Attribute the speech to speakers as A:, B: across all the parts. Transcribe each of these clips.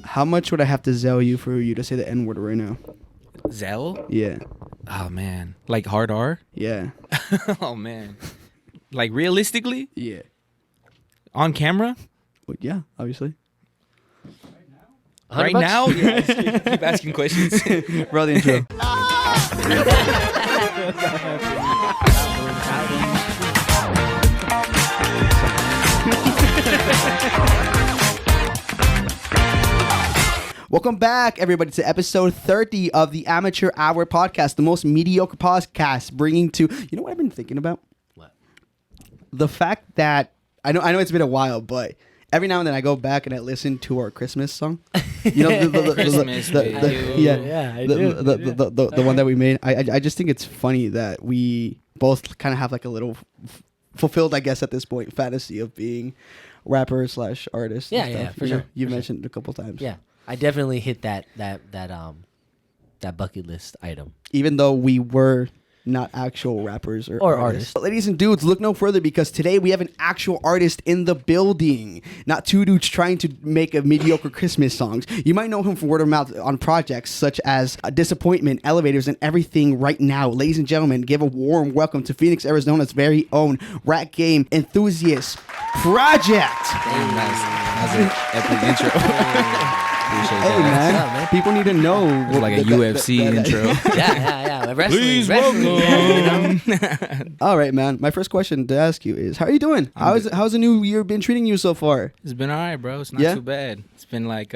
A: How much would I have to Zell you for you to say the N word right now?
B: Zell?
A: Yeah.
B: Oh man, like hard R?
A: Yeah.
B: Oh man, like realistically
A: Yeah.
B: on camera
A: Well, yeah, obviously.
B: right now? Yeah, keep asking questions.
A: Bro, the intro. Welcome back, everybody, to episode 30 of the Amateur Hour podcast, the most mediocre podcast, bringing to... You know what I've been thinking about?
C: What?
A: The fact that... I know it's been a while, but every now and then I go back and I listen to our Christmas song. You know, the one that we made. I just think it's funny that we both kind of have like a little fulfilled, I guess, at this point, fantasy of being rappers / artists.
C: Yeah,
A: and
C: yeah,
A: stuff.
C: for
A: You
C: sure.
A: know, you've mentioned it a couple times.
C: Yeah, I definitely hit that bucket list item.
A: Even though we were not actual rappers or artists. But ladies and dudes, look no further, because today we have an actual artist in the building. Not two dudes trying to make a mediocre Christmas songs. You might know him from word of mouth on projects such as Disappointment, Elevators, and Everything Right Now. Ladies and gentlemen, give a warm welcome to Phoenix, Arizona's very own rap game enthusiast, Project.
B: Damn, that's an epic intro. Appreciate
A: Hey,
B: that.
A: man. People need to know.
B: It's like a UFC intro.
C: Yeah. Wrestling,
B: Please
C: wrestling,
B: welcome.
C: you know?
A: All right, man. My first question to ask you is, how are you doing? How's the new year been treating you so far?
B: It's been all right, bro. It's not too bad. It's been like,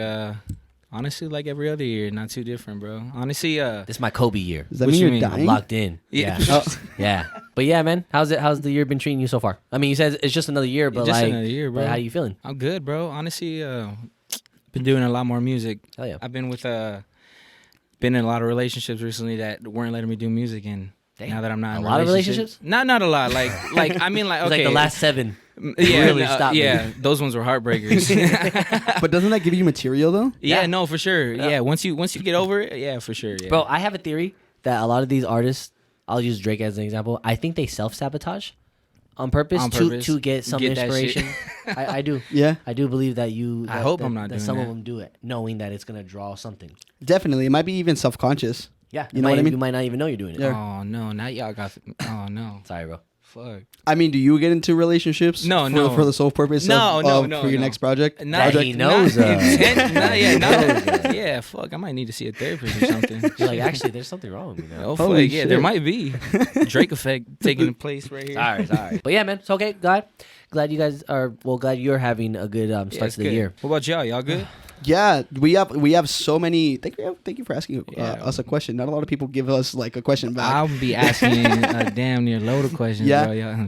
B: honestly, like every other year. Not too different, bro. Honestly,
C: This is my Kobe year.
A: Does that
B: What
A: mean
B: you
A: you're
B: mean?
A: dying?
C: I'm locked in.
B: Yeah.
C: Yeah. But yeah, man, how's the year been treating you so far? I mean, you said it's just another year, but
B: just
C: like,
B: another year, bro.
C: but how you feeling?
B: I'm good, bro. Honestly, been doing a lot more music.
C: Hell yeah.
B: I've been been in a lot of relationships recently that weren't letting me do music, and
C: Dang.
B: now that I'm not
C: A
B: in
C: lot of relationships?
B: not a lot. Like I mean, like
C: It's
B: okay,
C: like the last 7.
B: yeah,
C: really stopped me.
B: yeah, those ones were heartbreakers.
A: But doesn't that give you material though?
B: Yeah, no, for sure. Yeah, once you get over it, yeah, for sure. Yeah.
C: Bro, I have a theory that a lot of these artists, I'll use Drake as an example, I think they self-sabotage on purpose, to get some
B: Get that shit.
C: inspiration. I do.
A: Yeah,
C: I do believe that
B: I hope I'm not
C: that
B: doing
C: some of
B: that.
C: them do it, knowing that it's gonna draw something.
A: definitely. It might be even self-conscious.
C: Yeah,
A: You know what I mean?
C: You might not even know you're doing it.
A: Yeah.
B: Oh no, now y'all got. Oh no,
C: Sorry, bro.
B: fuck.
A: I mean, do you get into relationships?
B: No,
A: for,
B: no.
A: for the sole purpose
B: No,
A: of
B: no,
A: for your
B: no.
A: next project?
B: Not-
C: That he knows of.
B: Yeah, fuck. I might need to see a therapist or something.
C: You're like, actually, there's something wrong with me now.
B: Oh,
A: Holy
B: fuck. Yeah,
A: shit.
B: there might be. Drake effect taking place right here.
C: Sorry. But yeah, man, it's okay. Glad you guys are. Well, glad you're having a good
B: Yeah,
C: start
B: it's
C: to the
B: good.
C: year.
B: What about y'all? Y'all good?
A: Yeah, we have so many. Thank you for asking
B: Yeah.
A: us a question. Not a lot of people give us like a question back.
B: I'll be asking a damn near load of questions,
A: Yeah.
B: bro. Yeah.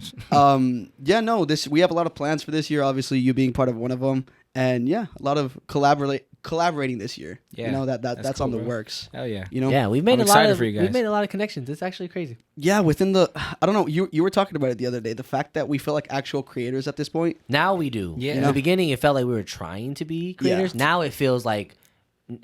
A: We have a lot of plans for this year. Obviously, you being part of one of them, and yeah, a lot of collaborating this year.
B: Yeah,
A: you know that's on
B: cool,
A: the
B: bro.
A: works.
B: Hell yeah.
A: You know,
C: Yeah, we've made
B: I'm
C: a lot
B: excited
C: of
B: for you guys.
C: we've made a lot of connections. It's actually crazy.
A: yeah. Within the, I don't know. You were talking about it the other day. The fact that we feel like actual creators at this point.
C: Now we do.
B: Yeah.
C: In the beginning, it felt like we were trying to be creators.
A: Yeah.
C: Now it feels like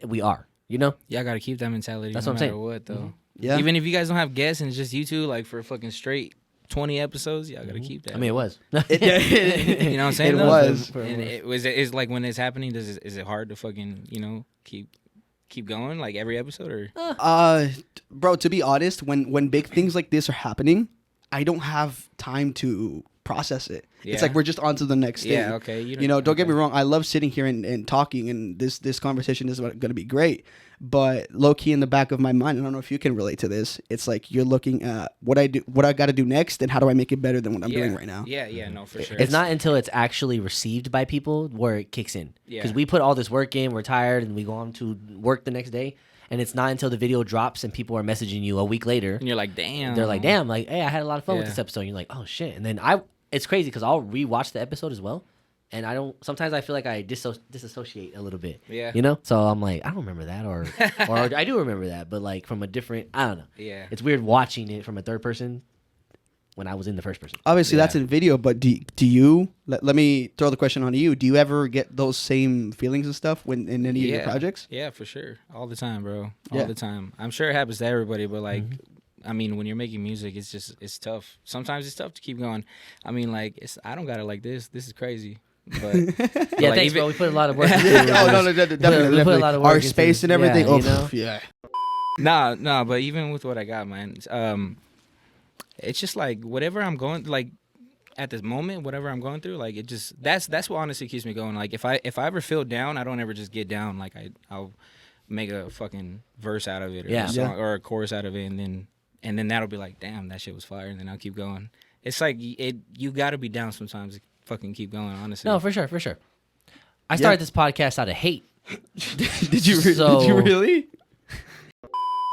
C: we are. You know?
B: Y'all got to keep that mentality.
C: That's
B: no
C: what I'm
B: matter
C: saying.
B: what, though.
A: Yeah.
B: Even if you guys don't have guests and it's just you two, like for fucking straight 20 episodes, y'all got to keep that.
C: I mean, it was.
B: You know what I'm saying?
A: It
B: though?
A: was.
B: And it's like when it's happening, is it hard to fucking, keep going like every episode or?
A: Bro, to be honest, when big things like this are happening, I don't have time to process it.
B: Yeah.
A: It's like we're just on to the next thing.
B: Yeah, okay.
A: Don't get me wrong. I love sitting here and talking, and this conversation is going to be great. But low key in the back of my mind, I don't know if you can relate to this. It's like you're looking at what I got to do next, and how do I make it better than what I'm doing right now.
B: Yeah, no, for sure.
C: It's not until it's actually received by people where it kicks in.
B: Yeah.
C: Because we put all this work in, we're tired, and we go on to work the next day. And it's not until the video drops and people are messaging you a week later.
B: And you're like, damn.
C: They're like, damn, like, hey, I had a lot of fun with
B: Yeah.
C: this episode. And you're like, oh shit. And then it's crazy because I'll rewatch the episode as well. And sometimes I feel like I disassociate a little bit.
B: Yeah.
C: You know? So I'm like, I don't remember that. Or I do remember that. But like from a different, I don't know.
B: Yeah.
C: It's weird watching it from a third person when I was in the first person.
A: Obviously,
B: Yeah.
A: that's in video, but do you? Let me throw the question on you. Do you ever get those same feelings and stuff when in any of your projects?
B: Yeah, for sure. All the time, bro.
A: Yeah.
B: All the time. I'm sure it happens to everybody, but like, I mean, when you're making music, it's tough. Sometimes it's tough to keep going. I mean, like, I don't got it like this. This is crazy. But
C: yeah,
B: like,
C: thanks, bro. We put a lot of work.
A: Oh no, definitely.
C: We put a lot of work
A: Our
C: into
A: space
C: it.
A: and everything.
C: Yeah,
A: Oh
C: you know?
A: yeah.
B: Nah. But even with what I got, man, it's just like whatever I'm going like at this moment, whatever I'm going through, like it just that's what honestly keeps me going. Like if I ever feel down, I don't ever just get down. Like I'll make a fucking verse out of it, or a song, or a chorus out of it, and then that'll be like, damn, that shit was fire, and then I'll keep going. It's like you got to be down sometimes to fucking keep going. Honestly,
C: No, for sure. I started this podcast out of hate.
A: Did you really?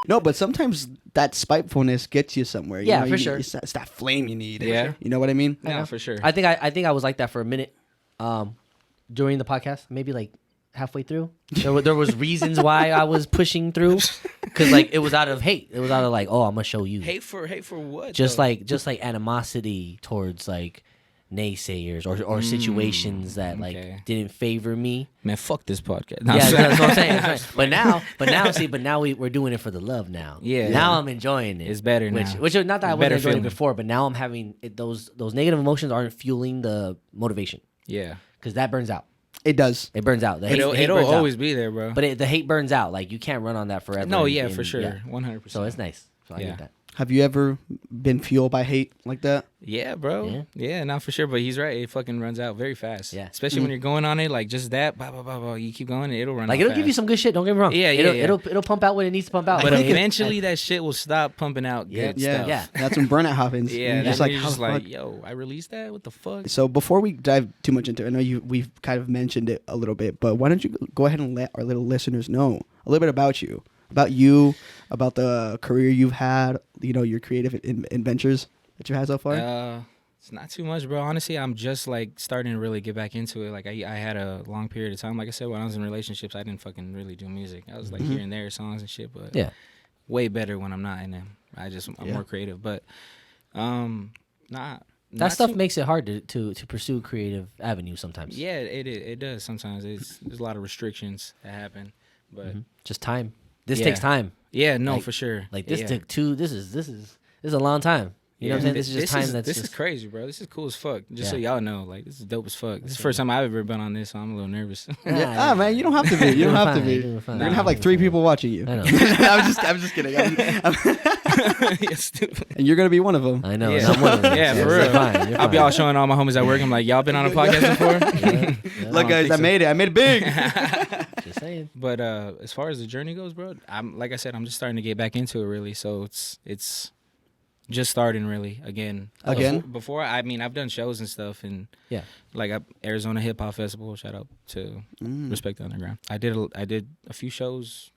A: No, but sometimes that spitefulness gets you somewhere.
C: Yeah,
A: you know,
C: for sure.
A: It's that flame you need.
B: Yeah.
A: You know what I mean?
B: Yeah, for sure.
C: I think I was like that for a minute, during the podcast, maybe like halfway through. There was reasons why I was pushing through, because like it was out of hate. It was out of like, oh, I'm gonna show you.
B: Hate for what?
C: Just
B: though?
C: like animosity towards like naysayers or situations that like didn't favor me.
B: Man, fuck this podcast.
C: Yeah, that's what I'm saying. That's right. But now we're doing it for the love now.
B: Yeah.
C: Now I'm enjoying it.
B: It's better now.
C: Which not that I wasn't enjoying it
B: feeling.
C: before, but now I'm having it, those negative emotions aren't fueling the motivation,
B: Yeah.
C: because that burns out.
A: It does.
C: It burns out. The hate
B: It'll
C: burns
B: always
C: out.
B: be there, bro.
C: But the hate burns out. Like you can't run on that forever.
B: No,
C: and-
B: for sure.
C: yeah.
B: 100%.
C: So it's nice. So I
B: Yeah.
C: get that.
A: Have you ever been fueled by hate like that?
B: Yeah, bro. Yeah, not for sure. But he's right. It fucking runs out very fast.
C: Yeah.
B: Especially when you're going on it, like just that, blah, blah, blah, blah. You keep going, it'll run out.
C: Like it'll
B: fast.
C: give you some good shit. Don't get me wrong.
B: Yeah.
C: It'll pump out what it needs to pump out.
B: But
C: I think
B: eventually that shit will stop pumping out good stuff.
C: Yeah.
A: That's when burnout happens.
B: Yeah.
A: You're
B: Just
A: like,
B: you're
A: how
B: just
A: the
B: like,
A: fuck?
B: yo, I released that? What the fuck?
A: So before we dive too much into it, I know we've kind of mentioned it a little bit, but why don't you go ahead and let our little listeners know a little bit about you, about the career you've had, you know, your creative adventures that you had so far?
B: It's not too much, bro. Honestly, I'm just like starting to really get back into it. Like I had a long period of time. Like I said, when I was in relationships, I didn't fucking really do music. I was like here and there songs and shit, but way better when I'm not in them. I'm more creative, but
C: that stuff makes it hard to pursue creative avenues sometimes.
B: Yeah, it does sometimes. There's a lot of restrictions that happen, but
C: just time. This takes time.
B: Yeah, no,
C: Like-
B: for sure.
C: Like this
B: yeah.
C: took two. This is a long time. You know what I'm saying? This is just time.
B: This is crazy, bro. This is cool as fuck. Just so y'all know, like this is dope as fuck. This is the first time I've ever been on this, so I'm a little nervous.
A: Man, you don't have to be. You don't have to be. You're gonna have like 3 people watching you.
C: I know.
A: I'm just kidding.
B: Yeah, stupid.
A: And you're gonna be one of them.
C: I know.
B: Yeah.
C: and I'm one of them.
B: Yeah,
C: So
B: for
C: you're
B: real.
C: fine, you're
B: I'll be
C: fine.
B: all showing all my homies at work. I'm like, y'all been on a podcast before?
A: Look, guys, I made it big.
C: Just saying.
B: But as far as the journey goes, bro, like I said, I'm just starting to get back into it really. So it's just starting really again. Before I mean, I've done shows and stuff, and like Arizona Hip Hop Festival. Shout out to Respect the Underground. I did a few shows.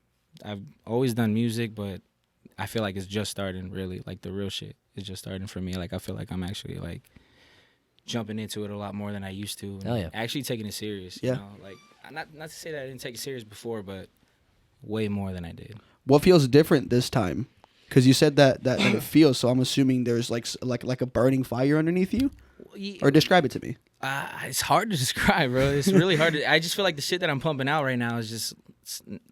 B: I've always done music, but I feel like it's just starting really. Like the real shit is just starting for me. Like I feel like I'm actually like jumping into it a lot more than I used to.
C: Hell yeah.
B: Actually taking it serious. You know, like not to say that I didn't take it serious before, but way more than I did.
A: What feels different this time? Because you said that it feels, so I'm assuming there's like a burning fire underneath you. Or describe it to me.
B: It's hard to describe, bro. It's really hard I just feel like the shit that I'm pumping out right now is just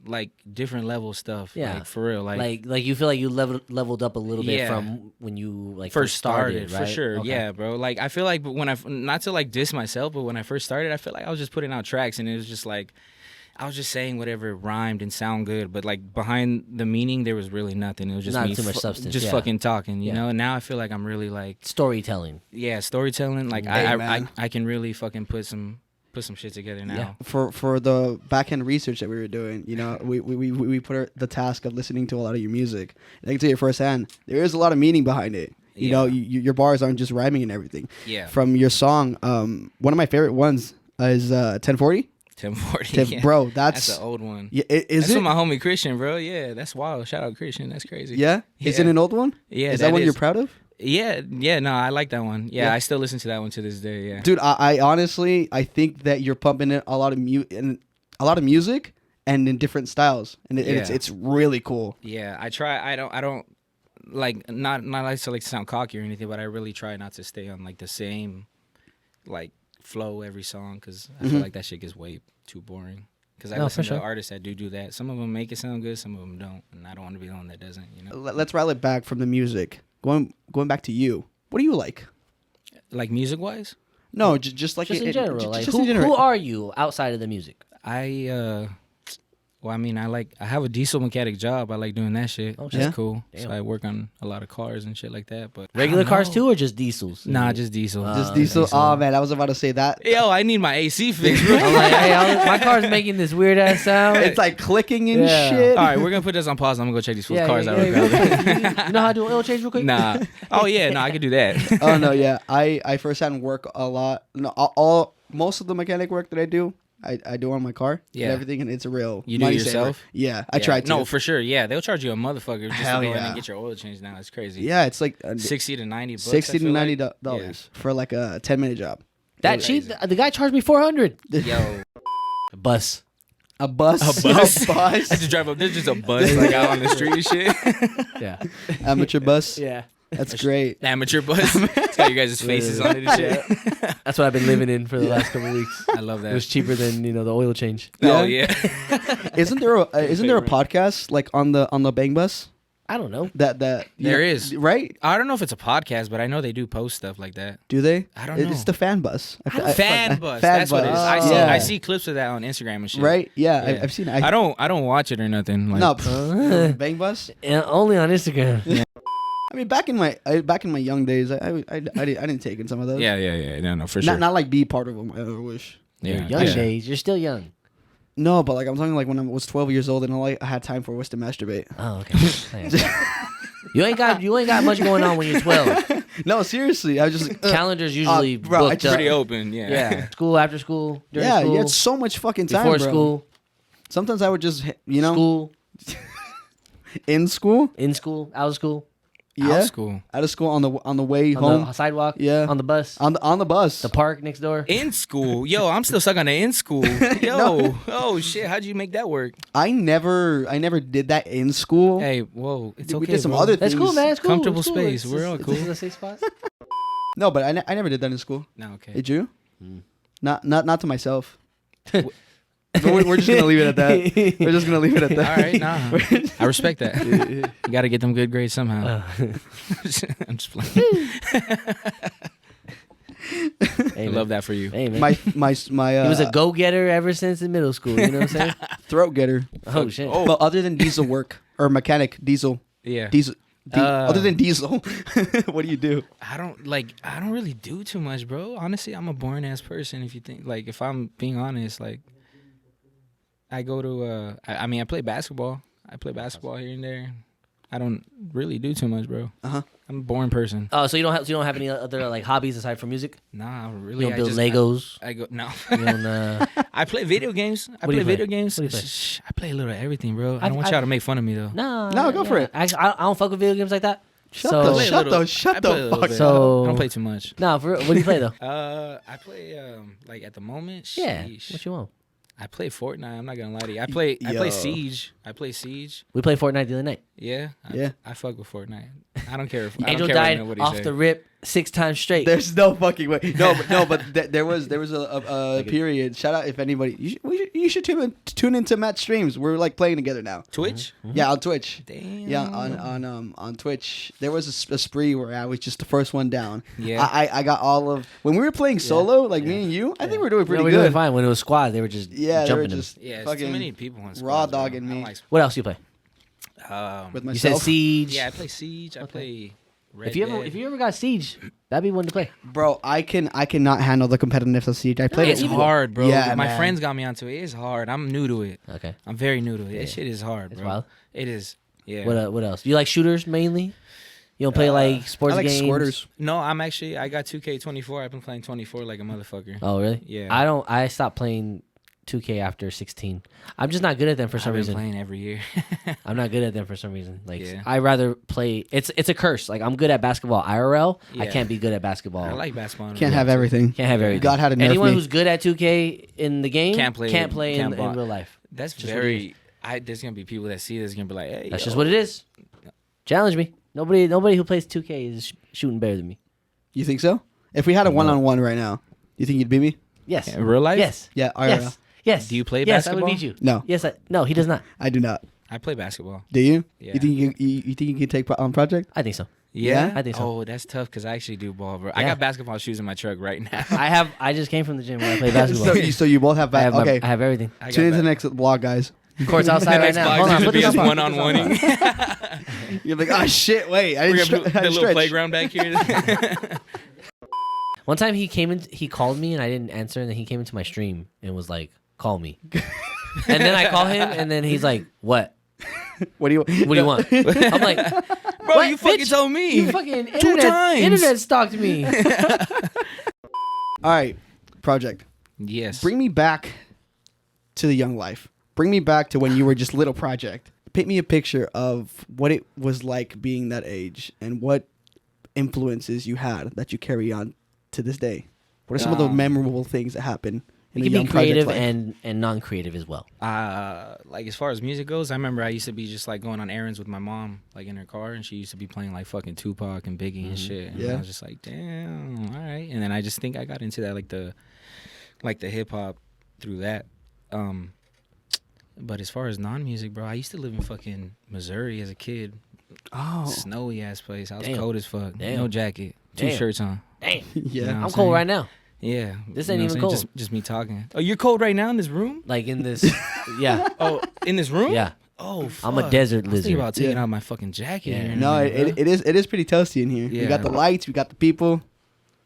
B: like different level stuff.
C: Yeah.
B: Like, for real. Like
C: you feel like you leveled up a little bit from when you like
B: first started,
C: right?
B: for sure.
C: Okay.
B: Yeah, bro. Like I feel like when not to like diss myself, but when I first started, I feel like I was just putting out tracks and it was just like I was just saying whatever rhymed and sound good, but like behind the meaning there was really nothing. It was just
C: Not
B: me
C: too much substance,
B: just fucking talking, you know. And now I feel like I'm really like
C: storytelling.
B: Yeah, storytelling. Like I can really fucking put some shit together now.
A: Yeah. For the back end research that we were doing, you know, we put the task of listening to a lot of your music. And I can tell you firsthand, there is a lot of meaning behind it. You know, your bars aren't just rhyming and everything.
B: Yeah.
A: From your song, one of my favorite ones is 1040.
B: 1040.
A: Bro,
B: that's an old one.
A: Yeah,
B: that's with my homie Christian, bro. Yeah, that's wild. Shout out Christian. That's crazy.
A: Yeah? Is it an old one?
B: Yeah.
A: Is that one you're proud of?
B: Yeah. No, I like that one. Yeah, I still listen to that one to this day. Yeah.
A: Dude, I honestly think that you're pumping in a lot of music and in different styles, and it's really cool.
B: Yeah, I try. I don't like not like to like sound cocky or anything, but I really try not to stay on like the same like flow every song because I feel like that shit gets way too boring. Because I listen to artists that do that. Some of them make it sound good, some of them don't, and I don't want to be the one that doesn't. You know.
A: Let's rattle it back from the music. Going back to you. What do you like?
B: Like music wise?
A: No, just like
C: Just in general. Like,
A: just in general.
C: who are you outside of the music?
B: Well, I mean, I have a diesel mechanic job. I like doing that shit.
C: Oh,
B: That's
A: yeah?
B: cool.
C: Damn.
B: So I work on a lot of cars and shit like that. But
C: Regular
B: I don't
C: cars
B: know.
C: too, or just diesels?
B: Nah, just diesel.
A: Just diesel. Oh man, I was about to say that.
B: Yo, I need my AC fixed, bro.
C: I'm like, hey, my car's making this weird ass sound.
A: It's like clicking and
C: Yeah.
A: shit.
B: All right, we're gonna put this on pause. I'm gonna go check these fools' cars out.
C: real
B: real quick.
C: quick. You know how to do an oil change real quick?
B: Nah. Oh yeah, no, I could do that.
A: Oh no, yeah. I firsthand work a lot. No, most of the mechanic work that I do, I do on my car.
B: Yeah.
A: And everything, and it's a real.
B: You do
A: money
B: it yourself?
A: saver. Yeah, I tried to.
B: No, for sure. Yeah, they'll charge you a motherfucker just
A: Hell
B: to go in
A: yeah.
B: and get your oil changed now. It's crazy.
A: Yeah, it's like
B: $60 to $90.
A: $60 to
B: I feel like.
A: $90 for like a 10-minute job.
C: That cheap? The guy charged me $400.
B: Yo,
C: Bus.
A: A bus.
B: A bus?
A: A
B: I
A: bus.
B: just drive up. There's just a bus like out on the street and shit.
C: Yeah.
A: Amateur bus.
C: Yeah.
A: That's great.
B: Amateur bus. It's got you guys' faces on it and shit.
C: That's what I've been living in for the last couple of weeks.
B: I love
C: It was
B: that.
C: cheaper than the oil change.
B: Oh yeah.
A: Isn't there a podcast like on the Bang Bus
C: I don't know.
A: that
B: There is.
A: right?
B: I don't know if it's a podcast, but I know they do post stuff like that.
A: Do they?
B: I don't know.
A: It's the fan bus.
B: Fan bus.
A: Fan
B: That's what it is. I
A: bus.
B: see.
A: Yeah.
B: I see clips of that on Instagram and shit.
A: Right? Yeah,
B: Yeah.
A: I've seen it.
B: I don't watch it or nothing. Like,
A: No, Bang Bus.
C: And only on Instagram.
A: I mean, back in my young days, I didn't take in some of those.
B: Yeah. No, for sure.
A: Not like be part of them. I wish.
B: yeah.
C: Young
B: yeah.
C: days. You're still young.
A: No, but like I'm talking like when I was 12 years old and all I had time for was to masturbate.
C: Oh, okay. You ain't got much going on when you're 12.
A: No, seriously, I was just
C: Calendars usually
A: bro, I
C: booked
A: just-
C: up.
B: Pretty open. Yeah.
C: Yeah. School, after school, during
A: yeah,
C: school,
A: you had so much fucking time,
C: before
A: bro.
C: school,
A: Sometimes I would just
C: school,
A: in school,
C: in school, out of school,
A: yeah,
B: School.
A: out of school on the way
C: on
A: home,
C: the sidewalk,
A: Yeah.
C: on the bus,
A: on the bus.
C: the park next door.
B: In school. Yo, I'm still stuck on the in school. Yo. Oh shit. How'd you make that work?
A: I never did that in school.
B: Hey, whoa. It's
A: We
B: okay.
A: did some
B: bro.
A: other
C: That's
A: things.
C: cool, man. It's cool.
B: Comfortable
C: It's cool.
B: space.
C: It's
B: We're all cool.
C: This is a safe spot.
A: No, but I never did that in school.
B: No, okay.
A: Did you? Not to myself. We're just gonna leave it at that. We're just gonna leave it at that.
B: All right, nah. I respect that. You got to get them good grades somehow. I'm just playing.
C: Hey,
B: I love that for you.
C: Hey, man.
A: My
C: he was a go-getter ever since in middle school. You know what I'm saying?
A: throat getter.
C: Oh shit.
B: Oh.
A: But other than diesel work or mechanic diesel,
B: Yeah.
A: other than diesel, what do you do?
B: I don't really do too much, bro. Honestly, I'm a boring ass person. If you think, like, if I'm being honest, like, I go to, I play basketball. I play basketball here and there. I don't really do too much, bro.
A: Uh-huh.
B: I'm a boring person.
C: Oh, so you don't have any other like hobbies aside from music?
B: Nah, really.
C: You don't
B: I
C: build
B: just-
C: Legos.
B: I go no.
C: You don't.
B: I play video games. I
C: What do
B: play
C: you play?
B: video games.
C: What do you play?
B: Shh, I play a little of everything, bro. I don't want
C: I-
B: y'all to make fun of me though.
C: No,
A: go for it.
C: Actually, I don't fuck with video games like that.
A: Shut
C: So-
A: the
B: play a
A: shut
B: little-
A: the shut
B: I play a
A: the
B: little
A: fuck.
B: bit.
C: So-
B: I don't play too much.
C: No, for real. What do you play though?
B: I play like at the moment.
C: Yeah.
B: sheesh.
C: What you want?
B: I play Fortnite. I'm not gonna lie to you. I play
A: Yo.
B: Siege. I play Siege.
C: We played Fortnite the other night.
B: Yeah.
A: Yeah.
B: I fuck with Fortnite. I don't care if I
C: Angel
B: don't care
C: died
B: what nobody
C: off
B: say.
C: the rip 6 times straight.
A: There's no fucking way. No, but there was a period. Shout out if anybody. You should tune into Matt's streams. We're like playing together now.
B: Twitch.
A: Yeah, on Twitch.
B: Damn.
A: Yeah, on Twitch. There was a spree where I was just the first one down.
B: Yeah.
A: I got all of when we were playing solo, like me and you. I think we were doing pretty
C: we were doing
A: good.
C: fine. When it was squad, they were just
A: Yeah, they were
C: jumping him.
A: just
B: Yeah, it's
A: fucking
B: too many people on
A: raw
B: squads, bro.
A: dogging
B: I don't
A: me
B: like
C: What else do you play?
A: with
C: You said
A: myself.
C: Siege.
B: Yeah, I play Siege. I play Red
C: If you
B: Dead.
C: ever got Siege, that'd be one to play.
A: Bro, I cannot handle the competitiveness of Siege. I played
B: It's
A: it.
B: hard, bro.
A: Yeah,
B: My
A: man.
B: friends got me onto it. It's hard. I'm new to it.
C: Okay.
B: I'm very new to it. This shit is hard,
C: It's
B: bro.
C: wild.
B: It is. Yeah.
C: What else? You like shooters mainly? You don't play like sports
A: I like
C: games?
A: squirters.
B: No, I got 2K24. I've been playing 24 like a motherfucker.
C: Oh really?
B: Yeah.
C: I stopped playing 2K after 16. I'm just not good at them for some
B: I've been
C: reason.
B: playing every year.
C: I'm not good at them for some reason. Like
B: Yeah.
C: I rather play. It's a curse. Like I'm good at basketball IRL. I
B: Yeah.
C: can't be good at basketball.
B: I like basketball.
A: Can't have everything.
C: Can't have everything.
A: God had to nerf
C: Anyone
A: me.
C: who's good at 2K in the game
B: Can't play
C: in
B: ball.
C: real life.
B: That's
C: Just what it
B: very. There's gonna be people that see this gonna be like, hey.
C: That's
B: yo.
C: just what it is. Challenge me. Nobody who plays 2K is shooting better than me.
A: You think so? If we had a one-on-one right now, you think you'd beat me?
C: Yes.
B: In real life?
C: Yes.
A: Yeah, IRL.
C: Yes. Yes.
B: Do you play
C: Yes, I
B: basketball?
C: would beat you.
A: No.
C: Yes. No, he does not.
A: I do not.
B: I play basketball.
A: Do you?
B: Yeah.
A: You think you think you can take on project?
C: I think so.
B: Yeah,
C: I think so.
B: Oh, that's tough because I actually do ball, bro. I got basketball shoes in my truck right now.
C: I just came from the gym where I play basketball.
A: So you both have
C: I have everything.
A: Tune into the next vlog, guys.
C: Court's outside right now. Hold on, put this on
B: one-on-one.
A: You're like, oh shit, wait, I didn't
B: the little playground back here.
C: One time he called me and I didn't answer, and then he came into my stream and was like, "Call me." And then I call him, and then he's like, "What?
A: What do you
C: want?" I'm like,
B: bro,
C: what,
B: you fucking
C: bitch?
B: told me.
C: You fucking
B: two times.
C: Internet stalked me.
A: All right, project.
B: Yes.
A: Bring me back to the young life. Bring me back to when you were just little project. Paint me a picture of what it was like being that age and what influences you had that you carry on to this day. What are some of the memorable things that happen in
C: You
A: the
C: can
A: young
C: be creative
A: project life?
C: and non-creative as well.
B: Like as far as music goes, I remember I used to be just like going on errands with my mom, like in her car, and she used to be playing like fucking Tupac and Biggie and shit. And I was just like, damn, all right. And then I just think I got into that like the hip hop through that. But as far as non-music, bro, I used to live in fucking Missouri as a kid.
A: Oh,
B: Snowy ass place. I was
C: Damn.
B: cold as fuck.
C: Damn.
B: No jacket. Two
C: Damn.
B: shirts on.
C: Damn.
A: yeah.
B: You know what
C: I'm cold right now.
B: Yeah.
C: This
B: You
C: ain't
B: know
C: even
B: what I'm saying?
C: cold.
B: Just me talking. Oh, you're cold right now in this room?
C: Like in this, yeah,
B: Oh, in this room?
C: yeah.
B: Oh, fuck.
C: I'm a desert
B: I was thinking
C: lizard.
B: about taking
A: Yeah.
B: out my fucking jacket.
C: Yeah.
B: here in a
A: No,
B: minute, bro.
A: it is pretty toasty in here. We
B: Yeah.
A: got the lights, we got the people,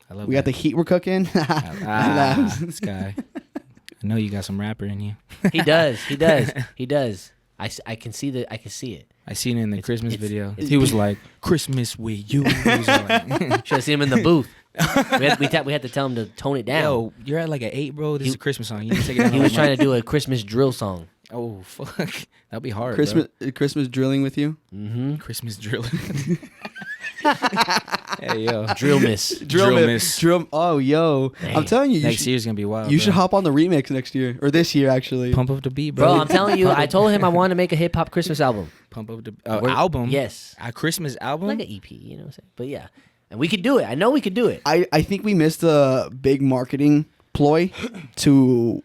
B: I love
A: we got the heat we're cooking.
B: this guy. I know you got some rapper in you.
C: He does. He does. He does. I can see I can see it.
B: I seen it in the Christmas video.
C: it's-
B: He was like, "Christmas with you." He was like,
C: Should have seen him in the booth. we had to tell him to tone it down.
B: "Yo, you're at like an 8, bro. This is a Christmas song. You need to take it down."
C: He was trying to do a Christmas drill song.
B: Oh fuck, that'd be hard.
A: Christmas drilling with you.
C: Mm-hmm.
B: Christmas drilling. Hey yo,
C: Drill miss.
A: Drill. Oh, yo.
C: Dang.
A: I'm telling you,
B: next year's gonna be wild.
A: you
B: bro.
A: should hop on the remix next year or this year actually.
B: Pump up the beat, bro.
C: Bro, I'm telling you, I told him I wanted to make a hip hop Christmas album.
B: Pump up the
C: We're-
B: album.
C: Yes.
B: A Christmas album.
C: Like an EP, you know what I'm saying? But yeah. And we could do it. I know we could do it.
A: I think we missed a big marketing ploy to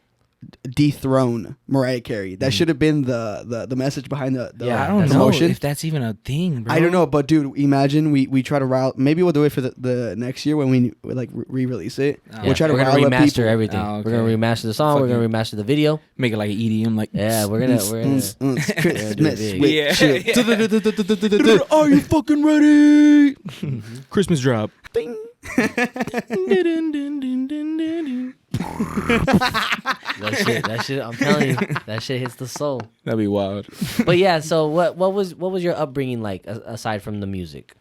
A: dethrone Mariah Carey. That should have been the message behind the
C: Yeah,
B: I don't know
A: promotion.
B: if that's even a thing, bro.
A: I don't know, but dude, imagine we try to rile. Maybe we'll do it for the next year when we like re-release it.
B: Oh.
A: We'll try to
C: we're gonna
A: rile up
C: remaster
A: people.
C: everything.
B: Oh,
C: We're gonna remaster the song. We're gonna remaster the video.
B: Make it like an EDM, like
C: Yeah, we're gonna.
A: Christmas
C: big.
A: with
B: Yeah.
A: shit.
B: Are you fucking ready? Christmas drop.
A: Ding.
C: That shit. I'm telling you, that shit hits the soul.
B: That'd be wild.
C: But yeah, so what was your upbringing like aside from the music?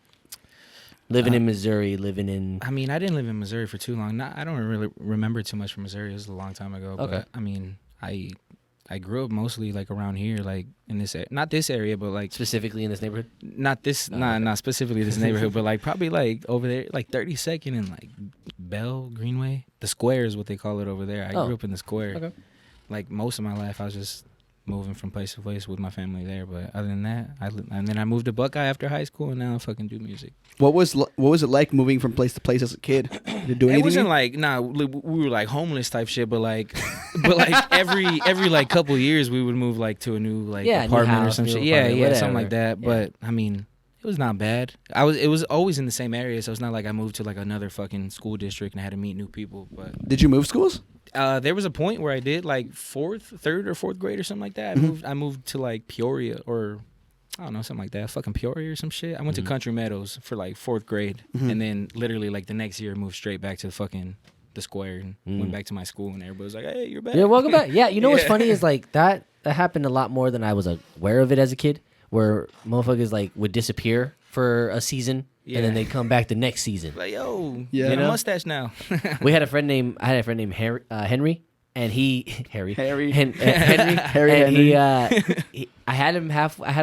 C: Living in Missouri, living in.
B: I mean, I didn't live in Missouri for too long. I don't really remember too much from Missouri. It was a long time ago.
C: Okay.
B: But I mean, I grew up mostly like around here, like in this not this area, but like
C: Specifically in this neighborhood.
B: not specifically this neighborhood, but like probably like over there, like 32nd and like Bell Greenway. The square is what they call it over there. I grew up in the square.
C: Okay.
B: Like most of my life, I was just moving from place to place with my family there. But other than that, and then I moved to Buckeye after high school, and now I fucking do music.
A: What was it like moving from place to place as a kid? Did you do anything?
B: It wasn't like we were like homeless type shit, but like every like couple years we would move like to a new like apartment or some shit. Yeah, something like that.
C: Yeah.
B: But I mean, it was not bad. It was always in the same area, so it's not like I moved to like another fucking school district and I had to meet new people. But
A: Did you move schools?
B: there was a point where I did like third or fourth grade or something like that. I moved to like Peoria or I don't know, something like that. Fucking Peoria or some shit. I went to Country Meadows for like fourth grade, and then literally like the next year moved straight back to the square and went back to my school, and everybody was like, "Hey, you're back."
C: Yeah, welcome back. Yeah, you know what's funny is like that happened a lot more than I was aware of it as a kid, where motherfuckers like would disappear for a season and then they come back the next season.
B: Like, yo,
A: Yeah.
B: you got a mustache now.
C: I had a friend named Henry, and Henry,
A: Henry.
C: and I had him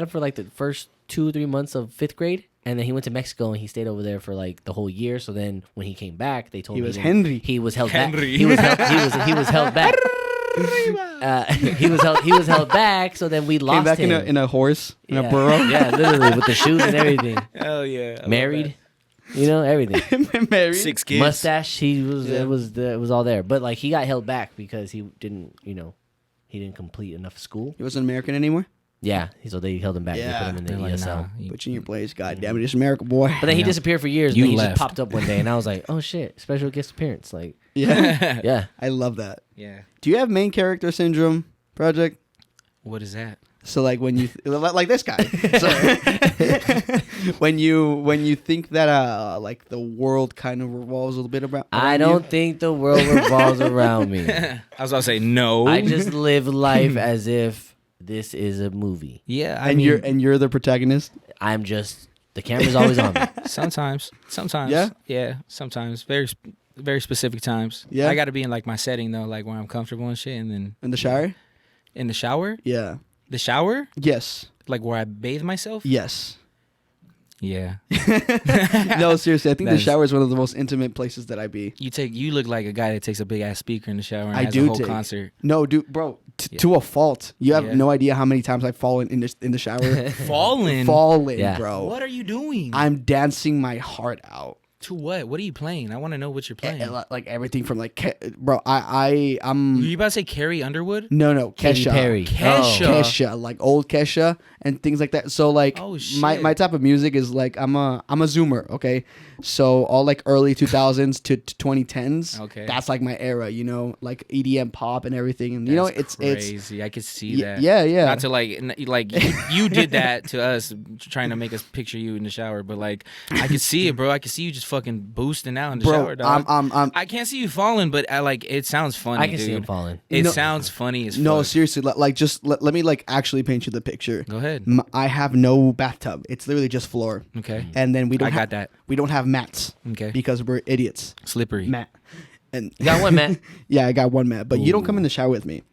C: for like the first 2 or 3 months of 5th grade, and then he went to Mexico and he stayed over there for like the whole year. So then when he came back, they told
A: He
C: me
A: was Henry.
C: He was held back.
B: Henry.
C: He was held back. He was held back. So then we lost
A: Came back
C: him.
A: in a horse in a burrow.
C: Yeah, literally with the shoes and everything.
B: Hell yeah. I love
C: Married, you know, everything.
A: Married.
B: that. 6 kids.
C: Mustache, it was all there. But like he got held back because he didn't complete enough school.
A: He wasn't American anymore.
C: Yeah, so they held him back.
A: Yeah.
C: They put him in the
B: They're like,
C: ESL.
B: nah,
A: Put you in your place. God damn it, it's America, boy.
C: But then he
B: Yeah.
C: disappeared for years.
B: You
C: And then he
B: left.
C: just popped up one day, and I was like, "Oh shit! Special guest appearance!" Like,
A: Yeah,
C: yeah.
A: I love that.
B: Yeah.
A: Do you have main character syndrome, Project?
B: What is that?
A: So like when you like this guy, so, when you think that like the world kind of revolves a little bit around
C: I don't think the world revolves around me.
B: I was about to say no.
C: I just live life as if this is a movie.
B: Yeah,
A: and you're the protagonist.
C: I'm just the camera's always on me.
B: sometimes. Yeah, sometimes. Very specific times.
A: Yeah.
B: I got to be in like my setting though, like where I'm comfortable and shit, and then
A: In the shower?
B: in the shower.
A: Yeah.
B: The shower,
A: Yes.
B: like where I bathe myself.
A: Yes.
B: Yeah.
A: No, seriously, I think the
B: That's-
A: shower is one of the most intimate places that I be.
B: You look like a guy that takes a big ass speaker in the shower and
A: I
B: has
A: do
B: a whole
A: take-
B: concert.
A: No, dude, bro,
B: Yeah.
A: to a fault. You have
B: Yeah.
A: no idea how many times I've fallen in the shower.
B: Fallen.
C: Yeah.
A: Bro.
B: What are you doing?
A: I'm dancing my heart out.
B: To what? What are you playing? I want to know what you're playing.
A: Like everything from like, bro, I'm
B: You about to say Carrie Underwood?
A: no
C: Katy
A: Kesha.
C: Perry.
B: Kesha.
A: Kesha, like old Kesha and things like that. So like
B: Oh,
A: my
B: shit.
A: type of music is like I'm a zoomer, okay? So all like early 2000s to 2010s.
B: Okay.
A: That's like my era, you know, like EDM pop and everything, and you know
B: That's
A: it's
B: crazy. I could see that.
A: yeah.
B: Not to like you did that to us, trying to make us picture you in the shower, but like I could see it, bro. I could see you just fucking boosting out in the
A: Bro,
B: shower, dog.
A: I'm
B: I can't see you falling, but I like it sounds funny.
C: I can see
B: dude.
C: him falling.
B: It
A: No.
B: sounds funny as
A: no,
B: fuck.
A: seriously, like just let me like actually paint you the picture.
B: Go ahead.
A: I have no bathtub. It's literally just floor.
B: Okay.
A: And then we don't
B: I got that.
A: We don't have mats.
B: Okay.
A: Because we're idiots.
B: Slippery.
A: Mat. And
C: You got one, Matt.
A: yeah, I got one mat, but you don't come in the shower with me.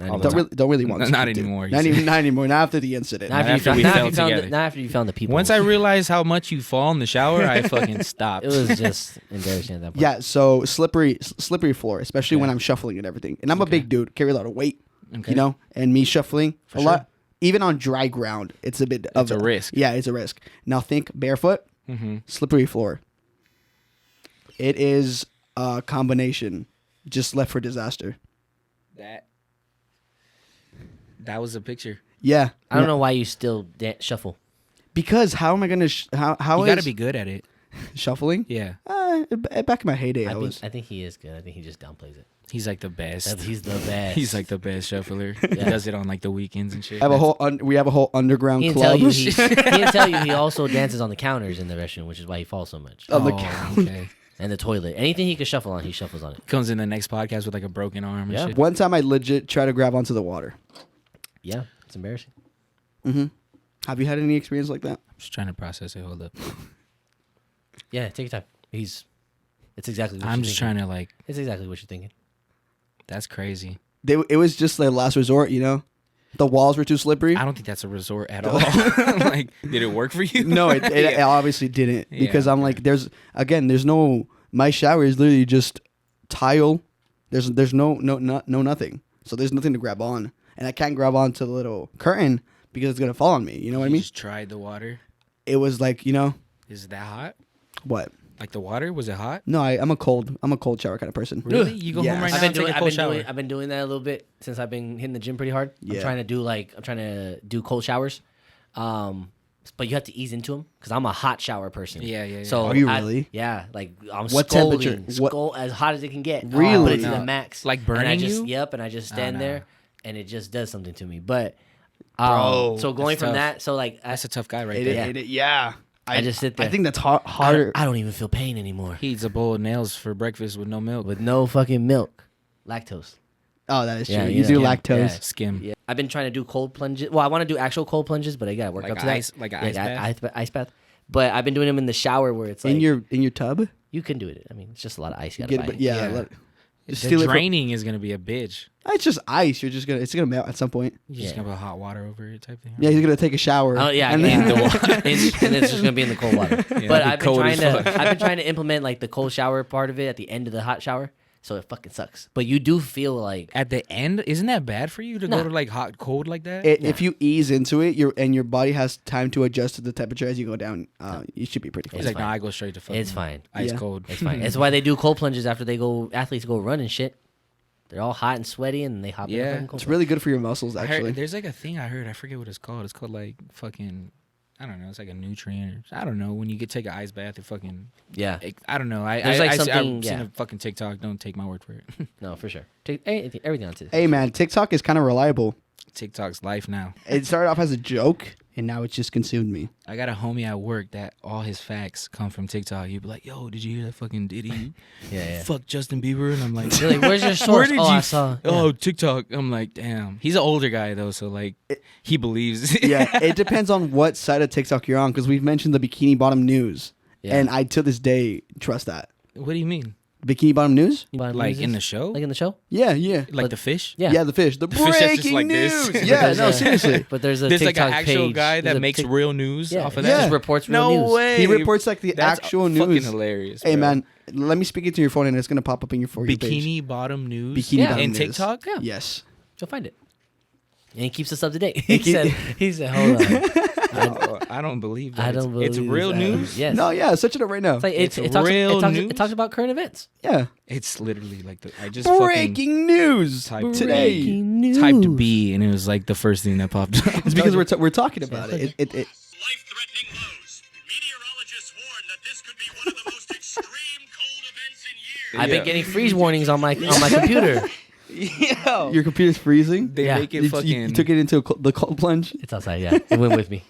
B: All the
A: Don't really want to.
B: Not anymore, you
A: Not
B: said.
A: not anymore. Not after the incident.
C: Not
B: after
C: after,
B: we
C: not,
B: fell
C: after you found
B: together.
C: not after you found the people.
B: Once I realized how much you fall in the shower, I fucking stopped.
C: it was just embarrassing at that point.
A: Yeah, so slippery floor, especially when
B: Okay.
A: I'm shuffling and everything. And I'm a big dude, carry a lot of weight,
B: Okay.
A: you know, and me shuffling
B: For
A: a lot, even on dry ground, it's a bit of
B: It's a risk.
A: Yeah, it's a risk. Now think barefoot,
B: Mm-hmm.
A: slippery floor. It is a combination, just left for disaster.
B: That was a picture.
A: Yeah,
C: I don't know why you still shuffle.
A: because how am I gonna how
B: You
A: is
B: got to be good at it.
A: shuffling?
B: Yeah.
A: Back in my heyday, I was.
C: I think he is good. I think he just downplays it.
B: He's like the best.
C: He's the best.
B: He's like the best shuffler. He does it on like the weekends and shit.
A: I have a whole we have a whole underground
C: He didn't
A: club.
C: tell you. He didn't tell you. He also dances on the counters in the restroom, which is why he falls so much.
A: On the
B: Okay.
C: And the toilet. Anything he could shuffle on, he shuffles on it.
B: Comes in the next podcast with like a broken arm and
C: Yeah.
B: shit.
A: One time I legit tried to grab onto the water.
C: Yeah, it's embarrassing.
A: Mm-hmm. Have you had any experience like that?
B: I'm just trying to process it. Hold up.
C: Yeah, take your time. It's exactly what
B: I'm
C: you're
B: just
C: thinking.
B: trying to like.
C: It's exactly what you're thinking.
B: That's crazy.
A: It was just like last resort, you know? The walls were too slippery.
B: I don't think that's a resort at all. Like, did it work for you?
A: No, it obviously didn't. Because
B: Yeah,
A: I'm like, there's no, my shower is literally just tile. There's no nothing. So there's nothing to grab on. And I can't grab onto the little curtain because it's going to fall on me. You know what I
B: You
A: mean?
B: just tried the water.
A: It was like, you know,
B: Is it that hot?
A: what?
B: Like the water? Was it hot?
A: No, I'm a cold shower kind of person.
B: Really? You go
A: Yes.
B: home right now
C: I've
B: and take a cold shower.
C: been doing that a little bit since I've been hitting the gym pretty hard.
A: Yeah.
C: I'm trying to do cold showers. But you have to ease into them because I'm a hot shower person.
B: Yeah.
C: So
A: Are you really?
C: Yeah, like I'm
A: What
C: scalding,
A: temperature? What-
C: as hot as it can get.
A: Really?
C: Put it to
B: No.
C: the max.
B: Like
C: And I
B: burning
C: just,
B: you?
C: Yep, and I just stand
B: no.
C: there, and it just does something to me. But
B: Bro,
C: so going
B: that's
C: from
B: tough.
C: that, so like
B: That's a tough guy right
A: It,
B: there.
A: yeah.
C: I just sit there.
A: I think that's harder.
C: I don't even feel pain anymore
B: He eats a bowl of nails for breakfast with no milk.
C: with no fucking milk, lactose.
A: Oh, that is true.
C: Yeah,
A: you
C: you
A: do
C: know.
A: lactose.
C: Yeah.
B: Skim.
C: Yeah, I've been trying to do cold plunges. Well, I want to do actual cold plunges, but I gotta work
B: Like
C: up to
B: ice-
C: that.
B: like an
C: Yeah,
B: ice bath?
C: ice bath. But I've been doing them in the shower where it's like
A: In your tub?
C: you can do it. I mean, it's just a lot of ice. You gotta
A: Get,
C: buy.
A: but yeah,
B: Yeah.
A: just
B: The
A: steal it from-
B: draining is gonna be a bitch.
A: It's just ice. It's gonna melt at some point.
B: You just
C: Yeah.
B: gonna put hot water over it type thing.
A: Yeah, he's gonna take a shower.
C: Oh yeah,
A: and
C: yeah.
A: then
C: and it's just gonna be in the cold water.
B: Yeah,
C: But
B: it'd be
C: I've been
B: cold
C: trying
B: as
C: to
B: fuck.
C: I've been trying to implement like the cold shower part of it at the end of the hot shower, so it fucking sucks. But you do feel like
B: At the end, isn't that bad for you to
C: Nah.
B: go to like hot cold like that?
A: if you ease into it, your body has time to adjust to the temperature as you go down. You should be pretty
B: He's
A: fine.
B: like,
C: fine.
B: nah, I go straight to fucking
C: it's fine.
B: ice
A: Yeah.
B: cold.
C: It's fine. It's why they do cold plunges after athletes go run and shit. They're all hot and sweaty, and they hop in the fucking cold
A: It's really good for your muscles, actually.
B: There's like a thing I heard. I forget what it's called. It's called like fucking. I don't know. It's like a nutrient. I don't know. When you take an ice bath, it fucking.
C: Yeah.
B: I don't know.
C: There's like something.
B: I've seen a fucking TikTok. Don't take my word for it.
C: No, for sure. Take everything on TikTok.
A: Hey, man, TikTok is kind of reliable.
B: TikTok's life now.
A: It started off as a joke, and now it's just consumed me.
B: I got a homie at work that all his facts come from TikTok. He'd be like, "Yo, did you hear that fucking Diddy?
C: Yeah.
B: Fuck Justin Bieber." And I'm like,
C: You're like, where's your source?
B: Where did
C: I saw.
B: Oh, TikTok. I'm like, damn. He's an older guy though, so like, he believes.
A: Yeah, it depends on what side of TikTok you're on, because we've mentioned the Bikini Bottom News, and I to this day trust that.
B: What do you mean?
A: Bikini Bottom News?
B: Like in the show?
C: Like in the show?
A: Yeah.
B: Like the fish?
A: Yeah, the fish. The
B: fish that's just
A: breaking
B: like
A: news.
B: this.
A: Yeah, no, seriously.
C: But there's
B: There's
C: TikTok
B: like an actual
C: page.
B: guy
C: There's
B: that
C: a
B: makes real news off of
C: he
B: that.
C: just reports real news.
B: No way.
A: He reports like the
B: That's
A: actual
B: fucking
A: news.
B: hilarious.
A: Hey,
B: bro.
A: man, let me speak into your phone, and it's gonna pop up in your For You page.
B: Bikini Bottom News.
A: Bikini Bottom
B: in
A: News.
B: TikTok.
C: Yeah.
A: Yes.
C: You'll find it. And he keeps us up to date. He said, hold on.
B: I don't believe that.
C: I don't believe
B: it's real
C: that.
B: news.
C: Yes.
A: No, yeah, search it up right now.
C: It's like
B: It's
C: it talks,
B: real news?
C: It talks about current events.
A: Yeah.
B: It's literally like I just
A: Breaking news
B: typed
A: today.
C: Breaking news.
B: typed B and it was like the first thing that popped up.
A: It's because we're talking about it.
D: Life-threatening lows. Meteorologists warn that this could be one of the most extreme cold events in years.
C: I've been getting freeze warnings on my computer.
B: Yo.
A: Your computer's freezing.
B: They
C: Yeah.
B: make it
A: You
B: fucking.
A: took it into the cold plunge.
C: It's outside, yeah. It went with me.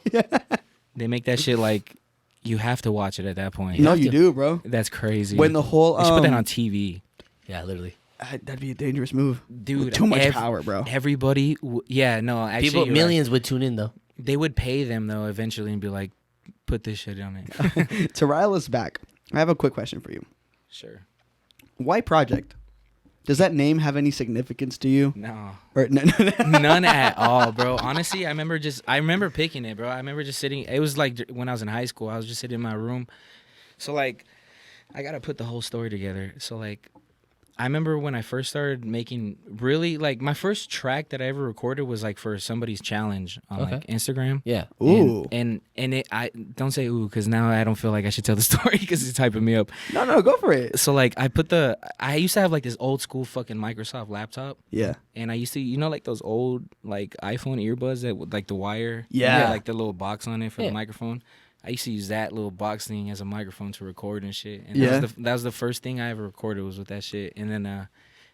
B: They make that shit like you have to watch it at that point.
A: No,
C: have
A: you
C: to.
A: do, bro.
B: That's crazy.
A: When the whole
B: you should put that on TV,
C: Yeah, literally.
A: that'd be a dangerous move.
B: dude.
A: Too much power, bro.
B: Everybody, no, actually,
C: People,
B: you're
C: millions would tune in, though.
B: right. They would pay them though eventually and be like, put this shit on it.
A: To rile us back, I have a quick question for you.
B: Sure.
A: Why Project? Does that name have any significance to you?
B: No.
A: Or no.
B: None at all, bro. Honestly, I remember picking it, bro. I remember just sitting. It was like when I was in high school. I was just sitting in my room. So like, I gotta put the whole story together. So like, I remember when I first started making really like my first track that I ever recorded was like for somebody's challenge on like Instagram.
C: Yeah.
A: Ooh.
B: And it, I don't say ooh because now I don't feel like I should tell the story because it's hyping me up.
A: No, go for it.
B: So like I used to have like this old school fucking Microsoft laptop.
A: Yeah.
B: And I used to, like those old like iPhone earbuds that with like the wire,
A: Yeah.
B: like the little box on it for the microphone. I used to use that little box thing as a microphone to record and shit. And that was the first thing I ever recorded was with that shit. And then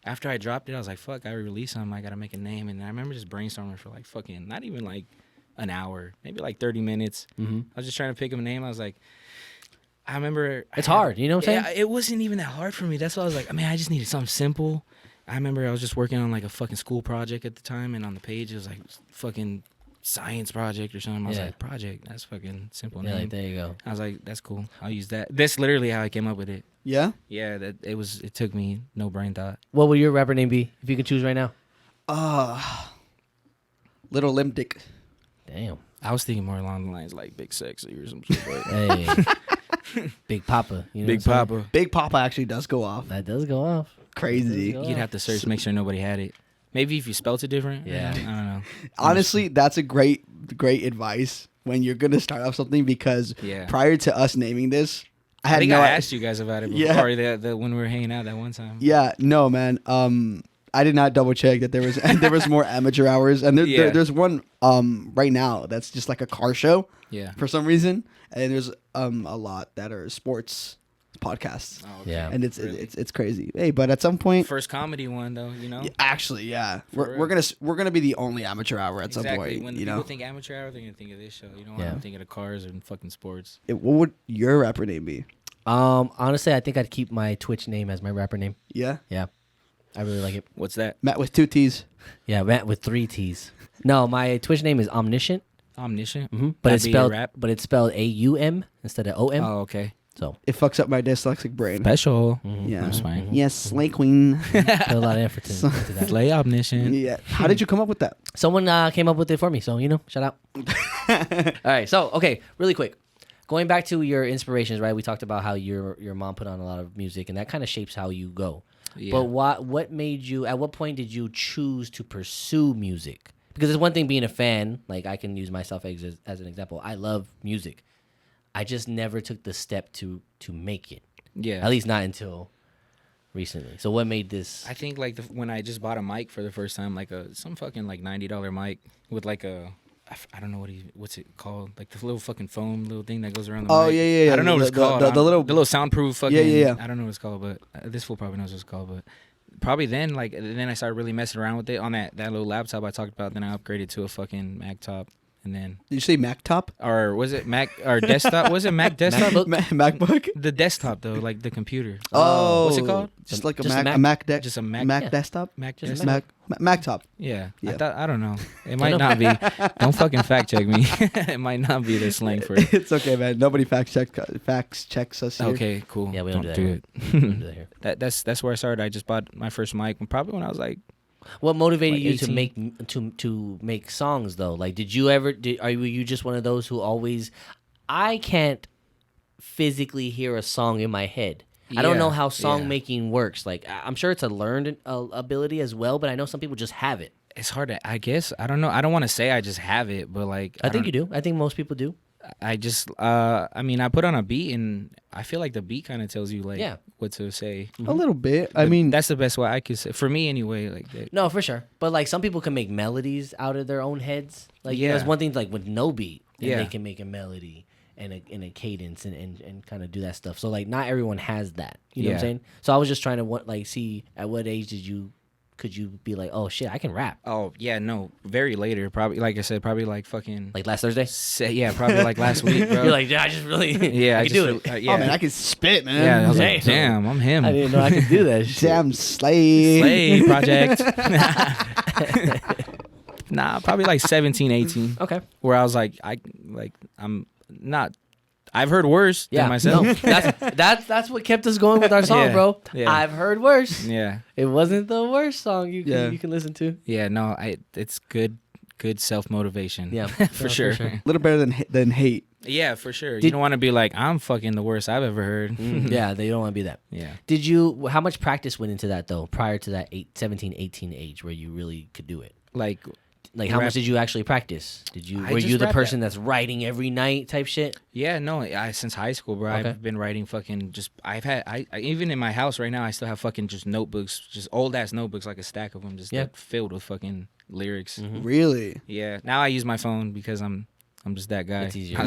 B: after I dropped it, I was like, fuck, I released something. I gotta make a name. And I remember just brainstorming for like fucking not even like an hour, maybe like 30 minutes.
C: Mm-hmm.
B: I was just trying to pick a name. I was like, I remember
C: It's hard, you know what I'm saying?
B: Yeah, it wasn't even that hard for me. That's why I was like, I just needed something simple. I remember I was just working on like a fucking school project at the time, and on the page it was like fucking science project or something. I was like, project, that's fucking simple name.
C: Like, there you go.
B: I was like, that's cool. I'll use that. That's literally how I came up with it.
A: Yeah.
B: Yeah, it took me no brain thought.
C: What would your rapper name be if you could choose right now?
A: Little Limp Dick.
C: Damn.
B: I was thinking more along the lines like Big Sexy or some shit. But
C: Hey. Big Papa. You know
B: Big
C: what I'm
B: Papa.
A: Big Papa actually does go off.
C: saying? That does go off.
A: Crazy.
C: Does go
B: You'd
C: off.
B: have to search, make sure nobody had it. Maybe if you spelt it different.
C: Yeah.
B: I don't know.
A: Honestly, that's a great advice when you're gonna start off something, because prior to us naming this, I had
B: think
A: no
B: I
A: i-
B: asked you guys about it before,
A: Yeah.
B: or the when we were hanging out that one time.
A: Yeah, no, man. I did not double check that there was more amateur hours, and there's one right now that's just like a car show.
B: Yeah.
A: For some reason, and there's a lot that are sports podcasts.
B: Oh, okay.
C: Yeah.
A: And it's
B: Really?
A: it's crazy. Hey, but at some point,
B: First comedy one though, you know.
A: yeah, actually, yeah,
B: For
A: we're gonna be the only amateur hour at some point.
B: When
A: you
B: people
A: know,
B: think amateur hour, they're gonna think of this show. You know, I'm thinking of cars and fucking sports.
A: what would your rapper name be?
C: Honestly, I think I'd keep my Twitch name as my rapper name.
A: Yeah,
C: Yeah. I really like it.
B: What's that?
A: Matt with 2 T's.
C: Yeah, Matt with 3 T's. No, my Twitch name is Omniscient.
B: Omniscient.
C: Mm-hmm. But
B: That'd
C: it's
B: be
C: spelled
B: your rap?
C: AUM instead of OM.
B: Oh, okay.
C: So
A: It fucks up my dyslexic brain.
B: Special.
A: Yeah,
B: That's fine.
A: Yes, Slay Queen.
C: put a lot of effort into that.
B: Play Omniscient.
A: Yeah. How did you come up with that?
C: Someone came up with it for me, so shout out. All right, so okay, really quick, going back to your inspirations, right? We talked about how your mom put on a lot of music, and that kind of shapes how you go.
B: Yeah.
C: But what made you? At what point did you choose to pursue music? Because it's one thing being a fan. Like I can use myself as an example. I love music. I just never took the step to make it.
B: Yeah.
C: At least not until recently. So what made this?
B: I think like when I just bought a mic for the first time, like some fucking like $90 mic with like I don't know what's it called, like the little fucking foam little thing that goes around the mic.
A: Yeah.
B: I don't know what it's called.
A: The
B: little soundproof fucking.
A: Yeah.
B: I don't know what it's called, but this fool probably knows what it's called. But probably then I started really messing around with it on that little laptop I talked about. Then I upgraded to a fucking Mac top. And then
A: did you say Mac top?
B: Or was it Mac or desktop? Was it Mac desktop?
A: MacBook?
B: The desktop though, like the computer.
A: Oh,
B: what's it called?
A: Just like
C: just
A: a Mac
B: just a Mac
A: desktop?
B: Mac
C: just
B: desktop?
A: Mac top.
B: Yeah.
A: Yeah.
B: I don't know. It might not be. Don't fucking fact check me. It might not be the slang for it.
A: It's okay, man. Nobody fact checks us here.
B: Okay, cool.
C: Yeah, we don't do that
B: it.
C: We don't do that here.
B: That's where I started. I just bought my first mic probably when I was like.
C: What motivated
B: Like
C: you
B: 18.
C: to make songs though? Like, did you ever? Were you just one of those who always? I can't physically hear a song in my head. I don't know how song making works. Like, I'm sure it's a learned ability as well, but I know some people just have it.
B: It's hard to. I guess I don't know. I don't want to say I just have it, but like
C: I think you do. I think most people do.
B: I just, I mean, I put on a beat and I feel like the beat kind of tells you like what to say.
A: A little bit. I mean,
B: that's the best way I could say for me anyway. Like that.
C: No, for sure. But like some people can make melodies out of their own heads. Like there's one thing like with no beat, and they can make a melody and a cadence and kind of do that stuff. So like not everyone has that. You know what I'm saying? So I was just trying to see at what age could you be like, oh shit, I can rap?
B: Oh yeah, no, very later, probably. Like I said, probably like fucking
C: like last Thursday.
B: Yeah, probably like last week, bro.
C: You're like, yeah, I just really, I can do it.
A: Oh man, I can spit, man.
B: Yeah, I was like, damn, I'm him.
C: I didn't know I could do that. Shit.
A: Damn, slay
B: project. Nah, probably like 17, 18.
C: Okay,
B: where I was like, I'm not. I've heard worse than myself.
C: No, that's what kept us going with our song, bro.
B: Yeah.
C: I've heard worse.
B: Yeah,
C: it wasn't the worst song you can listen to.
B: Yeah, no, it's good self motivation.
C: Yeah,
B: for sure.
A: A little better than hate.
B: Yeah, for sure. You don't want to be like, I'm fucking the worst I've ever heard.
C: Yeah, they don't want to be that.
B: Yeah.
C: How much practice went into that though, prior to that 17, 18 age where you really could do it? Like how much did you actually practice? Were you the person that's writing every night type shit?
B: Yeah, no, since high school, bro. Okay. I've been writing fucking I even in my house right now, I still have fucking just notebooks, just old ass notebooks, like a stack of them, just filled with fucking lyrics.
A: Mm-hmm. Really?
B: Yeah. Now I use my phone because I'm just that guy.
C: It's easier.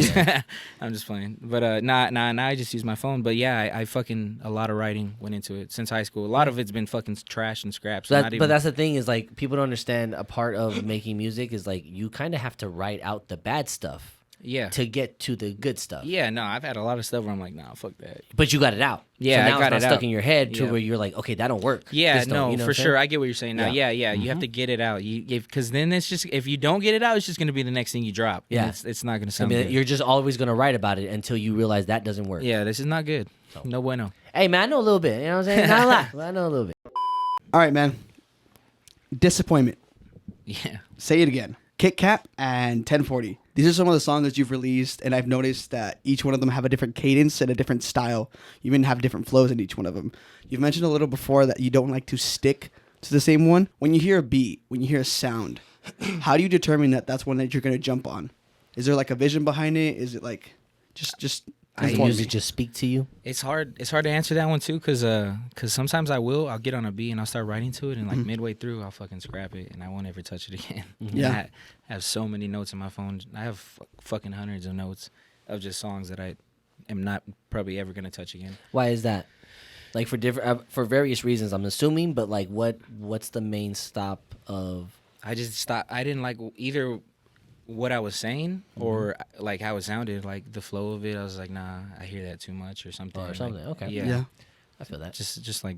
B: I'm just playing. But now I just use my phone. But yeah, I fucking a lot of writing went into it since high school. A lot of it's been fucking trash and scraps.
C: But that's the thing is like people don't understand a part of making music is like you kind of have to write out the bad stuff.
B: Yeah.
C: To get to the good stuff.
B: Yeah, no, I've had a lot of stuff where I'm like, nah, fuck that.
C: But you got it out.
B: Yeah,
C: so now
B: I got
C: it's
B: it
C: not
B: out.
C: stuck in your head to where you're like, okay, that don't work.
B: Yeah, no, for sure. I get what you're saying now. Yeah.
C: Mm-hmm.
B: You have to get it out. Because then it's just, if you don't get it out, it's just going to be the next thing you drop.
C: Yeah.
B: It's not going to sound good.
C: You're just always going to write about it until you realize that doesn't work.
B: Yeah, this is not good. So. No bueno.
C: Hey, man, I know a little bit. You know what I'm saying? Not a lot, but I know a little bit.
A: All right, man. Disappointment.
B: Yeah.
A: Say it again. Kit Kat and 1040. These are some of the songs that you've released, and I've noticed that each one of them have a different cadence and a different style. You even have different flows in each one of them. You've mentioned a little before that you don't like to stick to the same one. When you hear a beat, when you hear a sound, how do you determine that that's one that you're going to jump on? Is there like a vision behind it? Is it like just
C: I usually just speak to you.
B: It's hard to answer that one too, cause sometimes I'll get on a beat and I'll start writing to it, and like midway through I'll fucking scrap it and I won't ever touch it again.
A: Yeah,
B: I have so many notes in my phone. I have fucking hundreds of notes of just songs that I am not probably ever gonna touch again.
C: Why is that? Like for various reasons, I'm assuming, but like what's the main stop of?
B: I just stopped. I didn't like either what I was saying or like how it sounded, like the flow of it. I was like, nah, I hear that too much or something.
C: Okay.
B: Yeah.
C: I feel that.
B: Just like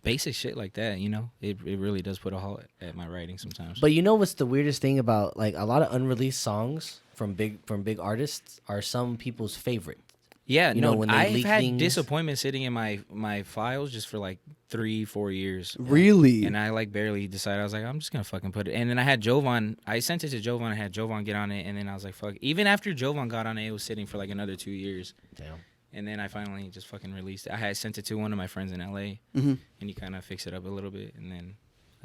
B: basic shit like that, you know. It really does put a halt at my writing sometimes.
C: But you know what's the weirdest thing about like a lot of unreleased songs from big artists are some people's favorite.
B: Yeah,
C: you know, when they
B: I've
C: leak
B: had
C: things.
B: disappointment sitting in my files just for like 3-4 years.
A: Really?
B: And I like barely decided. I was like, I'm just gonna fucking put it. And then I had Jovan. I sent it to Jovan. I had Jovan get on it, and then I was like, fuck. Even after Jovan got on it, it was sitting for like another 2 years.
C: Damn.
B: And then I finally just fucking released it. I had sent it to one of my friends in LA,
A: Mm-hmm.
B: and he kind of fixed it up a little bit, and then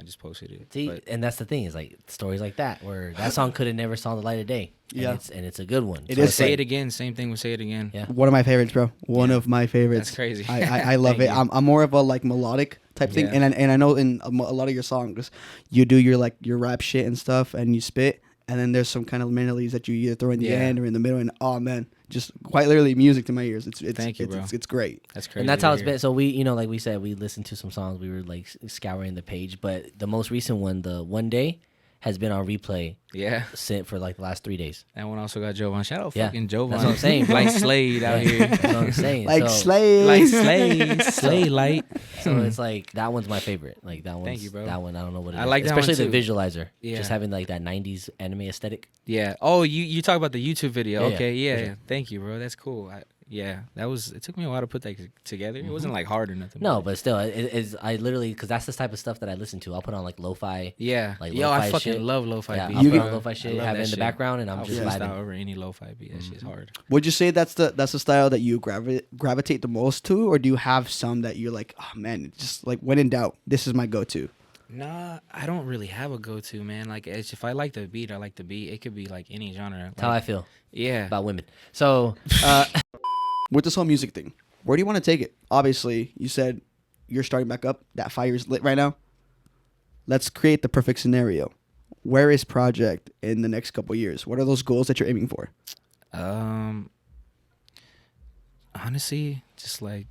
B: I just posted it.
C: See, and that's the thing is like stories like that where that song could have never saw the light of day. And it's a good one.
A: It is.
B: Say It Again. Same thing with Say It Again.
C: Yeah.
A: One of my favorites, bro. One of my favorites.
B: That's crazy.
A: I love it. I'm more of a like melodic type thing, and I know in a lot of your songs, you do your rap shit and stuff, and you spit, and then there's some kind of melodies that you either throw in the end or in the middle, and oh man, just quite literally music to my ears.
B: Thank you, bro.
A: It's great.
B: That's crazy.
C: And that's how it's been. So we, like we said, we listened to some songs. We were like scouring the page, but the most recent one, the One Day, has been on replay.
B: Yeah.
C: Sent for like the last 3 days.
B: That one also got Jovan. Shout out
C: Yeah.
B: fucking Jovan.
C: That's what I'm saying.
B: Like Slade out here.
C: That's what I'm saying.
A: Like
C: So-
A: Slade.
B: Like Slade. Slade light.
C: So it's like that one's my favorite. Like that one's
B: Thank you, bro.
C: that one I don't know what it is.
B: I like that one,
C: especially the
B: too.
C: visualizer.
B: Yeah.
C: Just having like that 90s anime aesthetic.
B: Yeah. Oh, you talk about the YouTube video.
C: Yeah,
B: Okay.
C: yeah,
B: Yeah.
C: for sure.
B: Thank you, bro. That's cool. It took me a while to put that together. It wasn't like hard or nothing.
C: No, but still, I literally because that's the type of stuff that I listen to. I'll put on like lo-fi.
B: Yeah.
C: Like
B: Yo,
C: lo-fi
B: I fucking
C: shit.
B: love lo-fi
C: Yeah,
B: beats.
C: I'll put
A: You
C: on
A: get-
C: lo-fi
B: I
C: shit,
B: love
C: have it
B: that
C: in the
B: shit.
C: background, and I'm
B: I'll
C: just
B: freestyle
C: vibing.
B: over any lo-fi beat. That shit's hard.
A: Would you say that's the style that you gravitate the most to, or do you have some that you're like, oh man, it's just like when in doubt, this is my go-to?
B: Nah, I don't really have a go-to, man. Like, if I like the beat, I like the beat. It could be like any genre.
C: That's how I feel
B: Yeah.
C: about women. So
A: With this whole music thing, where do you want to take it? Obviously, you said you're starting back up. That fire's lit right now. Let's create the perfect scenario. Where is Project in the next couple years? What are those goals that you're aiming for?
B: Honestly, just like,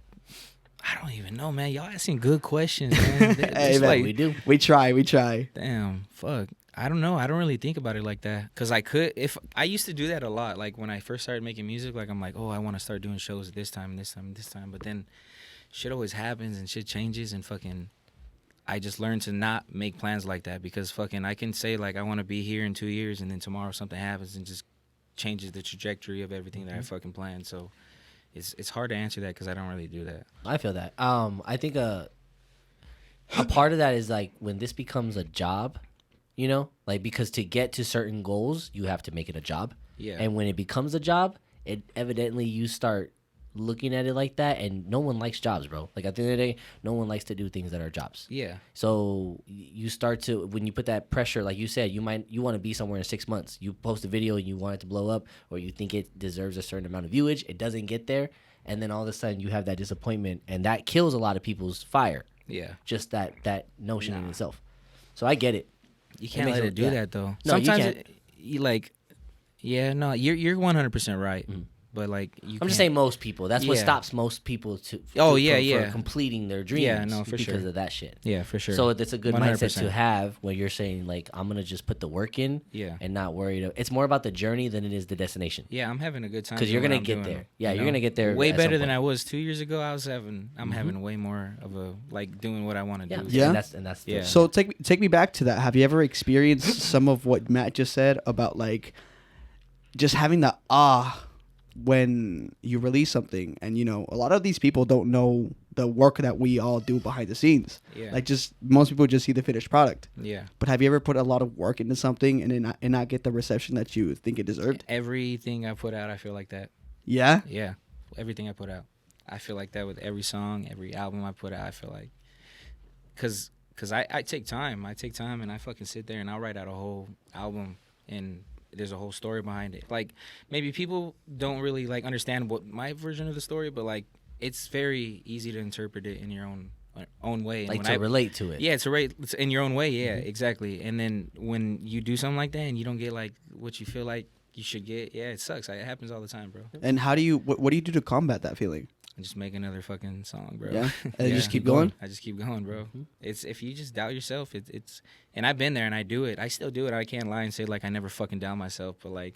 B: I don't even know, man. Y'all asking good questions, man.
A: Hey,
B: Just
A: man,
B: like,
C: we do.
A: We try.
B: damn, fuck. I don't know. I don't really think about it like that. Cause I could, if I used to do that a lot. Like when I first started making music, like I'm like, oh, I want to start doing shows at this time, this time, this time. But then shit always happens and shit changes and fucking, I just learned to not make plans like that because fucking I can say like I want to be here in 2 years and then tomorrow something happens and just changes the trajectory of everything that I fucking planned. So it's hard to answer that because I don't really do that.
C: I feel that. I think a part of that is like when this becomes a job, you know, like because to get to certain goals, you have to make it a job.
B: Yeah.
C: And when it becomes a job, it evidently you start looking at it like that, and no one likes jobs, bro. Like at the end of the day, no one likes to do things that are jobs.
B: Yeah.
C: So you start to, when you put that pressure, like you said, you want to be somewhere in 6 months. You post a video and you want it to blow up, or you think it deserves a certain amount of viewage. It doesn't get there, and then all of a sudden you have that disappointment, and that kills a lot of people's fire.
B: Yeah.
C: Just that notion in itself. So I get it.
B: You can't let it do that though.
C: No, you
B: Sometimes
C: can't.
B: you like, yeah, no, you're 100% right. But like,
C: I'm just saying most people. That's what
B: Yeah.
C: stops most people for completing their dreams.
B: Yeah, no, for
C: because
B: sure.
C: of that shit.
B: Yeah, for sure.
C: So it's a good mindset
B: 100%.
C: to have where you're saying like I'm gonna just put the work in,
B: Yeah.
C: and not worry. It's more about the journey than it is the destination.
B: Yeah, I'm having a good time
C: Because you're
B: doing
C: gonna
B: what
C: get
B: I'm doing,
C: there. Yeah,
B: you
C: you're
B: know?
C: gonna get there
B: way
C: at
B: better
C: some
B: than
C: point.
B: I was 2 years ago. I'm having way more of a like doing what I want to
C: Yeah,
B: do.
A: Yeah.
C: and that's
B: Yeah.
A: So take me back to that. Have you ever experienced some of what Matt just said about like just having the when you release something, and you know a lot of these people don't know the work that we all do behind the scenes.
B: Yeah.
A: Like just most people just see the finished product.
B: Yeah.
A: But have you ever put a lot of work into something and not get the reception that you think it deserved?
B: Everything I put out, I feel like that.
A: Yeah.
B: Yeah. Everything I put out, I feel like that with every song, every album I put out. I feel like, cause I take time. I take time and I fucking sit there and I'll write out a whole album and there's a whole story behind it. Like maybe people don't really like understand what my version of the story, but like it's very easy to interpret it in your own way. And
C: like
B: when
C: to relate to it.
B: Yeah, it's in your own way. Yeah, exactly. And then when you do something like that and you don't get like what you feel like you should get, yeah, it sucks. It happens all the time, bro.
A: And how do you what do you do to combat that feeling?
B: I just make another fucking song, bro.
A: Yeah? And you just keep going?
B: I just keep going, bro. It's if you just doubt yourself, it's and I've been there and I do it. I still do it. I can't lie and say like I never fucking doubt myself, but like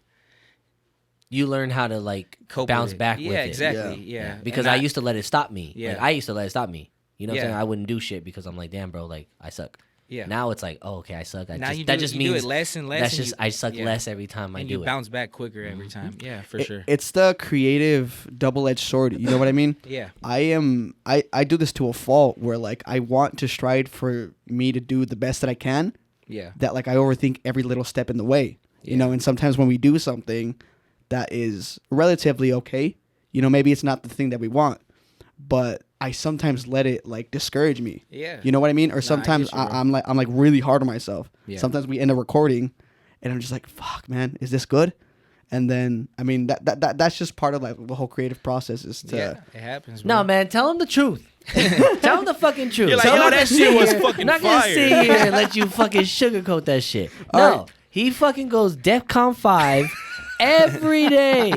C: You learn how to like
B: cope
C: bounce
B: with it.
C: back with
B: Yeah,
C: it.
B: exactly. Yeah.
C: Because
B: And
C: I used to let it stop me.
B: Yeah.
C: Like, I used to let it stop me. You know what I'm
B: Yeah.
C: saying? I wouldn't do shit because I'm like, damn, bro, like I suck.
B: Yeah.
C: Now it's like, oh, okay, I suck.
B: Now you
C: that
B: do,
C: just
B: you
C: means
B: do it less and less.
C: that's
B: and
C: just
B: you,
C: I suck
B: yeah.
C: less every time I
B: and
C: do
B: you
C: it.
B: bounce back quicker every time. Yeah, for sure.
A: It's the creative double-edged sword. You know what I mean?
B: Yeah.
A: I do this to a fault where like I want to strive for me to do the best that I can.
B: Yeah.
A: That like I overthink every little step in the way. You
B: Yeah.
A: know, and sometimes when we do something that is relatively okay, you know, maybe it's not the thing that we want, but I sometimes let it like discourage me.
B: Yeah.
A: You know what I mean? Or sometimes I'm like really hard on myself. Yeah. Sometimes we end up recording and I'm just like, fuck, man, is this good? And then, I mean, that's just part of like the whole creative process is to...
B: Yeah, it happens, bro.
C: No, man, tell him the truth. Tell him the fucking truth.
B: You're like, yo, that shit was fucking fire.
C: I'm not going to sit here and let you fucking sugarcoat that shit. No, he fucking goes DEFCON 5 every day.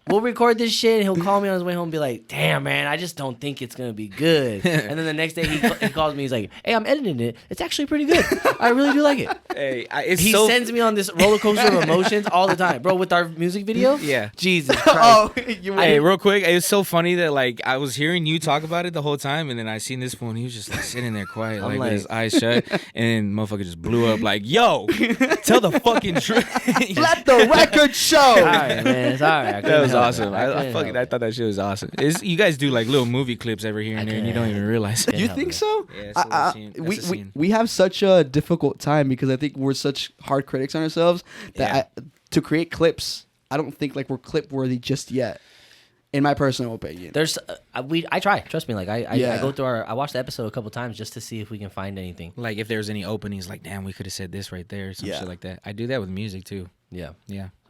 C: We'll record this shit, and he'll call me on his way home and be like, damn, man, I just don't think it's going to be good. And then the next day, he calls me. He's like, hey, I'm editing it. It's actually pretty good. I really do like it.
B: Hey,
C: he sends me on this roller coaster of emotions all the time. Bro, with our music video?
B: Yeah.
C: Jesus Christ.
B: Hey, real quick, it's so funny that, like, I was hearing you talk about it the whole time, and then I seen this fool, and he was just, like, sitting there quiet, like with his eyes shut, and then motherfucker just blew up, like, yo, tell the fucking truth.
A: Let the record show.
C: Sorry, man. Sorry.
B: That was awesome. I thought that shit was awesome. You guys do like little movie clips every here and there, and you don't even realize it.
A: You think so?
B: Yeah,
A: we have such a difficult time because I think we're such hard critics on ourselves that to create clips, I don't think like we're clip worthy just yet. In my personal opinion,
C: there's I try. Trust me. Like I go through I watched the episode a couple times just to see if we can find anything.
B: Like if there's any openings, like damn, we could have said this right there, or some shit like that. I do that with music too.
C: Yeah.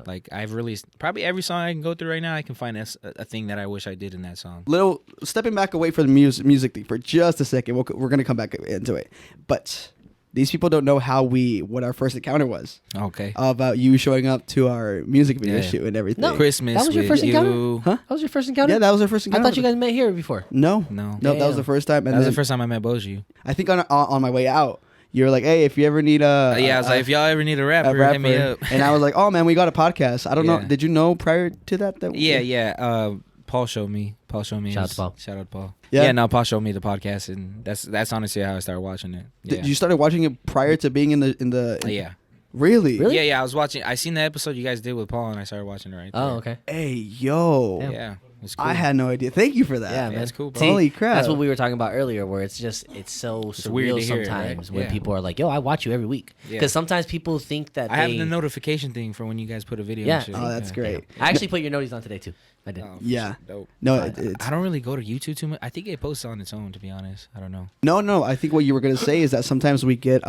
B: Like I've released probably every song I can go through right now. I can find a thing that I wish I did in that song.
A: Little stepping back away from the music thing for just a second. We're gonna come back into it, but these people don't know what our first encounter was.
B: Okay.
A: About you showing up to our music video shoot and everything.
C: No,
B: Christmas.
C: That was your first encounter?
A: Huh?
C: That was your first encounter?
A: Yeah, that was our first encounter.
C: I thought you guys met here before.
A: No.
B: Damn.
A: That was the first time. And
B: that was the first time I met Boju.
A: I think on my way out, you were like, "Hey, if you ever need
B: I was like, if y'all ever need a rapper, hit me up."
A: And I was like, "Oh man, we got a podcast." I don't know. Did you know prior to that?
B: Yeah. Paul showed me.
C: Shout out to Paul.
B: Shout out to Paul.
A: Yeah.
B: No, Paul showed me the podcast, and that's honestly how I started watching it. Yeah.
A: Did you started watching it prior to being in the?
B: Yeah.
A: Really?
B: Yeah. I was watching. I seen the episode you guys did with Paul, and I started watching it right there.
C: Oh, okay.
A: Hey, yo.
B: Yeah. It's cool.
A: I had no idea. Thank you for that.
C: Yeah, man.
B: That's cool, bro.
C: See,
A: holy crap.
C: That's what we were talking about earlier, where it's so surreal sometimes when people are like, "Yo, I watch you every week." Because sometimes people think that
B: I have the notification thing for when you guys put a video.
C: Yeah.
B: And shit.
A: Oh, that's great.
C: I actually put your noties on today too. I did.
A: Yeah.
B: Dope.
A: No,
B: I don't really go to YouTube too much. I think it posts on its own, to be honest. I don't know.
A: No. I think what you were gonna say is that sometimes we get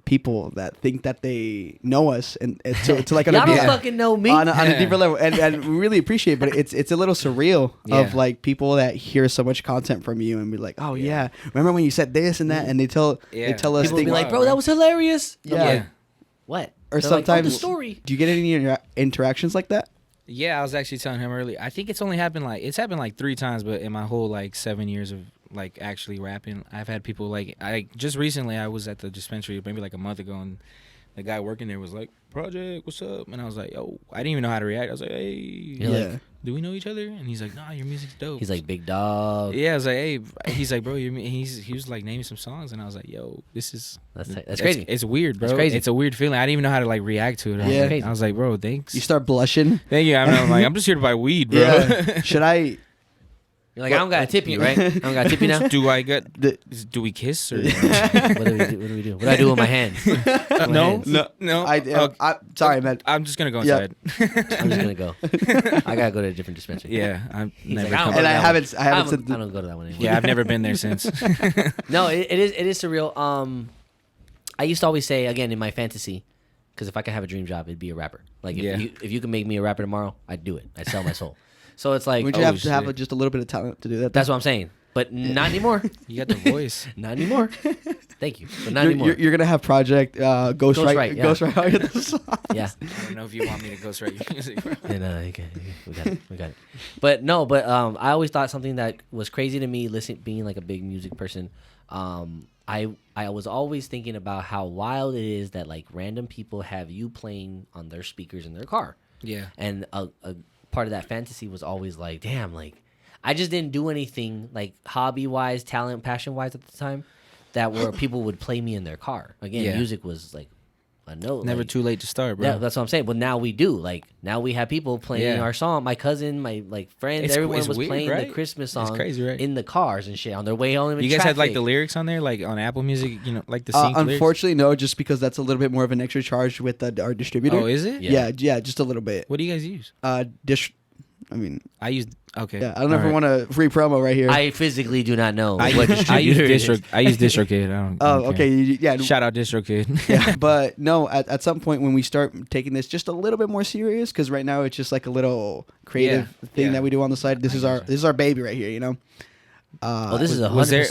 A: people that think that they know us and to like
C: y'all don't fucking know me
A: on a deeper level, and we really appreciate. But it's a little surreal of like people that hear so much content from you and be like, oh yeah, remember when you said this and that, and they tell us
C: people
A: things.
C: be like, bro, that was hilarious.
A: Yeah.
C: Like, what?
A: Or
C: They're
A: sometimes
C: like, the story.
A: Do you get any interactions like that?
B: Yeah, I was actually telling him earlier. I think it's happened like 3 times, but in my whole like 7 years of like actually rapping, I've had people like just recently I was at the dispensary maybe like a month ago, and the guy working there was like, "Project, what's up?" And I was like, "Yo," I didn't even know how to react. I was like, "Hey,
A: like,
B: do we know each other?" And he's like, "Nah, your music's dope."
C: He's like, "Big dog."
B: Yeah, I was like, "Hey," he's like, "Bro, he was like naming some songs," and I was like, "Yo, that's
C: crazy.
B: It's weird, bro.
C: That's crazy.
B: It's a weird feeling. I didn't even know how to like react to it.
A: Yeah.
B: I was like, "Bro, thanks."
A: You start blushing.
B: Thank you. I'm like, I'm just here to buy weed, bro.
A: Yeah. Should I?
C: You're like, I don't gotta tip you, right? I don't gotta tip you now.
B: Do we kiss or?
C: What do we do? What do I do with my hands?
B: No.
A: Sorry, man.
B: I'm just gonna go inside.
C: I'm just gonna go. I gotta go to a different dispensary.
B: Yeah, I'm never.
C: Like,
A: And I haven't.
C: I don't go to that one anymore.
B: Yeah, I've never been there since.
C: No, it is surreal. I used to always say, again, in my fantasy, because if I could have a dream job, it'd be a rapper. Like if you could make me a rapper tomorrow, I'd do it. I'd sell my soul. So it's like,
A: would you have to have just a little bit of talent to do that?
C: That's what I'm saying. But not anymore.
B: You got the voice.
C: Not anymore. Thank you. But not anymore.
A: You're gonna have Project Ghostwrite.
C: Yeah.
A: Ghostwrite all your songs.
C: Yeah.
B: I don't know if you want me to ghostwrite your music, bro.
C: Yeah, we got it. But I always thought something that was crazy to me, being like a big music person. I was always thinking about how wild it is that like random people have you playing on their speakers in their car.
B: Yeah.
C: And a part of that fantasy was always like, damn, like I just didn't do anything like hobby wise, talent, passion wise at the time that where people would play me in their car. Again, music was like a note.
B: Never too late to start, bro.
C: Yeah, that's what I'm saying. But now we do. Like now we have people playing our song. My cousin, my like friends, everyone was
B: weird,
C: playing
B: right?
C: the Christmas song.
B: It's crazy, right?
C: In the cars and shit on their way home.
B: You guys had like the lyrics on there, like on Apple Music, like the sync lyrics?
A: Unfortunately, no, just because that's a little bit more of an extra charge with our distributor.
B: Oh, is it?
A: Yeah, just a little bit.
B: What do you guys use?
A: I mean,
B: I use okay.
A: Yeah, I don't ever want a free promo right here.
C: I physically do not know.
B: I use DistroKid. I don't
A: okay. Yeah.
B: Shout out DistroKid.
A: Yeah, but no, at some point when we start taking this just a little bit more serious, because right now it's just like a little creative thing that we do on the side. This is our baby right here, you know.
C: This is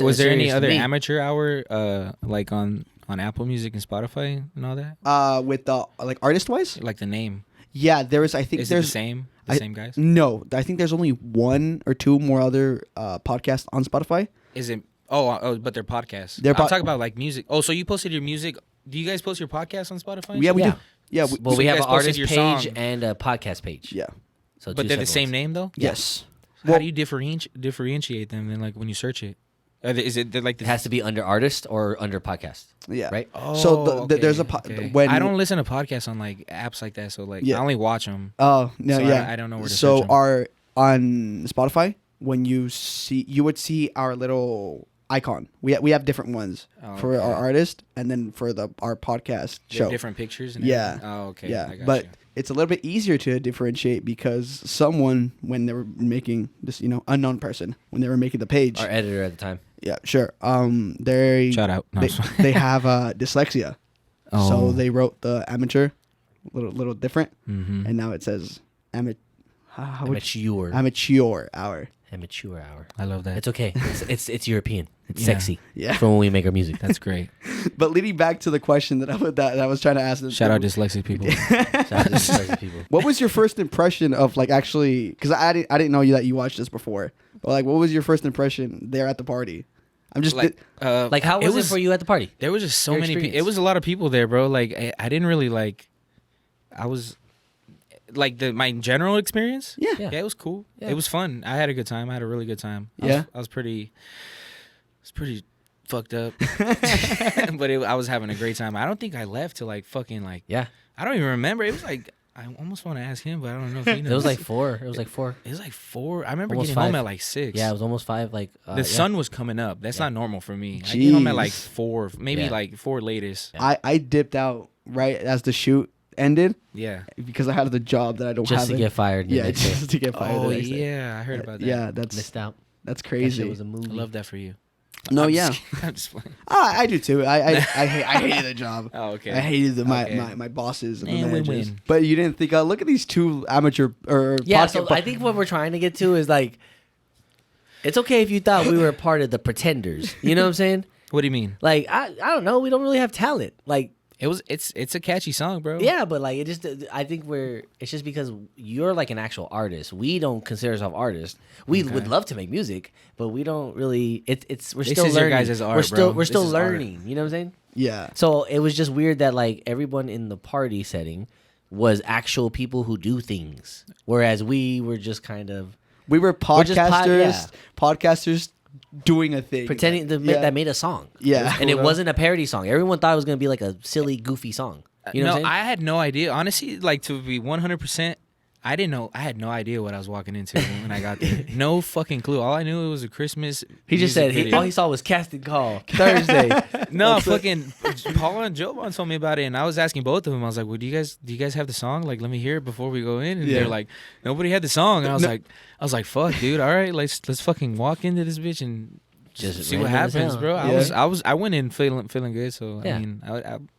B: was there any other amateur hour like on Apple Music and Spotify and all that?
A: With the like artist wise,
B: like the name.
A: Yeah, there is. I think
B: there's the same. Same guys?
A: No, I think there's only one or two more other podcasts on Spotify.
B: Is it? Oh, but they're podcasts. I'm talking about like music. Oh, so you posted your music? Do you guys post your podcast on Spotify?
A: Yeah, we do. Yeah,
C: we have an artist page and a podcast page.
A: Yeah,
B: so but they're the same name though.
A: Yes.
B: How do you differentiate them then? Like when you search it, is it like
C: it has to be under artist or under podcast?
A: Yeah,
C: right.
A: Oh, so there's a when
B: I don't listen to podcasts on like apps like that. So like I only watch them.
A: Oh no,
B: so
A: yeah.
B: I don't know where to
A: so
B: search them.
A: On Spotify, when you would see our little icon. We have different ones for our artist, and then for our podcast show.
B: Different pictures. And
A: yeah.
B: Everything? Oh, okay.
A: Yeah, but it's a little bit easier to differentiate because someone, when they were making this, unknown person, when they were making the page,
C: our editor at the time.
A: Yeah, sure. They
B: shout out. No,
A: they have dyslexia, so they wrote the amateur little different, and now it says amateur hour.
C: Amateur hour.
B: I love that.
C: It's okay. It's European. It's sexy.
A: Yeah.
C: From when we make our music.
B: That's great.
A: But leading back to the question that I was trying to ask.
B: Shout out dyslexic people.
C: Shout out dyslexic people.
A: What was your first impression of like actually? Because I didn't know that you watched this before. But like, what was your first impression there at the party? I'm just
C: like how was it for you at the party?
B: There was just so many people. It was a lot of people there, bro. Like I didn't really like. I was. Like my general experience, yeah, it was cool. Yeah. It was fun. I had a good time. I had a really good time. I was pretty fucked up, but I was having a great time. I don't think I left till like fucking like I don't even remember. It was like I almost want to ask him, but I don't know if he knows.
C: It was like 4. It was like 4.
B: I remember almost getting home at like 6.
C: Yeah, it was almost 5. Like
B: the sun was coming up. That's not normal for me. Jeez. I get home at like 4, maybe like 4 latest.
A: Yeah. I dipped out right as the shoot ended.
B: Yeah,
A: because I had the job that I don't have.
C: Just to get fired.
A: Yeah, just to get fired.
B: Oh yeah, I heard about that.
A: Yeah, that's
C: missed out.
A: That's crazy.
C: That was a movie.
B: I love that for you.
A: No,
B: I'm just playing.
A: I do too. I hated the job.
B: Oh, okay.
A: I hated my bosses and the managers. But you didn't think, look at these two amateur or
C: so I think what we're trying to get to is like, it's okay if you thought we were a part of the Pretenders. You know what I'm saying?
B: What do you mean?
C: Like I don't know. We don't really have talent. Like.
B: It's a catchy song, bro.
C: Yeah, but like I think it's just because you're like an actual artist. We don't consider ourselves artists. We would love to make music, but we don't really. We're still learning. Your guys' art, we're still learning. Art. You know what I'm saying?
A: Yeah.
C: So it was just weird that like everyone in the party setting was actual people who do things, whereas we were just kind of
A: podcasters. Podcasters. Doing a thing,
C: pretending that made a song, and it wasn't a parody song. Everyone thought it was gonna be like a silly, goofy song. You know what I'm saying?
B: I had no idea. Honestly, like to be 100%, I didn't know. I had no idea what I was walking into when I got there. No fucking clue. All I knew it was a Christmas.
C: He just said all he saw was Casting Call Thursday.
B: No, fucking Paul and Joe told me about it, and I was asking both of them. I was like, "Well, do you guys have the song? Like, let me hear it before we go in." And they're like, "Nobody had the song." And I was like, "Fuck, dude. All right, let's fucking walk into this bitch and just see what happens, bro." I went in feeling good. So I mean,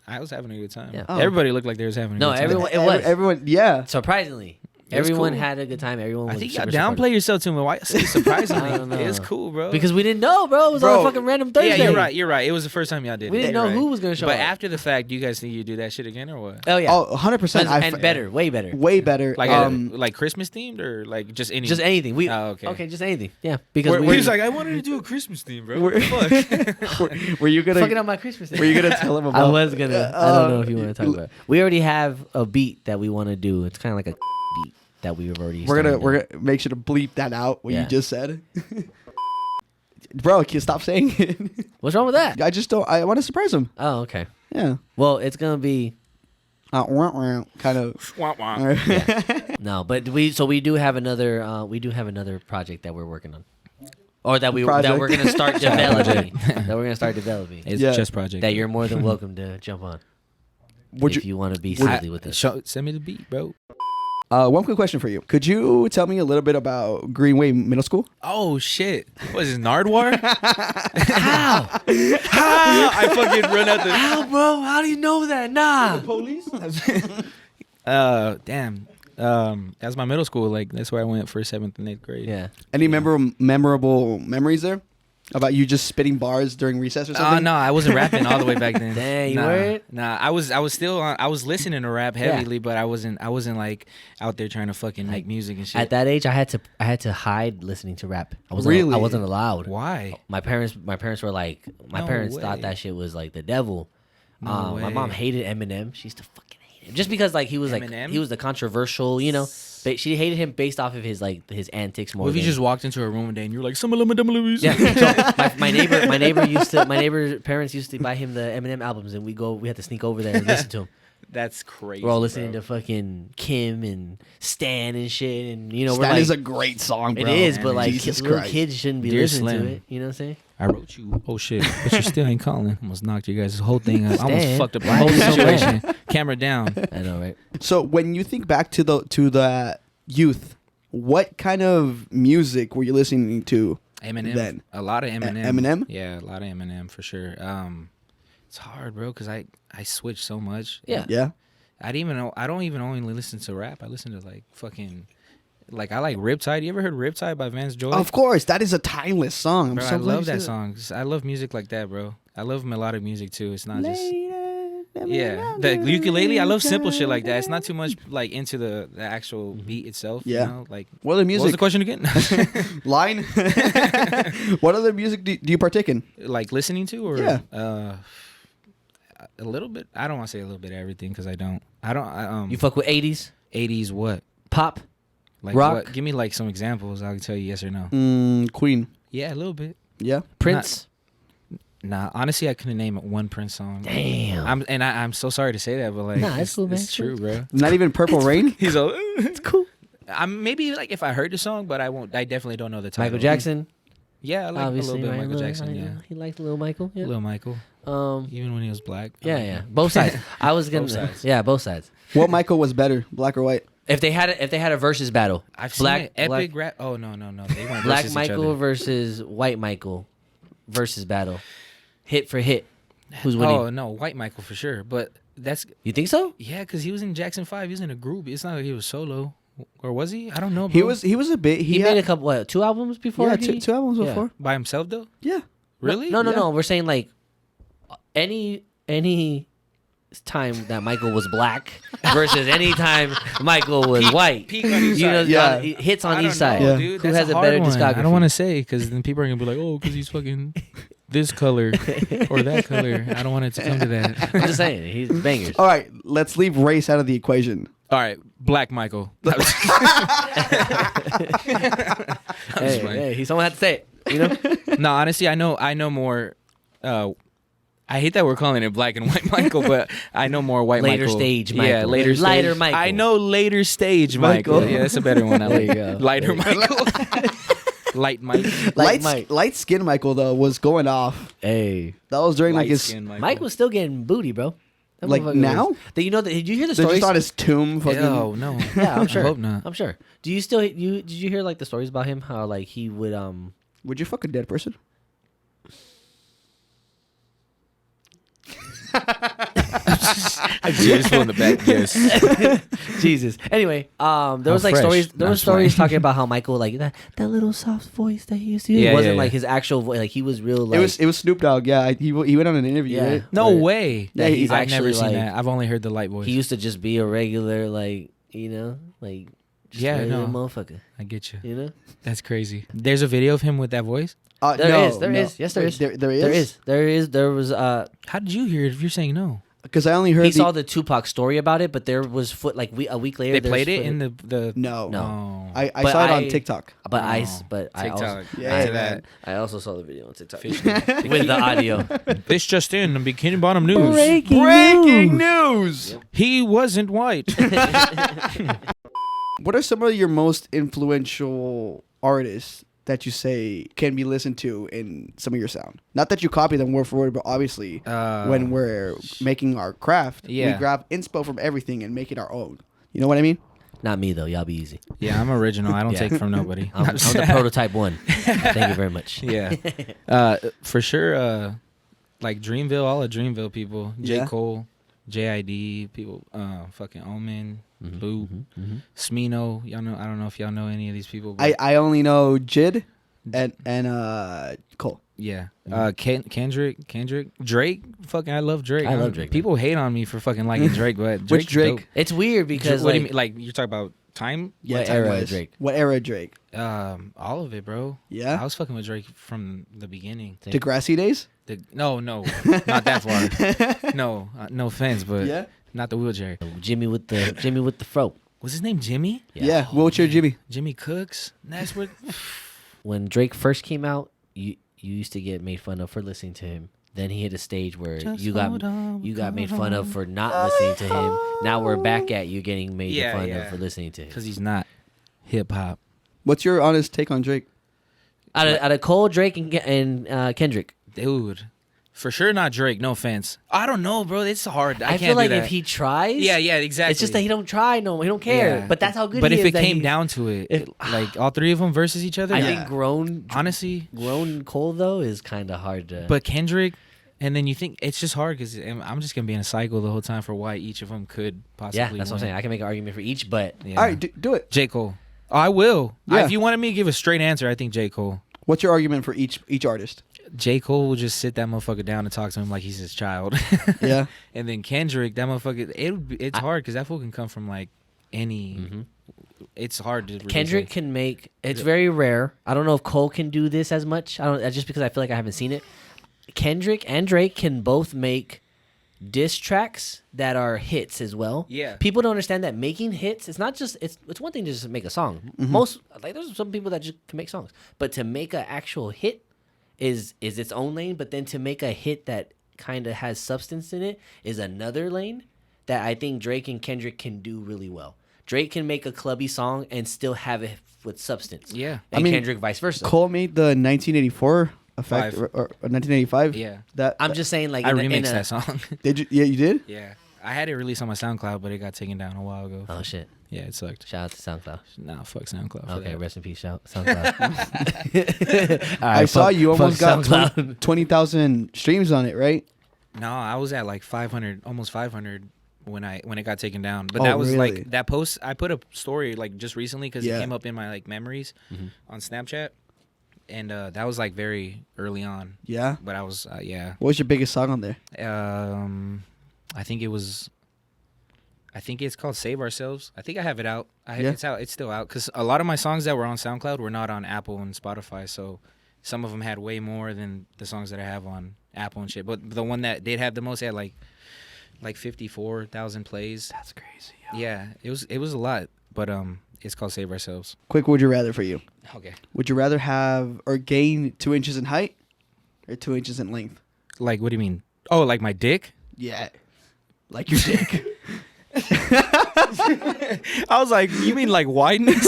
B: I was having a good time. Yeah. Everybody looked like they was having a good time.
A: Everyone. Yeah.
C: Surprisingly. Everyone had a good time. Everyone was
B: I think you downplay yourself to me. Why say surprisingly?
C: I don't know.
B: It's cool, bro.
C: Because we didn't know, bro. It was on a fucking random Thursday.
B: Yeah, you're right. It was the first time y'all did it.
C: We didn't know who was going to show up.
B: But after the fact, do you guys think you do that shit again or what?
C: Oh, yeah.
A: Oh, 100%.
C: And better. Way better.
A: Way better.
B: Like Christmas themed or like just anything?
C: Just anything. Okay, just anything. Yeah. Because
B: he was like, I wanted to do a Christmas theme, bro. What the
A: fuck? Were you going to...
C: Fucking on my Christmas theme.
A: Were you going to tell him about...
C: I was going to. I don't know if you want to talk about it. We already have a beat that we want to do. It's kind of like a beat that we've already
A: we're gonna make sure to bleep that out what you just said. Bro, can you stop saying it?
C: What's wrong with that?
A: I want to surprise him.
C: Oh, okay.
A: Yeah.
C: Well, it's gonna be
A: kind of
C: No, but we do have another project that we're working on. Or that we're gonna start developing.
B: It's JustProject.
C: That you're more than welcome to jump on. If you want to be silly with it.
B: Send me the beat, bro.
A: One quick question for you. Could you tell me a little bit about Greenway Middle School?
B: Oh shit! What is this, Nardwar?
C: How?
B: How? I fucking run out the.
C: How, bro? How do you know that? Nah.
A: Police?
B: Damn. That's my middle school. Like that's where I went for 7th and 8th grade.
C: Yeah.
A: Any memorable memories there? About you just spitting bars during recess or something?
B: No, I wasn't rapping all the way back then.
C: Dang, you weren't?
B: Nah, I was still I was listening to rap heavily, but I wasn't like out there trying to fucking make music and shit.
C: At that age, I had to hide listening to rap. I wasn't allowed.
B: Why?
C: My parents were like,
B: No
C: parents
B: way.
C: thought that shit was like the devil.
B: No
C: My
B: way.
C: mom hated Eminem. She used to fucking hate him just because like he was
B: Eminem?
C: like he was the controversial, you know. But she hated him based off of his antics more.
B: What if you
C: than-
B: just walked into a room one day and you were like,
C: Yeah. So my neighbor parents used to buy him the Eminem albums, and we had to sneak over there and listen to him.
B: That's crazy.
C: We're all listening to fucking Kim and Stan and shit, and you know
A: That
C: we're
A: is
C: like,
A: a great song, bro.
C: it is,
B: Man,
C: but like
A: Jesus
C: little
A: Christ.
C: kids shouldn't be
B: Dear
C: listening to
B: Slim.
C: it. You know what I'm saying?
B: I wrote you. Oh shit! But you still ain't calling. Almost knocked you guys' whole thing up. I almost
C: Stan,
B: fucked up the
C: why
B: whole
C: are you so
B: situation. Camera down.
C: I know, right?
A: So when you think back to the youth, what kind of music were you listening to?
B: Eminem.
A: Then?
B: A lot of Eminem.
A: Eminem?
B: Yeah, a lot of Eminem for sure. It's hard, bro, because I switch so much.
C: Yeah.
A: Yeah.
B: I don't even only listen to rap. I listen to like fucking. Like I like Riptide. You ever heard Riptide by Vance Joy?
A: Of course, that is a timeless song. I'm
B: Bro,
A: so
B: I
A: glad
B: love
A: you
B: that
A: said
B: song. I love music like that, bro. I love melodic music too. It's not just the ukulele. I love simple shit like that. It's not too much like into the actual beat itself.
A: Yeah.
B: You know? Like
A: What other
B: what was
A: music?
B: the question again?
A: Line. What other music do you partake in?
B: Like listening to or
A: Yeah.
B: A little bit. I don't want to say a little bit of everything because I don't.
C: You fuck with 80s
B: 80s what?
C: pop?
B: Like
C: Rock?
B: What? Give me like some examples. I can tell you yes or no.
A: Queen.
B: Yeah, a little bit.
A: Yeah.
C: Prince?
B: Nah, honestly, I couldn't name one Prince song.
C: Damn.
B: I'm so sorry to say that, but like,
C: Nah, it's cool, man.
B: it's true, bro.
A: Not even Purple Rain.
B: He's all.
C: It's cool.
B: I'm maybe like if I heard the song, but I won't. I definitely don't know the title.
C: Michael Jackson?
B: Yeah, I like
C: Obviously,
B: a little bit of
C: right?
B: Michael Jackson. Yeah,
C: He liked Little Michael. Yeah.
B: Little Michael. Even when he was black. I
C: Yeah,
B: like
C: yeah.
B: him.
C: Both sides. I was gonna.
B: Both sides.
C: Yeah, both sides.
A: What Michael was better, black or white?
C: If they had a versus battle,
B: I've seen
C: black
B: it. Epic
C: black,
B: rap. Oh no. They went
C: black
B: versus each
C: Michael
B: other.
C: versus white Michael versus battle, hit for hit. Who's winning?
B: Oh no, white Michael for sure. But that's
C: You think so?
B: yeah, because he was in Jackson 5. He was in a group. It's not like he was solo, or was he? I don't know. Bro.
A: He was a bit.
C: He made a couple, 2 albums before.
A: yeah,
C: he-
A: two albums
C: Yeah.
A: before.
B: by himself though.
A: Yeah.
B: Really?
C: No. We're saying like any time that Michael was black versus any time Michael was white.
B: Peak on each
C: You know,
B: side.
A: Yeah.
C: hits on
B: I don't
C: each side.
B: know,
A: Yeah.
B: dude.
C: Who
B: That's
C: has a
B: hard
C: better
B: one.
C: discography?
B: I don't want to say because then people are gonna be like, oh, because he's fucking this color or that color. I don't want it to come to that.
C: I'm just saying, he's bangers.
A: All right, let's leave race out of the equation.
B: All right, Black Michael.
C: Hey, someone had to say it. You know,
B: No, honestly, I know more. I hate that we're calling it Black and White Michael, but I know more White
C: Later
B: Michael.
C: stage
B: Yeah,
C: Michael.
B: later
C: Lighter
B: stage.
C: Michael.
B: I know later stage Michael.
A: Michael.
B: Yeah, that's a better one. I
C: There you
B: like
C: go.
B: lighter Michael. Light Mike.
A: Light skin Michael though was going off.
C: hey,
A: That was during like his
B: Light-skinned
C: Mike was still getting booty, bro. That
A: Like
C: motherfucker
A: now?
C: was- Did you know that? Did you hear the
A: they're
C: stories?
A: just on his tomb. Fucking.
B: Oh no.
C: Yeah, I'm sure.
B: I hope not.
C: I'm sure. Do you still did you hear like the stories about him? How like he would
A: Would you fuck a dead person?
B: I just in the back. Yes.
C: Jesus. Anyway, there was like
B: fresh.
C: stories. There
B: Not
C: were stories
B: fine.
C: talking about how Michael like that little soft voice that he used to.
B: Yeah,
C: It wasn't
B: yeah,
C: like
B: yeah.
C: his actual voice. Like he was real. Like
A: It was Snoop Dogg. Yeah, he went on an interview.
C: Yeah.
A: Right?
B: No
C: Right.
B: way.
C: Yeah, he's
B: I've never
C: actually,
B: seen
C: like-
B: that. I've only heard the light voice.
C: he used to just be a regular like like just
B: Yeah,
C: regular
B: no.
C: motherfucker.
B: I get you.
C: You know.
B: That's crazy. There's a video of him with that voice.
C: There is. Yes, there is.
A: There is.
C: There was.
B: How did you hear it if you're saying no?
A: Because I only heard
C: He saw the Tupac story about it, but there was a week later.
B: They
C: there's
B: played it
C: footage-
B: in the
A: No.
C: No.
B: Oh.
A: I
C: But
A: saw it on
C: I-
A: TikTok.
C: But I
B: TikTok.
C: also
A: Yeah,
B: to that.
C: I also saw the video on TikTok
B: Fish
C: with the audio.
B: This just in, the Bikini Bottom news.
A: Breaking news.
B: He wasn't white.
A: What are some of your most influential artists that you say can be listened to in some of your sound? Not that you copy them word for word, but obviously when we're making our craft, we
B: Yeah.
A: grab inspo from everything and make it our own. You know what I mean?
C: Not me though. Y'all be easy.
B: Yeah, I'm original. I don't take from nobody.
C: I'm the prototype one. Thank you very much.
B: Yeah, for sure. Like Dreamville, all the Dreamville people, J. Cole, JID people, fucking Omen, Boot, Smino. Y'all know? I don't know if y'all know any of these people. But
A: I only know Jid and Cole.
B: Yeah, Kendrick, Drake. Fucking, I love Drake.
C: I love Drake.
B: People hate on me for fucking liking Drake, but Drake's
A: Which Drake?
B: dope.
C: It's weird because
B: What do you mean? Like you're talking about time?
A: Yeah,
C: What era of Drake?
A: What era of Drake?
B: All of it, bro.
A: Yeah?
B: I was fucking with Drake from the beginning.
A: Degrassi days?
B: No, not that far. No, no offense, but not the wheelchair.
C: Jimmy with the fro.
B: Was his name Jimmy?
A: Yeah, wheelchair Jimmy.
B: Jimmy Cooks. That's what.
C: When Drake first came out, you used to get made fun of for listening to him. Then he hit a stage where you got made fun of for not listening to him. Now we're back at you getting made fun of for listening to him.
B: Because he's not hip hop.
A: What's your honest take on Drake?
C: Out of Cole, Drake, and Kendrick.
B: Dude, for sure not Drake. No offense. I don't know, bro. It's hard. I can't
C: feel like
B: do that.
C: if he tries,
B: yeah, exactly.
C: It's just that he don't try. No, he don't care.
B: Yeah.
C: But that's how good.
B: But
C: he
B: if
C: is
B: it came down to it, like all three of them versus each other,
C: I think grown Cole though is kind of hard to.
B: But Kendrick, and then you think it's just hard because I'm just gonna be in a cycle the whole time for why each of them could possibly.
C: Yeah, that's
B: win.
C: what I'm saying. I can make an argument for each, but
A: All right, do it.
B: J. Cole. Oh, I will.
A: Yeah.
B: If you wanted me to give a straight answer, I think J. Cole.
A: What's your argument for each artist?
B: J. Cole will just sit that motherfucker down and talk to him like he's his child.
A: Yeah.
B: And then Kendrick, that motherfucker, it's hard because that fool can come from like any. It's hard to. Really
C: Kendrick
B: say.
C: can make. It's very rare. I don't know if Cole can do this as much. I don't. Just because I feel like I haven't seen it. Kendrick and Drake can both make diss tracks that are hits as well.
B: Yeah.
C: People don't understand that making hits, it's not just it's one thing to just make a song. Most like there's some people that just can make songs. But to make an actual hit is its own lane, but then to make a hit that kind of has substance in it is another lane that I think Drake and Kendrick can do really well. Drake can make a clubby song and still have it with substance.
B: Yeah.
C: And Kendrick vice versa.
A: Cole made the 1984 effect or 1985.
B: Yeah.
C: I'm just saying, like,
B: I remixed that song.
A: Did you? Yeah, you did.
B: Yeah. I had it released on my SoundCloud, but it got taken down a while ago.
C: Oh shit.
B: Yeah, it sucked.
C: Shout out to SoundCloud.
B: Nah, fuck SoundCloud.
C: Okay, rest in peace, SoundCloud. All right,
A: I saw you almost got
C: SoundCloud.
A: 20,000 streams on it, right?
B: No, I was at like 500, almost 500 when it got taken down. But
A: Oh,
B: that was
A: really?
B: like that post. I put a story like just recently because
A: Yeah.
B: it came up in my like memories on Snapchat, and that was like very early on.
A: Yeah.
B: But I was yeah.
A: What was your biggest song on there?
B: I think it's called Save Ourselves. I think I have it out.
A: Yeah.
B: It's out. It's still out because a lot of my songs that were on SoundCloud were not on Apple and Spotify. So some of them had way more than the songs that I have on Apple and shit. But the one that did have the most had like 54,000 plays.
A: That's crazy.
B: Yeah, it was a lot. But it's called Save Ourselves.
A: Quick, would you rather for you?
B: Okay.
A: Would you rather have or gain 2 inches in height or 2 inches in length?
B: Like, what do you mean? Oh, like my dick?
A: Yeah. Like your dick.
B: I was like, you mean like wideness?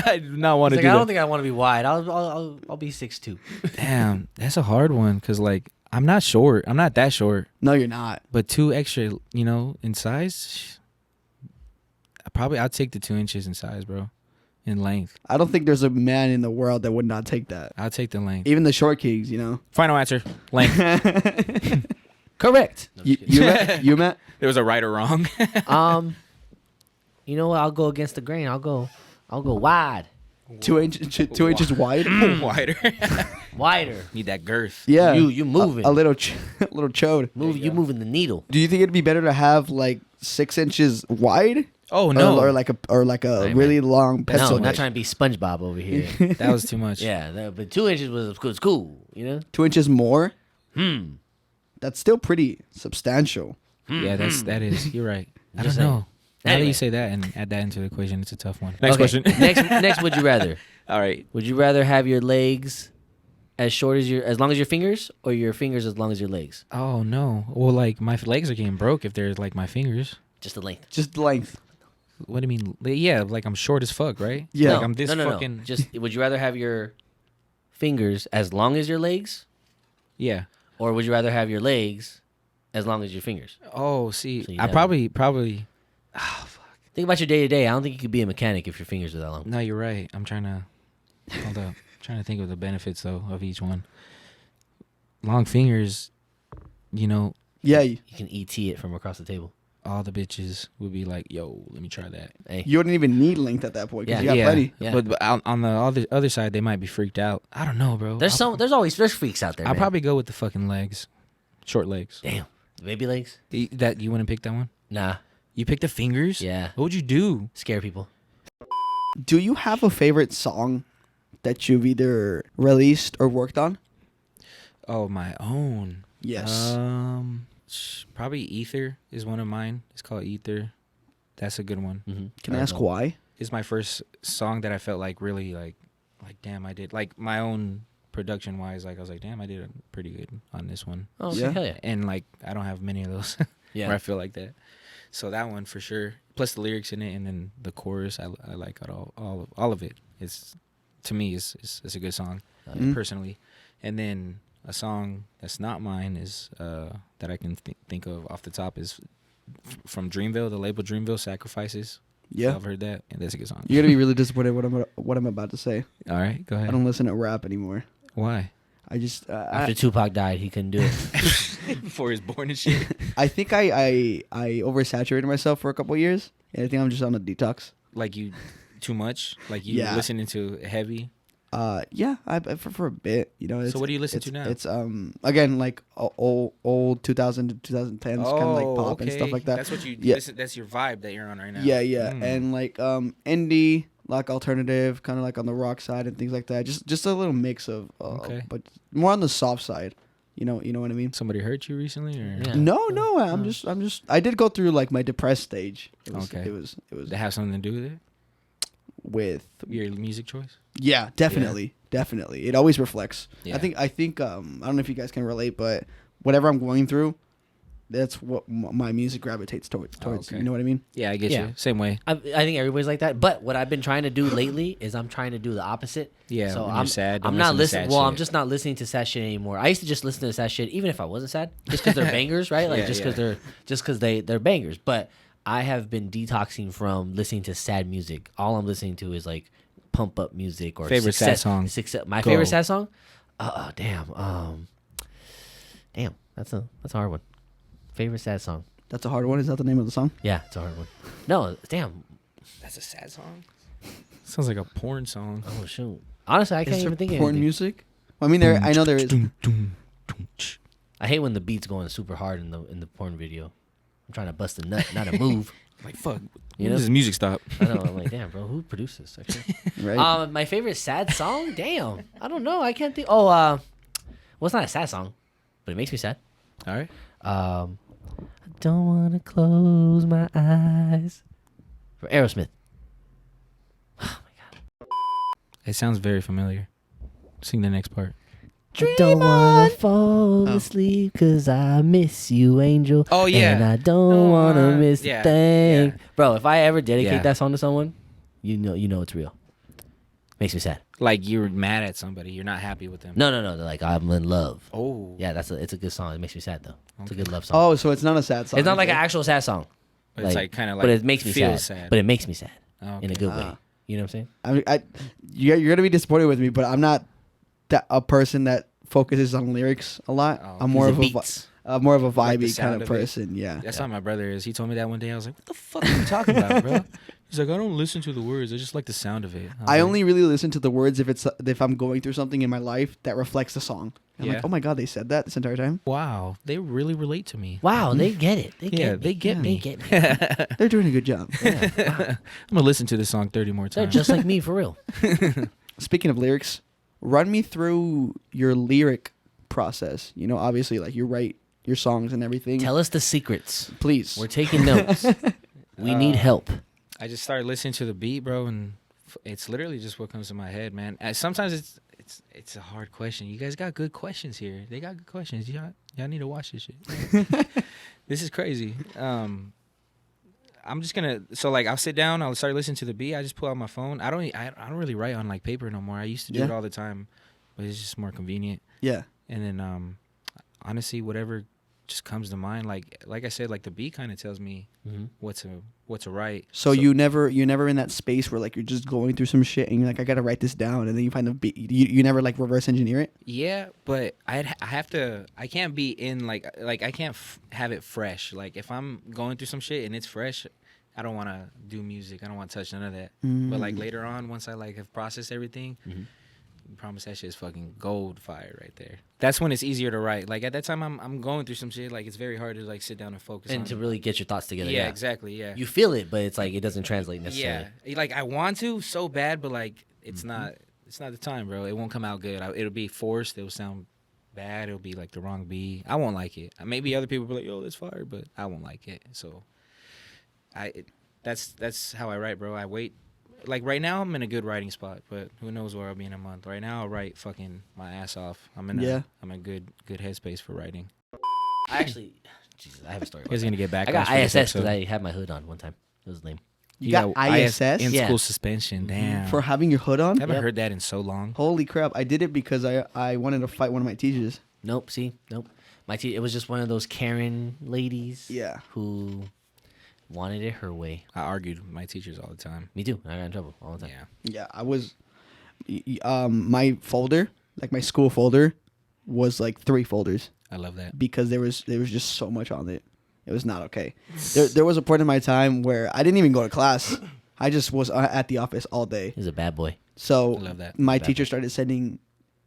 B: I do not want to do
C: I
B: that.
C: don't think I want to be wide. I'll be 6'2".
B: Damn, that's a hard one because like I'm not short. I'm not that short.
A: No, you're not.
B: But 2 extra, in size. I'd take the 2 inches in size, bro, in length.
A: I don't think there's a man in the world that would not take that.
B: I'll take the length.
A: Even the short kings,
B: Final answer, length.
C: Correct. No,
A: you Matt?
B: There was a right or wrong.
C: You know what? I'll go against the grain. I'll go wide.
A: 2 inches wide.
B: Wider.
C: Wider.
B: Need that girth.
A: Yeah,
C: You moving.
A: a little little chode.
C: You moving the needle.
A: Do you think it'd be better to have like 6 inches wide?
B: Oh no.
A: Or like a really long pencil.
C: No,
A: leg?
C: not trying to be SpongeBob over here.
B: That was too much.
C: Yeah, but 2 inches was cool.
A: 2 inches more. That's still pretty substantial.
B: Yeah, that is. You're right. I don't
C: Just saying.
B: know. Now that
C: Anyway.
B: you say that and add that into the equation, it's a tough one. Next
C: Okay,
B: question.
C: next, would you rather?
B: All right.
C: Would you rather have your legs as long as your fingers, or your fingers as long as your legs?
B: Oh no. Well, like my legs are getting broke if they're like my fingers.
C: Just the length.
A: Just length.
B: What do you mean? Yeah, like I'm short as fuck, right?
A: Yeah.
B: Like I'm this
C: no.
B: fucking.
C: Just would you rather have your fingers as long as your legs,
B: Yeah.
C: or would you rather have your legs as long as your fingers?
B: Oh, see,
C: So you
B: I
C: have-
B: probably. Oh fuck.
C: Think about your day to day. I don't think you could be a mechanic if your fingers are that long.
B: No, you're right. I'm trying to hold up. Trying to think of the benefits though of each one. Long fingers,
A: Yeah,
C: you can ET it from across the table.
B: all the bitches would be like, "Yo, let me try that."
C: Hey.
A: you wouldn't even need length at that point because you got plenty.
C: Yeah.
B: But on the other side, they might be freaked out. I don't know, bro.
C: There's freaks out there.
B: I'll
C: man.
B: probably go with the fucking legs, short legs.
C: Damn, baby legs.
B: That you wouldn't pick that one?
C: Nah.
B: You picked the fingers?
C: Yeah.
B: What would you do?
C: Scare people.
A: Do you have a favorite song that you've either released or worked on?
B: Oh, my own.
A: Yes.
B: Probably Ether is one of mine. It's called Ether. That's a good one.
C: Mm-hmm.
A: Can I ask why?
B: It's my first song that I felt like really like damn, I did like my own production wise. Like I was like, damn, I did pretty good on this one.
C: Oh,
A: Yeah.
C: hell yeah.
B: And like I don't have many of those where I feel like that. So that one for sure. Plus the lyrics in it, and then the chorus. I like it all of it. It's to me, it's a good song personally. And then a song that's not mine is that I can think of off the top is from Dreamville, the label Dreamville, Sacrifices.
A: Yeah,
B: I've heard that, and that's a good song.
A: you're gonna be really disappointed what I'm about to say.
B: All right, go ahead.
A: I don't listen to rap anymore.
B: Why?
A: I just
C: After Tupac died, he couldn't do it.
B: Before he was born and shit.
A: I think I oversaturated myself for a couple of years, and I think I'm just on a detox.
B: Like you, too much. Like you listening to heavy.
A: Yeah, for a bit, you know.
B: So what do you listen to now?
A: It's again like old 2000 to 2010s kind of like pop and stuff like that.
B: That's what you listen. That's your vibe that you're on right now.
A: Yeah, and like indie, like alternative, kind of like on the rock side and things like that. Just a little mix of, but more on the soft side. You know what I mean.
B: Somebody hurt you recently, or
A: No. I'm just. I did go through like my depressed stage. It was.
B: They have something to do with it.
A: With
B: your music choice.
A: Yeah, definitely. It always reflects.
B: Yeah.
A: I think I don't know if you guys can relate, but whatever I'm going through, that's what my music gravitates towards.
B: Okay.
A: You know what I mean?
B: Yeah, I get you. Same way.
C: I think everybody's like that. But what I've been trying to do lately is I'm trying to do the opposite.
B: Yeah,
C: so
B: when
C: I'm
B: you're sad.
C: I'm not listening. Well, I'm just not listening to sad shit anymore. I used to just listen to sad shit, even if I wasn't sad, just because they're bangers, right? Like just because they're bangers. But I have been detoxing from listening to sad music. All I'm listening to is like pump up music or
B: favorite sad song.
C: My favorite sad song. Damn. That's a hard one. Favorite sad song.
A: That's a hard one. Is that the name of the song?
C: Yeah, it's a hard one. No, damn.
B: That's a sad song. Sounds like a porn song.
C: Oh shoot. Honestly, I can't even think of
A: porn
C: anything.
A: music. Well, I mean, I know there is.
C: I hate when the beat's going super hard in the porn video. I'm trying to bust a nut, not a move.
B: Like fuck.
C: You know,
B: this music stop.
C: I know. I'm like, damn, bro, who produced this? Actually,
A: Right.
C: my favorite sad song. Damn, I don't know. I can't think. Oh, well, it's not a sad song, but it makes me sad.
B: All right.
C: I don't want to close my eyes. For Aerosmith. Oh my god.
B: It sounds very familiar. Sing the next part.
C: I don't want to fall asleep because I miss you, angel.
B: Oh, yeah.
C: And I don't want to miss a thing.
B: yeah.
C: Bro, if I ever dedicate that song to someone, you know it's real. Makes me sad.
B: Like you're mad at somebody. You're not happy with them.
C: No. Like, I'm in love.
B: Oh.
C: Yeah, it's a good song. It makes me sad, though. It's a good love song.
A: Oh, so it's not a sad song.
C: It's not like an actual sad song.
B: But it's like kind of like.
C: But it makes me sad. But it makes me sad.
B: Oh,
C: in a good way. You know what I'm saying?
A: I mean, you're gonna be disappointed with me, but I'm not a person that focuses on lyrics a lot.
B: Oh,
A: I'm more of
C: beats.
A: More of a
B: Like the
A: vibey
B: sound
A: kind
B: of
A: of
B: it.
A: person. Yeah.
B: That's how my brother is. He told me that one day. I was like, "What the fuck are you talking about, bro?" He's like, "I don't listen to the words. I just like the sound of it."
A: I only really listen to the words if I'm going through something in my life that reflects the song. I'm like, oh my god, they said that this entire time.
B: Wow, they really relate to me.
C: Wow, they get it. They get
B: They get me.
A: They're doing a good job.
C: Yeah, wow.
B: I'm gonna listen to this song 30 more
C: They're
B: times.
C: just like me, for real.
A: Speaking of lyrics, run me through your lyric process. You know, obviously, like you write your songs and everything.
C: Tell us the secrets.
A: Please.
C: We're taking notes. We need help.
B: I just started listening to the beat, bro, and it's literally just what comes to my head, man. Sometimes it's a hard question. You guys got good questions here. They got good questions. Y'all need to watch this shit. This is crazy. I'm just gonna I'll sit down. I'll start listening to the beat. I just pull out my phone. I don't really write on like paper no more. I used to do it all the time, but it's just more convenient.
A: Yeah.
B: And then honestly, whatever just comes to mind. Like I said, like the beat kind of tells me what to write.
A: So you're never in that space where like you're just going through some shit and you're like, I gotta write this down, and then you find the beat. You never like reverse engineer it.
B: Yeah, but I have to. I can't be in like I can't have it fresh. Like if I'm going through some shit and it's fresh, I don't want to do music. I don't want to touch none of that. But like later on, once I like have processed everything. I promise that shit is fucking gold fire right there. That's when it's easier to write. Like at that time, I'm going through some shit. Like it's very hard to like sit down and focus
C: and
B: on
C: to really get your thoughts together.
B: Yeah, exactly. Yeah,
C: you feel it, but it's like it doesn't translate necessarily.
B: Yeah, like I want to so bad, but like it's not. It's not the time, bro. It won't come out good. It'll be forced. It'll sound bad. It'll be like the wrong beat. I won't like it. Maybe other people will be like, "Yo, that's fire," but I won't like it. So, that's how I write, bro. I wait. Like right now, I'm in a good writing spot, but who knows where I'll be in a month. Right now, I'll write fucking my ass off. I'm in a good headspace for writing.
C: I actually, Jesus, I have a story.
B: He's gonna get back.
C: I got ISS because I had my hood on one time. It was lame.
A: You got ISS
B: in school suspension. Damn.
A: For having your hood on.
B: I haven't heard that in so long.
A: Holy crap! I did it because I wanted to fight one of my teachers.
C: Nope. It was just one of those Karen ladies.
A: Yeah.
C: Who wanted it her way.
B: I argued with my teachers all the time.
C: Me too. I got in trouble all the time.
A: Yeah, I was. My folder, like my school folder, was like 3 folders.
B: I love that
A: because there was just so much on it. It was not okay. There was a point in my time where I didn't even go to class. I just was at the office all day.
C: He's a bad boy.
A: So
B: I love that.
A: My teacher started sending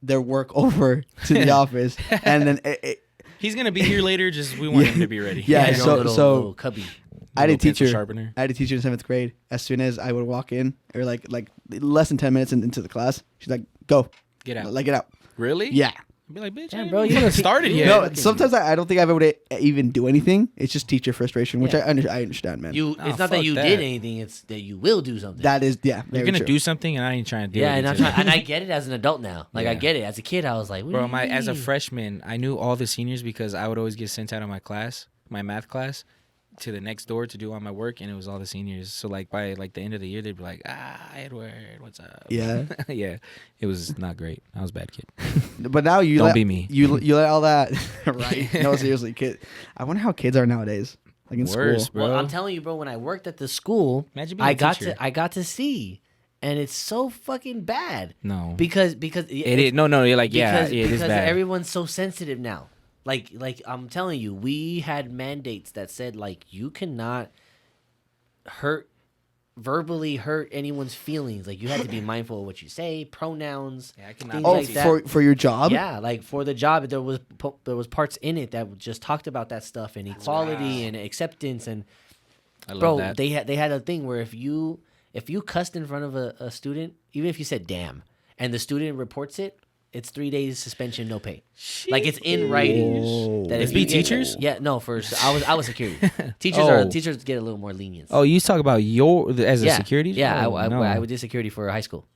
A: their work over to the office, and then
B: he's gonna be here later. Just we want him to be ready.
A: Yeah. So
C: cubby.
A: I had a teacher.
B: Sharpener.
A: I had a teacher in 7th grade. As soon as I would walk in, or like less than 10 minutes into the class, she's like, "Go,
B: get out,
A: like get out."
B: Really?
A: Yeah.
B: I'd be like, bitch,
C: damn, bro,
B: you haven't started yet.
A: No, sometimes I don't think I've ever even do anything. It's just teacher frustration, which I understand, man.
C: It's not that you did anything; it's that you will do something.
A: That is, yeah.
B: You're gonna do something, and I ain't trying to do it.
C: Yeah, and I get it as an adult now. Like I get it as a kid. I was like,
B: bro, as a freshman, I knew all the seniors because I would always get sent out of my class, my math class, to the next door to do all my work, and it was all the seniors. So like by like the end of the year, they'd be like, Edward, what's up?
A: Yeah.
B: Yeah. It was not great. I was a bad kid.
A: But now you
B: don't be me.
A: You let all that right. No, seriously, kid. I wonder how kids are nowadays. Like in
B: Worse,
A: school.
B: bro.
C: Well, I'm telling you, bro. When I worked at the school, I got to see, and it's so fucking bad.
B: No.
C: Because it
B: is. No. You're like, it is
C: because
B: bad.
C: Everyone's so sensitive now. Like I'm telling you, we had mandates that said like you cannot verbally hurt anyone's feelings. Like you had to be mindful of what you say, pronouns.
B: Yeah, I cannot.
A: Oh, like for your job?
C: Yeah, like for the job, there was parts in it that just talked about that stuff and equality and acceptance and.
B: I love
C: bro,
B: that.
C: they had a thing where if you cussed in front of a student, even if you said "damn" and the student reports it. It's 3 days suspension, no pay. Like it's in writing. That if you
B: teachers?
C: Yeah, no. I was security. Teachers get a little more lenience.
B: Oh, you talk about a security?
C: Yeah,
B: Oh,
C: I did security for high school.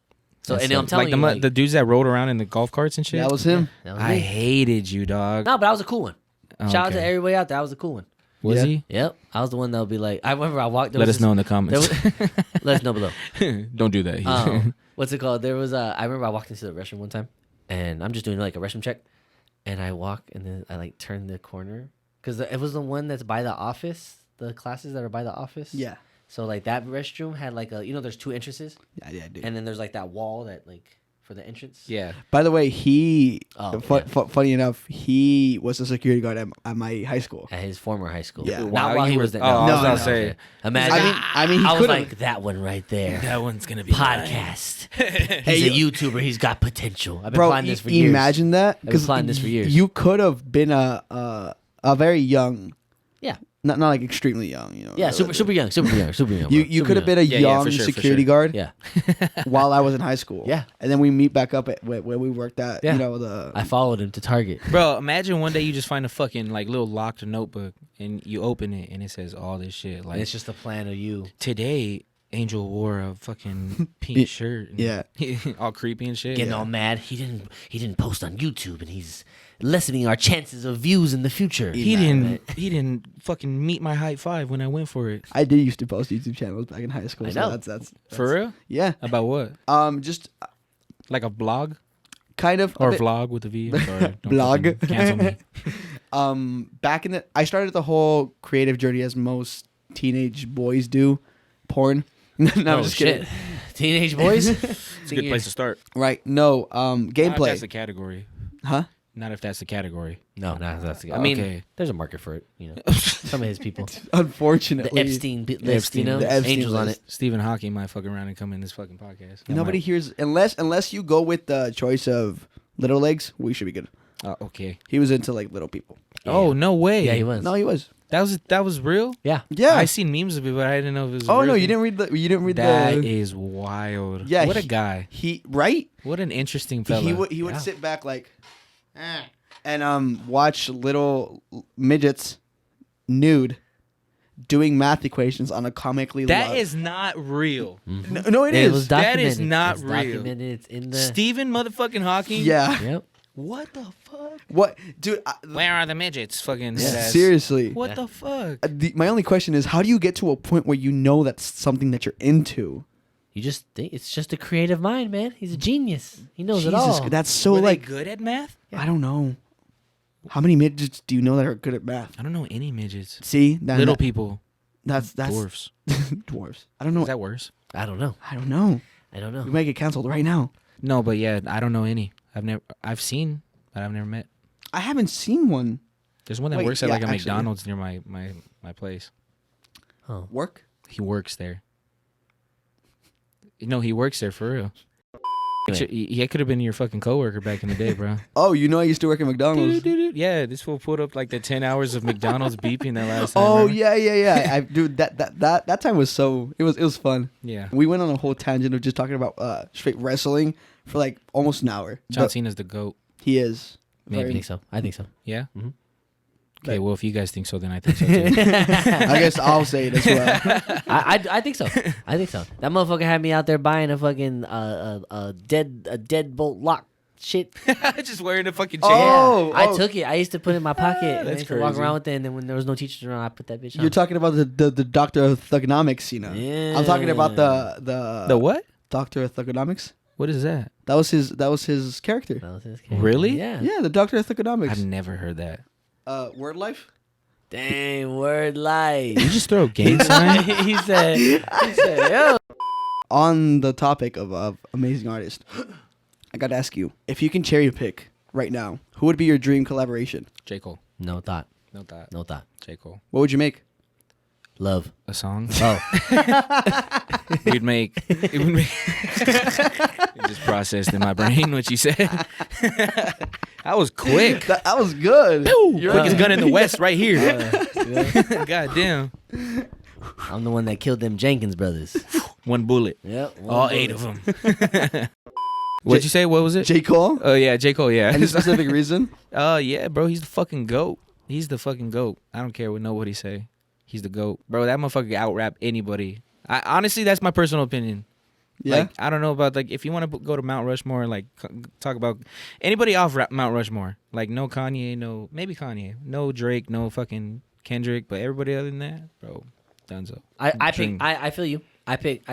C: So and I'm telling
B: like
C: you,
B: the dudes that rode around in the golf carts and shit.
A: That was him.
C: that was
B: I
C: me.
B: hated you, dog.
C: No, but I was a cool one.
B: Oh,
C: Shout out to
B: okay.
C: everybody out there. I was a cool one.
B: Was he?
C: Yep, I was the one that would be like. I remember I walked.
B: Let us know in the comments.
C: Let us know below.
B: Don't do that.
C: What's it called? There was I remember I walked into the restroom one time. And I'm just doing like a restroom check, and I walk, and then I like turn the corner because it was the one that's by the office, the classes that are by the office.
A: Yeah.
C: So like that restroom had like there's 2 entrances.
A: Yeah, dude.
C: And then there's like that wall that like for the entrance.
B: Yeah.
A: By the way, funny enough, he was a security guard at my high school.
C: At his former high school.
A: Yeah.
C: Not
B: Wow,
C: while he
B: you
C: was
B: were-
C: there.
B: oh, I was
A: about
B: to say.
C: okay. Imagine.
A: I mean, he
C: I was
A: could've-
C: like that one right there.
B: That one's gonna be
C: Podcast. He's a YouTuber. He's got potential. I've been
A: Bro,
C: planning this for years.
A: imagine that.
C: I've been planning this for years.
A: You could have been a very young,
C: Yeah.
A: not like extremely young, you know.
C: Yeah. Super young.
A: You could have been a young
B: for sure,
A: security guard.
C: Yeah.
A: While I was in high school.
C: Yeah.
A: And then we meet back up at where we worked at.
C: Yeah.
A: You know
C: I followed him to Target.
B: Bro, imagine one day you just find a fucking like little locked notebook and you open it and it says all this shit. Like
C: And it's just a plan of you.
B: today, Angel wore a fucking pink shirt. And
A: Yeah.
B: all creepy and shit.
C: Getting all mad. He didn't post on YouTube, and he's lessening our chances of views in the future.
B: He didn't fucking meet my height 5 when I went for it.
A: I did used to post YouTube channels back in high school.
C: I
A: so
C: know.
A: that's
B: For real?
A: yeah.
B: About what?
A: Just
B: Like a blog
A: kind of
B: or
A: a bit-
B: vlog with a V? I'm sorry. Don't
A: Blog.
B: fucking cancel me.
A: Back in I started the whole creative journey as most teenage boys do, porn. No, I'm just kidding.
C: Teenage boys.
B: It's a good place to start.
A: Right? No, gameplay.
B: Not if that's the category.
A: Huh?
B: Not if that's the category.
C: No, that's the. I mean,
B: Okay.
C: There's a market for it. You know, some of his people.
A: Unfortunately,
C: The Epstein list. You know,
A: the Epstein
C: angels on
A: list.
C: it.
B: Stephen Hawking might fuck around and come in this fucking podcast.
A: Nobody hears unless you go with the choice of little legs. We should be good.
B: Okay.
A: He was into like little people.
B: Oh, no way.
C: Yeah, he was.
A: No, he was.
B: That was real?
C: Yeah.
A: Yeah.
B: I seen memes of it, but I didn't know if it was
A: Oh
B: real
A: no,
B: thing.
A: you didn't read
B: That
A: the.
B: is wild.
A: Yeah,
B: What a guy.
A: He right.
B: What an interesting fella.
A: He would sit back like, and watch little midgets nude doing math equations on a comically.
B: That is not real.
A: no, it
C: It
A: is.
C: was
B: That
C: documented.
B: is not
C: It's
B: real.
C: Documented. It's in the.
B: Stephen motherfucking Hawking?
A: Yeah.
C: Yep.
B: What the fuck?
A: What, dude?
B: Where are the midgets? Fucking head ass.
A: Seriously.
B: What
C: Yeah.
B: the fuck?
A: My only question is, how do you get to a point where you know that's something that you're into?
C: You just think it's just a creative mind, man. He's a genius. He knows
A: Jesus,
C: it all.
A: that's so
B: Were
A: like
B: they good at math?
A: I don't know. How many midgets do you know that are good at math?
B: I don't know any midgets.
A: See,
B: Little people.
A: That's
B: Dwarfs.
A: dwarfs. I don't know.
B: Is that worse?
C: I don't know.
A: I don't know.
C: I don't know.
A: We might get canceled right now.
B: No, but yeah, I don't know any. I've seen, but I've never met.
A: I haven't seen one.
B: There's one that
A: Wait,
B: works at
A: yeah,
B: like a
A: actually.
B: McDonald's near my place.
C: Oh.
A: Work?
B: He works there. No, he works there for real. He could have been your fucking coworker back in the day, bro.
A: Oh, you know I used to work at McDonald's.
B: Yeah, this fool pulled up like the 10 hours of McDonald's beeping that last time.
A: Oh
B: remember?
A: yeah. Dude, that time was so it was fun.
B: Yeah.
A: We went on a whole tangent of just talking about straight wrestling for like almost an hour.
B: John
A: But
B: Cena's the GOAT.
A: he is.
C: I think so. I think so.
B: Yeah?
C: Mhm.
B: Okay, well, if you guys think so, then I think so too.
A: I guess I'll say it as well.
C: I think so. I think so. That motherfucker had me out there buying a fucking deadbolt lock shit.
B: Just wearing a fucking chain.
A: Oh,
C: I took it. I used to put it in my pocket. And I
B: That's
C: used to walk
B: crazy.
C: around with it, and then when there was no teachers around, I put that bitch on.
A: You're talking about the Doctor of Thugonomics, you know.
C: Yeah.
A: I'm talking about the
B: The what?
A: Doctor of Thugonomics.
B: What is that?
A: That was his character.
C: That was his
B: Really?
C: Yeah.
A: Yeah, the Doctor of Thugonomics.
B: I've never heard that.
A: Word life.
C: Dang, word life.
B: You just throw a gang sign?
C: he said, yo.
A: On the topic of amazing artists, I gotta ask you, if you can cherry pick right now, who would be your dream collaboration?
B: J. Cole.
C: No thought.
B: No thought.
C: No thought.
B: J. Cole.
A: What would you make?
C: Love.
B: A song?
C: Oh.
B: It would make. It just processed in my brain what you said. That was quick.
A: That was good.
B: You're quickest gun in the West right here. God damn.
C: I'm the one that killed them Jenkins brothers.
B: One bullet.
C: Yep.
B: All 8 of them. What'd you say? What was it?
A: J. Cole?
B: Oh, yeah, J. Cole, yeah.
A: Any specific reason?
B: Yeah, bro, he's the fucking GOAT. He's the fucking GOAT. I don't care what nobody say. He's the GOAT. Bro, that motherfucker can out-rap anybody. Honestly, that's my personal opinion.
A: Yeah.
B: Like, I don't know about, like, if you want to go to Mount Rushmore, like, talk about anybody off Mount Rushmore. Like, no Kanye, no, maybe Kanye. No Drake, no fucking Kendrick, but everybody other than that, bro, Dunzo.
C: I
B: King.
C: feel you. I think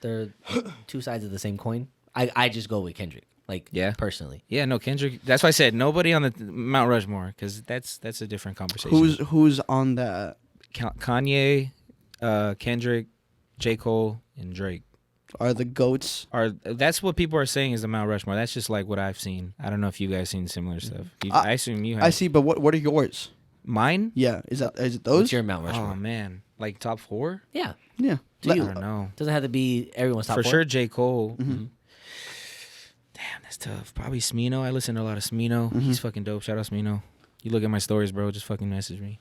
C: they're two sides of the same coin. I just go with Kendrick. Like,
B: Yeah.
C: personally.
B: Yeah, no, Kendrick. That's why I said nobody on the Mount Rushmore, because that's a different conversation.
A: Who's on that?
B: Kanye, Kendrick, J. Cole, and Drake.
A: Are the goats?
B: That's what people are saying is the Mount Rushmore. That's just like what I've seen. I don't know if you guys seen similar stuff. I assume you have.
A: I see, but what are yours?
B: Mine?
A: Yeah, is it those?
C: What's your Mount Rushmore?
B: Oh man, like top 4?
C: Yeah.
A: Yeah.
C: Do you?
B: I don't know.
C: Doesn't have to be everyone's top
B: For
C: 4.
B: sure, J. Cole.
A: Mhm.
B: Damn, that's tough. Probably Smino. I listen to a lot of Smino. He's fucking dope. Shout out Smino. You look at my stories, bro. Just fucking message me.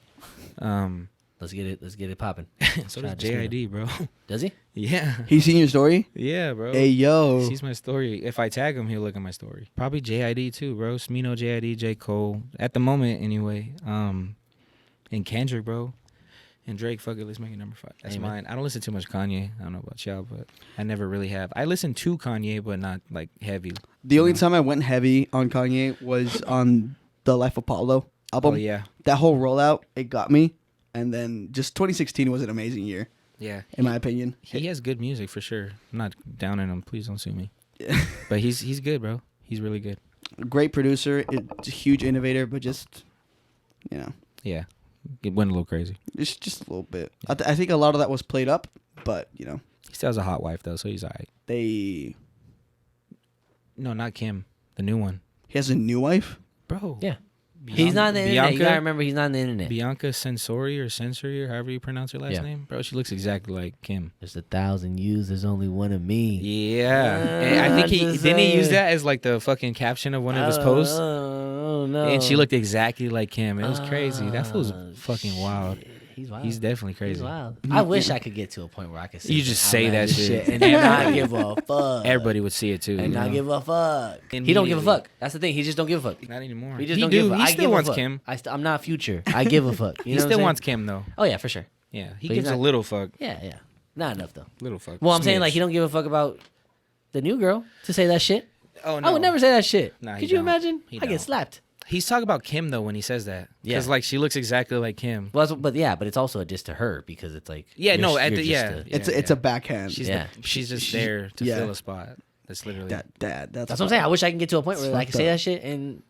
C: Let's get it popping.
B: So
C: Shout
B: does
C: out to Smino.
B: JID, bro.
C: Does he?
B: Yeah.
A: He seen your story?
B: Yeah, bro.
A: Hey yo.
B: He sees my story. If I tag him, he'll look at my story. Probably JID too, bro. Smino, JID, J. Cole. At the moment, anyway. And Kendrick, bro. And Drake, fuck it, let's make it number 5. That's
C: Amen.
B: mine. I don't listen too much Kanye. I don't know about y'all, but I never really have. I listen to Kanye, but not like heavy.
A: The only time I went heavy on Kanye was on the Life of Pablo album.
B: Oh, yeah.
A: That whole rollout, it got me. And then just 2016 was an amazing year,
B: Yeah.
A: in my opinion.
B: He has good music for sure. I'm not down on him. Please don't sue me. But he's good, bro. He's really good.
A: Great producer, a huge innovator, but just You know.
B: Yeah, it went a little crazy.
A: Just a little bit. I think a lot of that was played up, but you know.
B: He still has a hot wife though, so he's alright. No, not Kim, the new one.
A: He has a new wife,
B: bro.
C: Yeah. He's not on the internet. You gotta remember, he's not on the internet.
B: Bianca Sensory, or however you pronounce her last name. Bro, she looks exactly like Kim.
C: There's 1,000 yous, there's only one of me.
B: Yeah. And I think he use that as like the fucking caption of one of his posts.
C: Oh, no.
B: And she looked exactly like Kim. It was crazy. That fool's fucking wild.
C: He's wild.
B: He's definitely crazy.
C: He's wild. I wish I could get to a point where I could see
B: you just say that shit
C: and not give a fuck.
B: Everybody would see it too.
C: And not give a fuck. He don't give a fuck. That's the thing. He just don't give a fuck.
B: Not anymore.
C: He just don't give a fuck.
B: He still wants Kim.
C: I'm not Future. I give a fuck.
B: He still wants Kim though.
C: Oh yeah, for sure.
B: Yeah, he gives a little fuck.
C: Yeah. Not enough though.
B: Little fuck.
C: Well, I'm saying like he don't give a fuck about the new girl to say that shit.
B: Oh no.
C: I would never say that shit.
B: Nah,
C: Could you imagine? I get slapped.
B: He's talking about Kim though when he says that. Because like she looks exactly like Kim.
C: Well, but it's also a diss to her because it's like
A: it's a backhand.
B: She's just there to fill a spot. That's literally
A: that's
C: what I'm saying. I wish I can get to a point where I can say that shit. And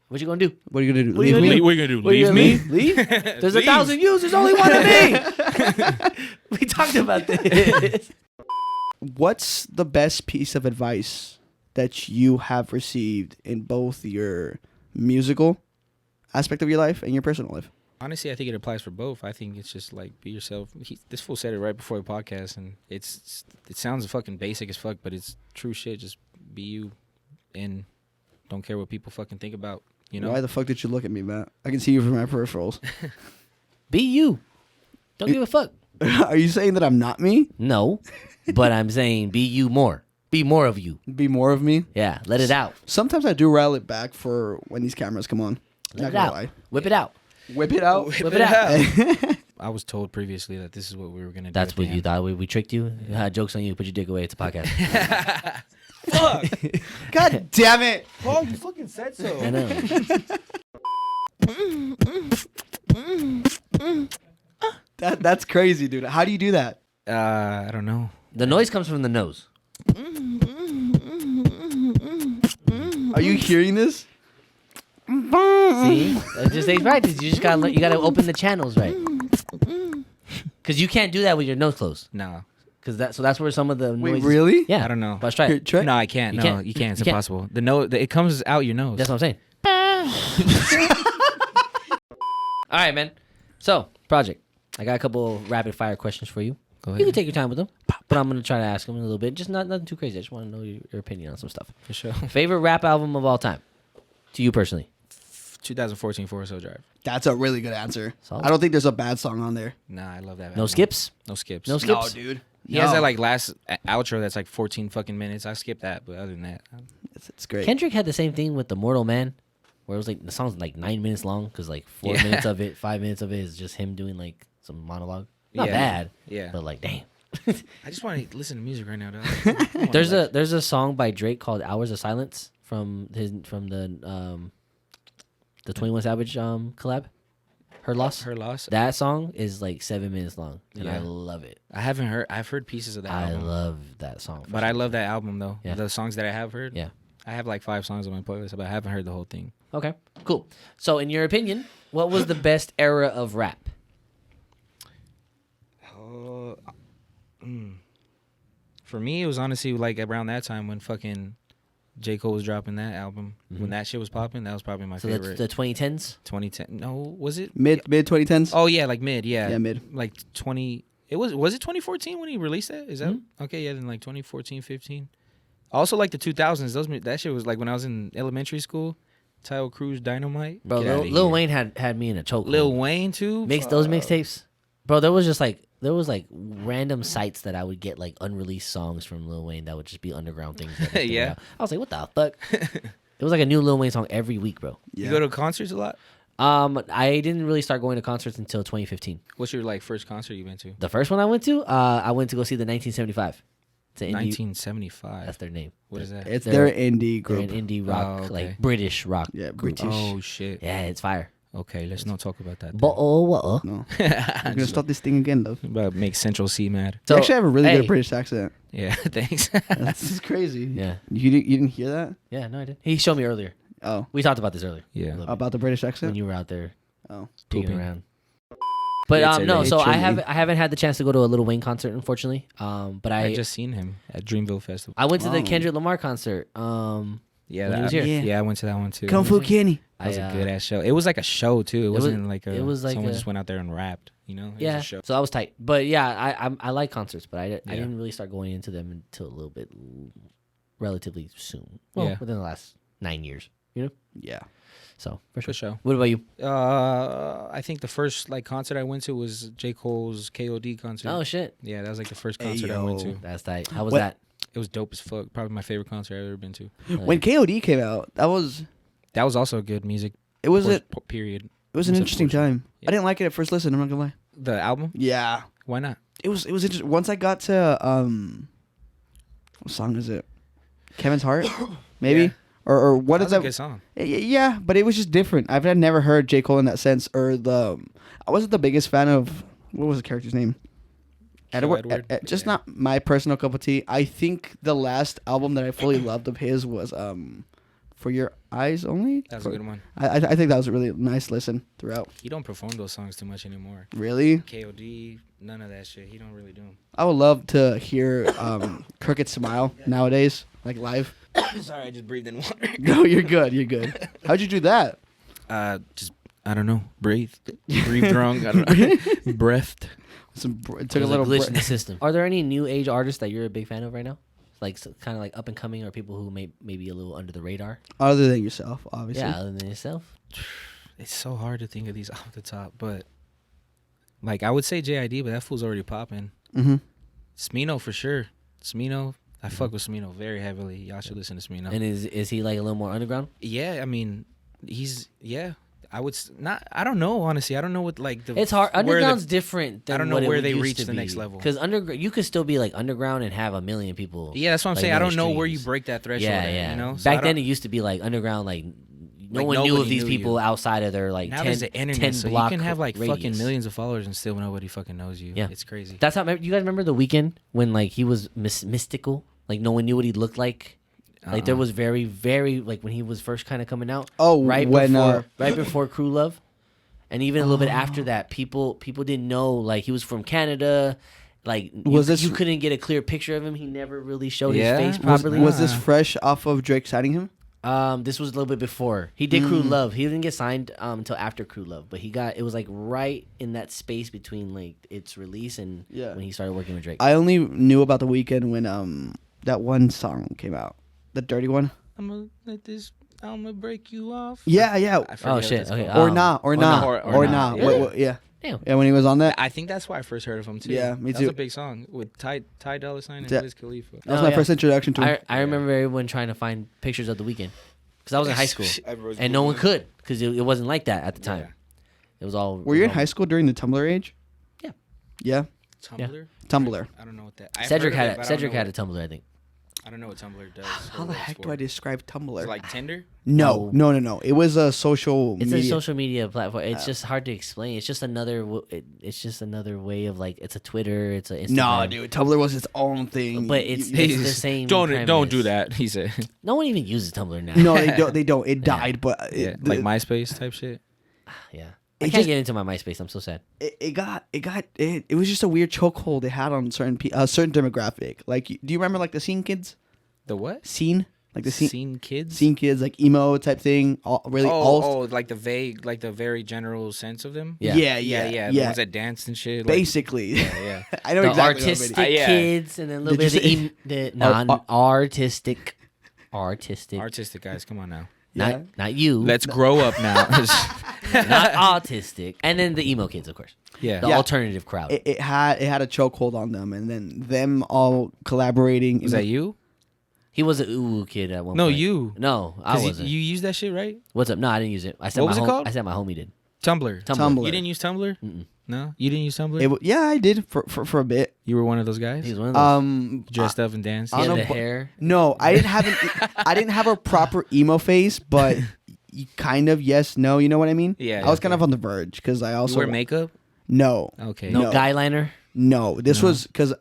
C: what you gonna do?
A: What are you gonna do?
B: Leave me? What are you gonna do? Leave me?
C: Leave? There's 1,000 views. There's only one of me. We talked about this.
A: What's the best piece of advice that you have received in both your musical aspect of your life and your personal life?
B: Honestly, I think it applies for both. I think it's just like be yourself. This fool said it right before the podcast, and it sounds fucking basic as fuck, but it's true shit. Just be you, and don't care what people fucking think about. You know?
A: Why the fuck did you look at me, Matt? I can see you from my peripherals.
C: Be you. Don't give a fuck.
A: Are you saying that I'm not me?
C: No, but I'm saying be you more. Be more of you.
A: Be more of me?
C: Yeah, let it out.
A: Sometimes I do rally it back for when these cameras come on.
C: Let it out.
A: Lie.
C: Whip it out.
A: Whip it out?
C: Whip it out.
B: I was told previously that this is what we were going to do.
C: That's what you thought. We tricked you? Joke's on you. Put your dick away. It's a podcast.
A: Fuck. God damn it.
B: Paul, you fucking said so.
C: I know.
A: That's crazy, dude. How do you do that?
B: I don't know.
C: The noise comes from the nose.
A: Are you hearing this?
C: See, it just takes practice. You gotta open the channels right. Because you can't do that with your nose closed.
B: No.
C: Because that's where some of the noise.
A: Wait, really?
C: Yeah.
B: I don't know.
C: Let's try it.
A: Try?
B: No, I can't. You can't. It's impossible. It comes out your nose.
C: That's what I'm saying. All right, man. So, project. I got a couple rapid fire questions for you.
B: Go ahead.
C: You can take your time with them, but I'm gonna try to ask them a little bit. Just nothing too crazy. I just want to know your opinion on some stuff.
B: For sure.
C: Favorite rap album of all time, to you personally?
B: 2014 Forest Hill Drive.
A: That's a really good answer.
C: Solid.
A: I don't think there's a bad song on there.
B: Nah, I love that.
C: No skips.
B: No skips.
C: No skips.
A: No, dude.
B: He has that like last outro that's like 14 fucking minutes. I skipped that, but other than that,
A: it's great.
C: Kendrick had the same thing with the Mortal Man, where it was like the song's like 9 minutes long because like 4 minutes of it, 5 minutes of it is just him doing like some monologue. Not bad.
B: Yeah.
C: But like, damn.
B: I just want to listen to music right now, dog.
C: There's a song by Drake called "Hours of Silence" from the 21 Savage collab. Her Loss. That song is like 7 minutes long, and I love it.
B: I've heard pieces of that album.
C: I love that song.
B: But I love that album though.
C: Yeah.
B: The songs that I have heard.
C: Yeah.
B: I have like 5 songs on my playlist, but I haven't heard the whole thing.
C: Okay, cool. So, in your opinion, what was the best era of rap?
B: For me, it was honestly like around that time when fucking J. Cole was dropping that album. When that shit was popping, that was probably my favorite.
C: So the 2010s?
B: 2010. No, was it?
A: Mid 2010s?
B: Oh, yeah, like mid, yeah.
A: Yeah, mid.
B: Like 20... Was it 2014 when he released that? Is that... Okay, yeah, then like 2014, 15. Also like the 2000s. That shit was like when I was in elementary school. Tile Cruz Dynamite.
C: Bro, Lil Wayne had me in a choke.
B: Lil Wayne, too?
C: Those mixtapes. Bro, there was like random sites that I would get like unreleased songs from Lil Wayne that would just be underground things.
B: Yeah.
C: I was like, what the fuck? It was like a new Lil Wayne song every week, bro.
A: Yeah.
B: You go to concerts a lot?
C: I didn't really start going to concerts until 2015.
B: What's your like first concert you went to?
C: The first one I went to go see the 1975. It's an
B: 1975.
C: That's their name.
B: What is that?
A: It's their indie
C: They're
A: group.
C: an indie rock, like British rock.
A: Yeah,
C: group.
A: British.
B: Oh shit.
C: Yeah, it's fire.
B: Okay, let's not talk about that.
C: But
A: No. I'm gonna start this thing again, though.
B: About make Central C mad.
A: So, you actually have a really good British accent.
B: Yeah, thanks.
A: This is crazy.
C: Yeah.
A: You didn't hear that?
C: Yeah, no, I did. He showed me earlier.
A: Oh.
C: We talked about this earlier.
B: Yeah.
A: About the British accent?
C: When you were out there. digging
B: Pooping.
C: around. But no, so I
A: Literally.
C: haven't had the chance to go to a Lil Wayne concert, unfortunately. But
B: I just seen him at Dreamville Festival.
C: I went to the
A: Wow.
C: Kendrick Lamar concert.
B: Yeah,
C: when he
B: that,
C: was here.
B: yeah, I went to that one too.
A: Kung Fu Kenny.
B: That was a good ass show. It was like a show too. It wasn't like a.
C: it was like
B: someone
C: a-
B: just went out there and rapped. You know. It was
C: Yeah,
B: a show.
C: so that was tight. But yeah, I like concerts, but I
B: Yeah.
C: didn't really start going into them until a little bit relatively soon. Well,
B: Yeah.
C: within the last 9 years, you know.
A: Yeah.
C: So for sure.
B: For sure.
C: What about you?
B: I think the first like concert I went to was J. Cole's KOD concert.
C: Oh shit,
B: Yeah, that was like the first concert I went
A: Ayo.
B: to.
C: that's tight. How was
A: What-
C: that?
B: It was dope as fuck. Probably my favorite concert I've ever been to.
A: When KOD came out, that was
B: Also good music.
A: it was
B: course,
A: it
B: period.
A: it was an
B: Except
A: interesting
B: portion.
A: time.
B: Yeah.
A: I didn't like it at first listen. I'm not gonna lie.
B: The album?
A: Yeah,
B: Why not?
A: it was interesting. Once I got to what song is it? Kevin's Heart, maybe.
B: Yeah.
A: Or what
B: That
A: is
B: was a
A: that?
B: good song.
A: Yeah, but it was just different. I've never heard J. Cole in that sense, or I wasn't the biggest fan of what was the character's name?
B: Edward?
A: Just
B: Yeah.
A: not my personal cup of tea. I think the last album that I fully loved of his was For Your Eyes Only.
B: That was a good one.
A: I think that was a really nice listen throughout.
B: He don't perform those songs too much anymore.
A: Really,
B: KOD, none of that shit. He don't really do them.
A: I would love to hear Crooked Smile nowadays, like live.
B: Sorry, I just breathed in water.
A: No, you're good. You're good. How'd you do that?
B: Just I don't know. Breathed wrong. I don't know. Breathed.
A: It took
C: There's
A: a little
C: glitch
A: break.
C: in the system. Are there any new age artists that you're a big fan of right now? Like kind of like up and coming, or people who may be a little under the radar?
A: Other than yourself, obviously.
C: Yeah, other than yourself.
B: It's so hard to think of these off the top, but like I would say JID, but that fool's already popping.
A: Mm-hmm.
B: Smino for sure. Smino, I fuck with Smino very heavily. Y'all should listen to Smino.
C: And is he like a little more underground?
B: Yeah, I mean, I would not. I don't know, honestly. I don't know what like the.
C: It's hard.
B: where the-
C: Underground's different than
B: I don't know
C: what it
B: where they
C: used
B: reach
C: to
B: the
C: be.
B: next level.
C: Because you could still be like underground and have 1 million people.
B: Yeah, that's what I'm
C: like,
B: saying. I don't know
C: million
B: where you
C: streams.
B: break that threshold.
C: Yeah,
B: at,
C: yeah.
B: You know, So I
C: Back then, it
B: don't-
C: used to be like underground. Like no
B: Like,
C: one knew of
B: nobody
C: these
B: knew
C: people
B: you.
C: outside of their like
B: now
C: 10,
B: there's the internet,
C: 10
B: so you
C: block
B: can have like
C: radius.
B: fucking millions of followers and still nobody fucking knows you.
C: Yeah.
B: It's crazy.
C: That's how. You guys remember the weekend when like he was mystical? Like no one knew what he looked like. Like there was very, very like when he was first kind of coming out.
A: Oh,
C: right
A: when,
C: before Crew Love, and even a little bit after that, people didn't know like he was from Canada. Like you couldn't get a clear picture of him. He never really showed
B: Yeah?
C: his face
B: Was-
C: properly.
A: Was this fresh off of Drake signing him?
C: This was a little bit before he did Crew Love. He didn't get signed until after Crew Love, but it was like right in that space between like its release and when he started working with Drake.
A: I only knew about the weekend when that one song came out, the dirty one.
B: I'm gonna break you off.
A: Yeah.
B: I forget
C: Oh
B: what
C: shit!
B: it's
C: Okay,
B: called.
A: Or nah.
B: Or nah.
A: Yeah.
C: Damn.
A: Yeah, when he was on that.
B: I think that's why I first heard of him too.
A: Yeah, me
B: That
A: too.
B: was a big song with Ty Dolla $ign and
A: Yeah.
B: Wiz Khalifa.
A: That was
C: Oh,
A: my
C: yeah.
A: first introduction to him.
C: I remember everyone trying to find pictures of the weekend because I was in high school
B: Everyone's
C: and no one
B: Googling.
C: could because it wasn't like that at the time.
B: Yeah.
C: It was all.
A: Were you in high school during the Tumblr age?
C: Yeah.
A: Yeah.
B: Tumblr?
A: Tumblr.
B: I don't know what that. I've
C: Cedric
B: heard of
C: had
B: it, but I don't
C: Cedric
B: know
C: had a
B: what-
C: Tumblr, I think.
B: I don't know what Tumblr does.
A: How
B: or
A: the
B: what it's
A: heck do
B: for.
A: I describe Tumblr?
B: It's like Tinder.
A: No. It was a social
C: It's
A: media.
C: a social media platform. It's just hard to explain. It's just another. It's just another way of like. It's a Twitter. It's a Instagram.
A: No, dude. Tumblr was its own thing.
C: But it's
A: You-
C: the same.
B: Don't do
C: premise.
B: that. He said.
C: No one even uses Tumblr now.
A: no, they don't. They don't. It died, but
B: Yeah, like MySpace type shit.
C: Yeah.
A: It
C: I can't
A: just-
C: get into my MySpace. I'm so sad.
A: it was just a weird chokehold it had on certain certain demographic. Like, do you remember like the scene kids?
B: The what?
A: Scene, like the
B: Scene kids.
A: scene kids, like emo type thing.
B: Like the vague, like the very general sense of them.
C: Yeah.
A: Yeah.
B: The ones that danced and shit. Like,
A: Basically,
B: yeah.
A: I know
C: The
A: exactly.
C: artistic
A: What I mean.
B: Yeah.
C: kids and then a little
A: Did
C: bit
A: you
C: of the non-artistic. Artistic.
B: Artistic guys, come on now.
A: Yeah.
C: Not you.
B: Let's grow up now.
C: not autistic. And then the emo kids, of course.
B: Yeah.
C: The alternative crowd.
A: It had a chokehold on them, and then them all collaborating.
B: Was that you?
C: He was an ooh kid at one
B: No,
C: point.
B: you.
C: No, I
B: 'Cause
C: wasn't.
B: You used that shit, right?
C: What's up? No, I didn't use it. I said
B: What
C: my
B: was it called?
C: I said my homie did.
B: Tumblr.
A: Tumblr.
B: You didn't use Tumblr?
C: Mm-mm.
B: No, you didn't use Tumblr.
A: Yeah, I did for a bit.
B: You were one of those guys.
C: He was one of those.
B: Dressed up and danced.
C: He had
A: don't
C: the
A: know, but-
C: hair.
A: No, I didn't have a proper emo face, but kind of yes, no. You know what I mean?
B: Yeah,
A: I was
B: yeah,
A: kind of on the verge because I
B: You
A: also
B: wear makeup.
A: no,
B: Okay.
C: No,
A: No.
C: guy liner.
A: no. This
B: No.
A: was because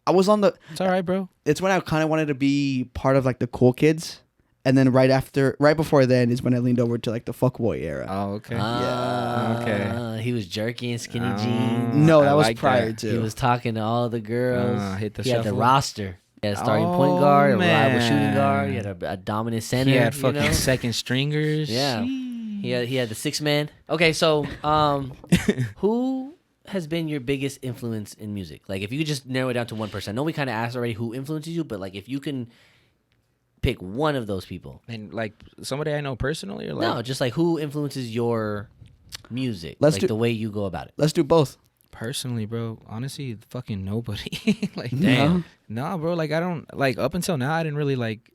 A: I was on the.
B: It's all right, bro.
A: It's when I kind of wanted to be part of like the cool kids, And then right before then is when I leaned over to like the fuckboy era.
B: Oh, okay.
C: Yeah.
B: Okay.
C: He was jerky and skinny jeans.
A: No, that
B: I
A: was
B: like
A: prior
B: that.
A: to.
C: He was talking to all the girls.
B: Hit the
C: he had the
B: shuffle.
C: roster. He had a starting point guard, a reliable shooting
B: man.
C: guard. He had a dominant center.
B: He had fucking
C: you know?
B: second stringers.
C: Yeah. He had the 6-man. Okay, so who has been your biggest influence in music? Like, if you could just narrow it down to one person. I know we kind of asked already who influences you, but like, if you can pick one of those people.
B: And like somebody I know personally, or like
C: No, just like who influences your music, the way you go about it.
A: Let's do both.
B: personally, bro. Honestly, fucking nobody. Like,
A: Damn.
B: no, bro. Like, I don't like up until now. I didn't really like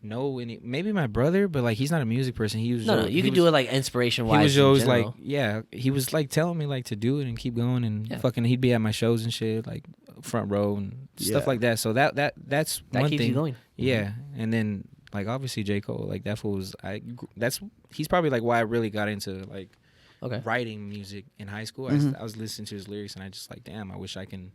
B: know any. Maybe my brother, but like he's not a music person. He was
C: No, you could do it like inspiration wise.
B: He was always like, yeah. He was like telling me like to do it and keep going and fucking. He'd be at my shows and shit, like front row and stuff like that. So that's
C: that
B: one
C: keeps
B: thing.
C: you going.
B: Yeah, and then like obviously J. Cole, like that fool was he's probably like why I really got into like writing music in high school. I was listening to his lyrics and I just like, damn, I wish I can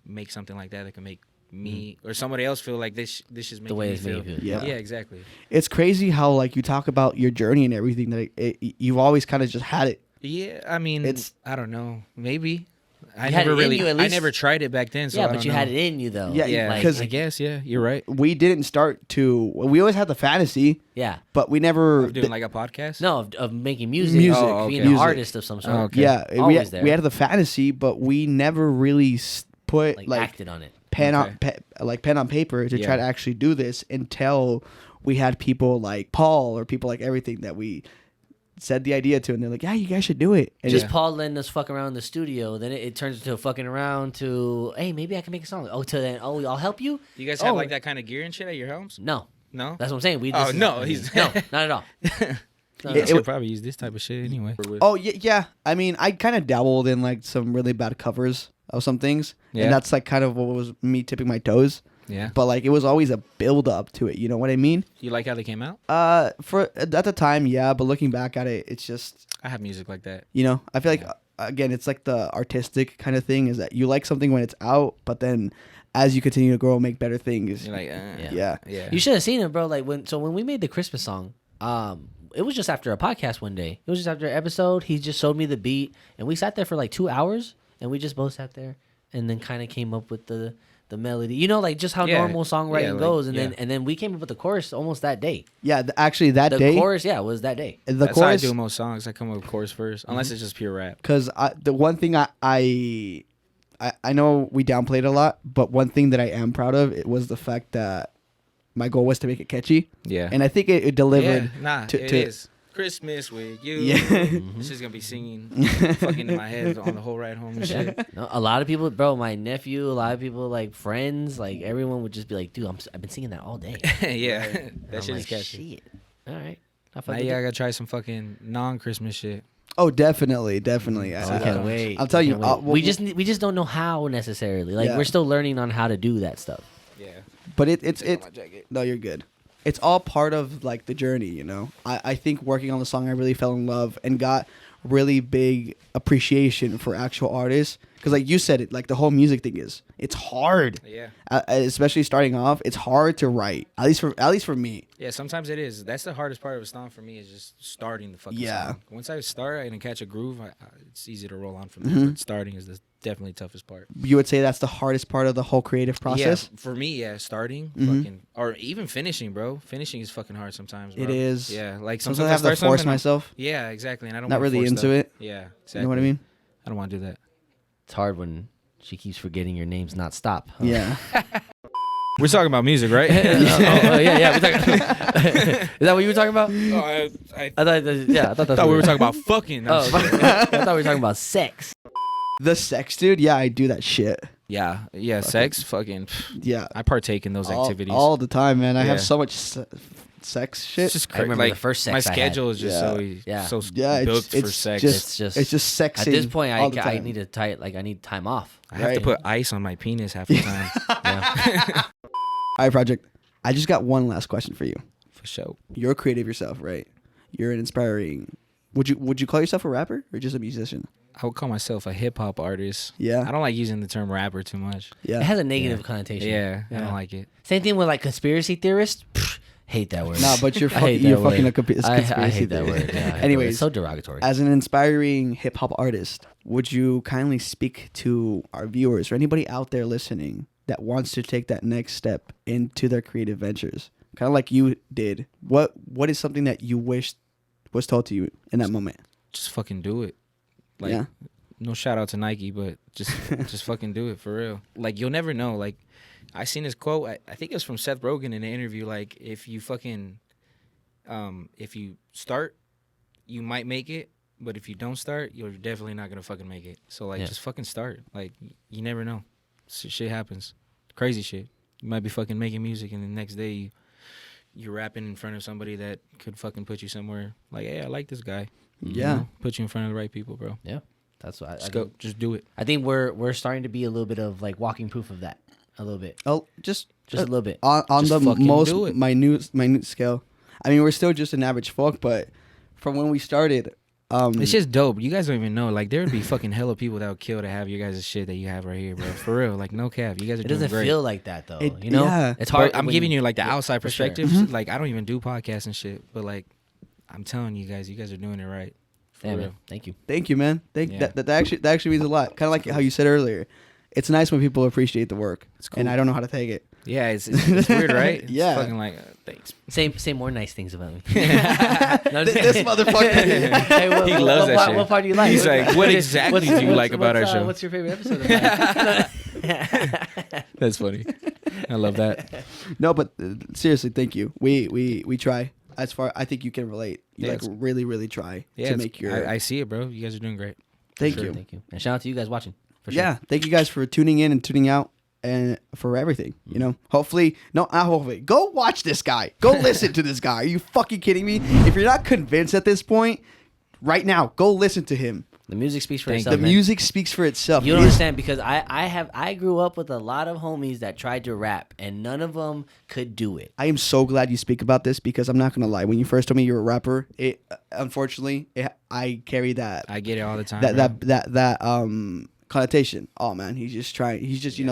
B: make something like that can make me or somebody else feel like this is making me feel. Yeah, exactly.
A: It's crazy how like you talk about your journey and everything that you've always kind of just had it.
B: Yeah, I mean, I don't know, maybe. I never tried it back then. So
C: yeah, but you had it in you though.
B: Yeah, because I guess you're right.
A: We didn't start to. We always had the fantasy.
C: Yeah,
A: but we never
B: doing like a podcast.
C: No, of making music, being an artist of some sort.
B: Okay.
A: Yeah, we had the fantasy, but we never really put like
C: acted on it.
A: Pen on paper to try to actually do this until we had people like Paul or people like everything that we said the idea to, and they're like, yeah, you guys should do it. And
C: just Paul letting us fuck around in the studio, then it turns into fucking around to, hey, maybe I can make a song. I'll help you.
B: You guys have like that kind of gear and shit at your homes?
C: No,
B: that's
C: what I'm saying.
B: No,
C: not at all.
B: You should probably use this type of shit anyway.
A: Oh yeah. I mean, I kind of dabbled in like some really bad covers of some things, and that's like kind of what was me tipping my toes.
B: Yeah.
A: But like it was always a build up to it, you know what I mean?
B: You like how they came out?
A: For at the time, yeah, but looking back at it, it's just
B: I have music like that.
A: You know, I feel like again, it's like the artistic kind of thing is that you like something when it's out, but then as you continue to grow and make better things,
B: you're like,
A: yeah.
C: You should have seen it, bro. Like when we made the Christmas song, it was just after a podcast one day. It was just after an episode. He just showed me the beat, and we sat there for like 2 hours, and we just both sat there, and then kind of came up with the melody, you know, like just how normal songwriting goes, and then we came up with the chorus almost that day.
A: Yeah, actually that day.
C: The chorus, was that day.
B: That's how I do most songs. I come up with chorus first, unless it's just pure rap.
A: Because the one thing I know we downplayed a lot, but one thing that I am proud of it was the fact that my goal was to make it catchy.
B: Yeah,
A: and I think it delivered.
B: It is. Christmas with you.
A: Yeah.
B: This is gonna be singing fucking in my head on the whole ride home and shit.
C: No, a lot of people, bro, my nephew, a lot of people, like friends, like everyone would just be like, dude, I've been singing that all day.
B: Yeah. That shit is catchy.
C: Shit. All right.
B: Now you gotta try some fucking non-Christmas shit.
A: Oh, definitely. I
C: can't wait.
A: I'm telling you,
C: we just don't know how necessarily. Like we're still learning on how to do that stuff.
B: Yeah.
A: But it's no, you're good. It's all part of like the journey, you know. I think working on the song, I really fell in love and got really big appreciation for actual artists. Because like you said, it like the whole music thing it's hard.
B: Yeah.
A: Especially starting off, it's hard to write. At least for me.
B: Yeah, sometimes it is. That's the hardest part of a song for me is just starting the fucking song. Once I start and catch a groove, it's easy to roll on from there. But starting is definitely the toughest part.
A: You would say that's the hardest part of the whole creative process?
B: Yeah, for me, starting, fucking, or even finishing, bro. Finishing is fucking hard sometimes, bro.
A: It is.
B: Yeah, like
A: sometimes I have to force myself.
B: Yeah, exactly, and I don't
A: not really into it.
B: Yeah, exactly.
A: You know what I mean?
B: I don't want to do that.
C: It's hard when she keeps forgetting your name's not stop. Huh?
A: Yeah.
B: We're talking about music, right?
C: Yeah. Is that what you were talking about?
B: I
C: thought
B: we were talking about fucking.
C: I thought we were talking about sex.
A: The sex, dude. Yeah, I do that shit.
B: Yeah. Sex, fucking.
A: Yeah,
B: I partake in those activities
A: all the time, man. I have so much sex shit.
C: It's just crazy. I remember the first sex
B: my schedule is just so built for sex.
A: It's just sexy.
C: At this point, I need to I need time off.
B: I have to put ice on my penis half the time.
A: All right, Project. I just got one last question for you.
B: For sure.
A: You're creative yourself, right? You're an inspiring. Would you call yourself a rapper or just a musician?
B: I would call myself a hip hop artist.
A: Yeah.
B: I don't like using the term rapper too much.
A: Yeah.
C: It has a negative connotation.
B: Yeah, I don't like it.
C: Same thing with like conspiracy theorists. Hate that word.
A: Nah, but you're fucking a conspiracy
C: I hate that
A: theory.
C: word. Yeah,
A: Anyways,
C: it's so derogatory.
A: As an inspiring hip hop artist, would you kindly speak to our viewers or anybody out there listening that wants to take that next step into their creative ventures, kind of like you did? What is something that you wish was told to you in that moment?
B: Just fucking do it. Like, no shout out to Nike, but just fucking do it for real. Like, you'll never know. Like, I seen this quote. I think it was from Seth Rogen in an interview. Like, if you fucking, if you start, you might make it. But if you don't start, you're definitely not gonna fucking make it. So like, just fucking start. Like, you never know. Shit happens. Crazy shit. You might be fucking making music, and the next day you're rapping in front of somebody that could fucking put you somewhere. Like, hey, I like this guy.
A: Yeah.
B: You know? Put you in front of the right people, bro.
C: Yeah. That's what
B: Just do it.
C: I think we're starting to be a little bit of like walking proof of that. A little bit.
A: Oh, just
C: a little bit.
A: On
B: just
A: the most minute scale. I mean, we're still just an average folk, but from when we started,
B: it's just dope. You guys don't even know. Like, there would be fucking hella people that would kill to have your guys' shit that you have right here, bro. For real. Like, no cap. You guys are doing great.
C: It doesn't feel like that, though. You know?
A: Yeah.
C: It's hard.
B: But I'm giving you, like, the outside perspective.
C: Sure.
B: Like, I don't even do podcasts and shit. But, like, I'm telling you guys are doing it right. For real.
C: Man. Thank you.
A: Thank you, man. That actually means a lot. Kind of like how you said earlier. It's nice when people appreciate the work. It's cool. And I don't know how to take it.
B: Yeah, it's weird, right? It's
A: yeah.
B: fucking like, thanks.
C: Say more nice things about me.
A: This motherfucker.
C: Hey,
B: he loves that shit.
C: What part do you like?
B: He's like, what exactly do you like about our show?
C: What's your favorite episode of that?
B: That's funny. I love that.
A: No, but seriously, thank you. We try. As far, I think you can relate. You really, really try to make your.
B: I see it, bro. You guys are doing great.
A: Thank you.
C: Thank you. And shout out to you guys watching. For sure.
A: Yeah, thank you guys for tuning in and tuning out and for everything. You know, hopefully, not hopefully. Go watch this guy. Go listen to this guy. Are you fucking kidding me? If you're not convinced at this point, right now, go listen to him.
C: The music speaks for itself.
A: The music speaks for itself.
C: You don't understand, because I grew up with a lot of homies that tried to rap and none of them could do it.
A: I am so glad you speak about this, because I'm not gonna lie. When you first told me you were a rapper, unfortunately I carry that.
B: I get it all the time.
A: That connotation. Oh man, he's just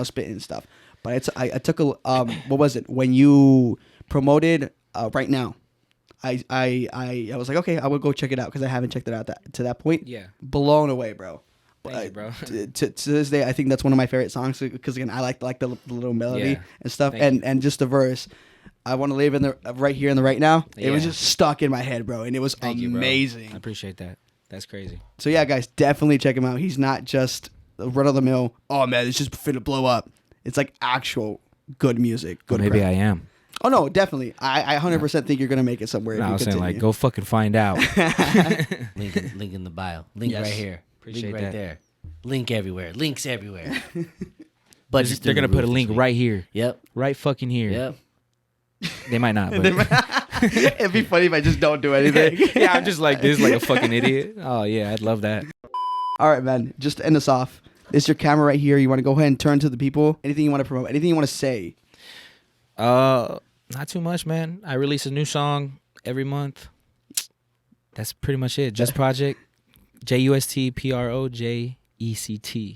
A: spitting stuff. But I took a what was it when you promoted Right Now? I was like, okay, I will go check it out, because I haven't checked it out to that point.
B: Yeah.
A: Blown away, bro.
B: Thank you, bro.
A: To this day, I think that's one of my favorite songs, because again, I like the little melody and stuff, and just the verse. I want to live in the right here and the right now. It was just stuck in my head, bro, and it was amazing.
B: I appreciate that. That's crazy.
A: So yeah, guys, definitely check him out. He's not just run of the mill. Oh man, it's just finna blow up. It's like actual good music. Good.
B: Maybe I am.
A: Oh no, definitely. I 100% think you're gonna make it somewhere.
B: No, I was saying, like, go fucking find out.
C: link in the bio. Link right here.
B: Appreciate
C: link right
B: that.
C: there. Link everywhere. Links everywhere. But
B: they're gonna put a link right here.
C: Yep.
B: Right fucking here.
C: Yep.
B: They might not. But
A: It'd be funny if I just don't do anything.
B: Yeah, I'm just like this, like a fucking idiot. Oh yeah, I'd love that.
A: All right, man. Just to end us off. This is your camera right here. You want to go ahead and turn to the people. Anything you want to promote? Anything you want to say?
B: Not too much, man. I release a new song every month. That's pretty much it. JustProject. JustProject.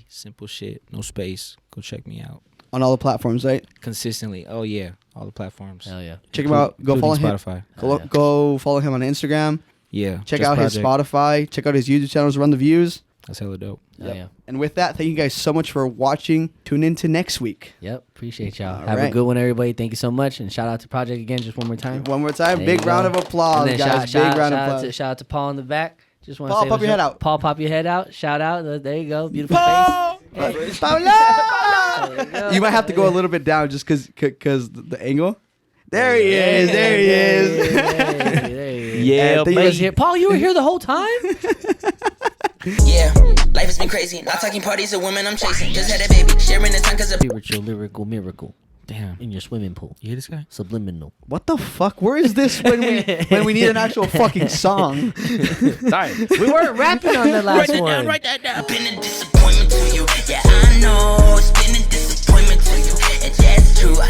B: Simple shit. No space. Go check me out.
A: On all the platforms, right?
B: Consistently. Oh yeah. All the platforms.
C: Hell yeah.
A: Check him out. Go follow him.
B: Spotify.
A: Go follow him on Instagram.
B: Yeah.
A: Check out his Spotify. Check out his YouTube channels. Run the views.
B: That's hella dope.
C: Yep. Yeah.
A: And with that, thank you guys so much for watching. Tune in to next week.
C: Yep. Appreciate y'all.
A: All
C: Have
A: right.
C: a good one, everybody. Thank you so much. And shout out to Project again, just one more time.
A: One more time.
C: There
A: Big
C: you go.
A: round of applause,
C: And then
A: guys. Big round of applause.
C: Shout out to Paul in the back. Just want to
A: Paul,
C: say
A: pop your head out.
C: Paul, pop your head out. Shout out. There you go. Beautiful
A: Paul!
C: face.
A: Paula!
C: There you go.
A: You might have to go a little bit down just because the angle. There he is. There he is.
C: There he is.
B: Yeah,
C: He was here. Paul, you were here the whole time?
E: Yeah, life has been crazy. Not talking parties or women I'm chasing. Just had a baby, sharing the time cause of
C: Spiritual, lyrical miracle
B: Damn.
C: in your swimming pool.
B: You hear this guy?
C: Subliminal.
A: What the fuck? Where is this when we need an actual fucking song?
B: Sorry.
C: We weren't rapping on the last one.
E: Write that down. Been a disappointment to you. Yeah, I know. It's been a disappointment to you. And that's true.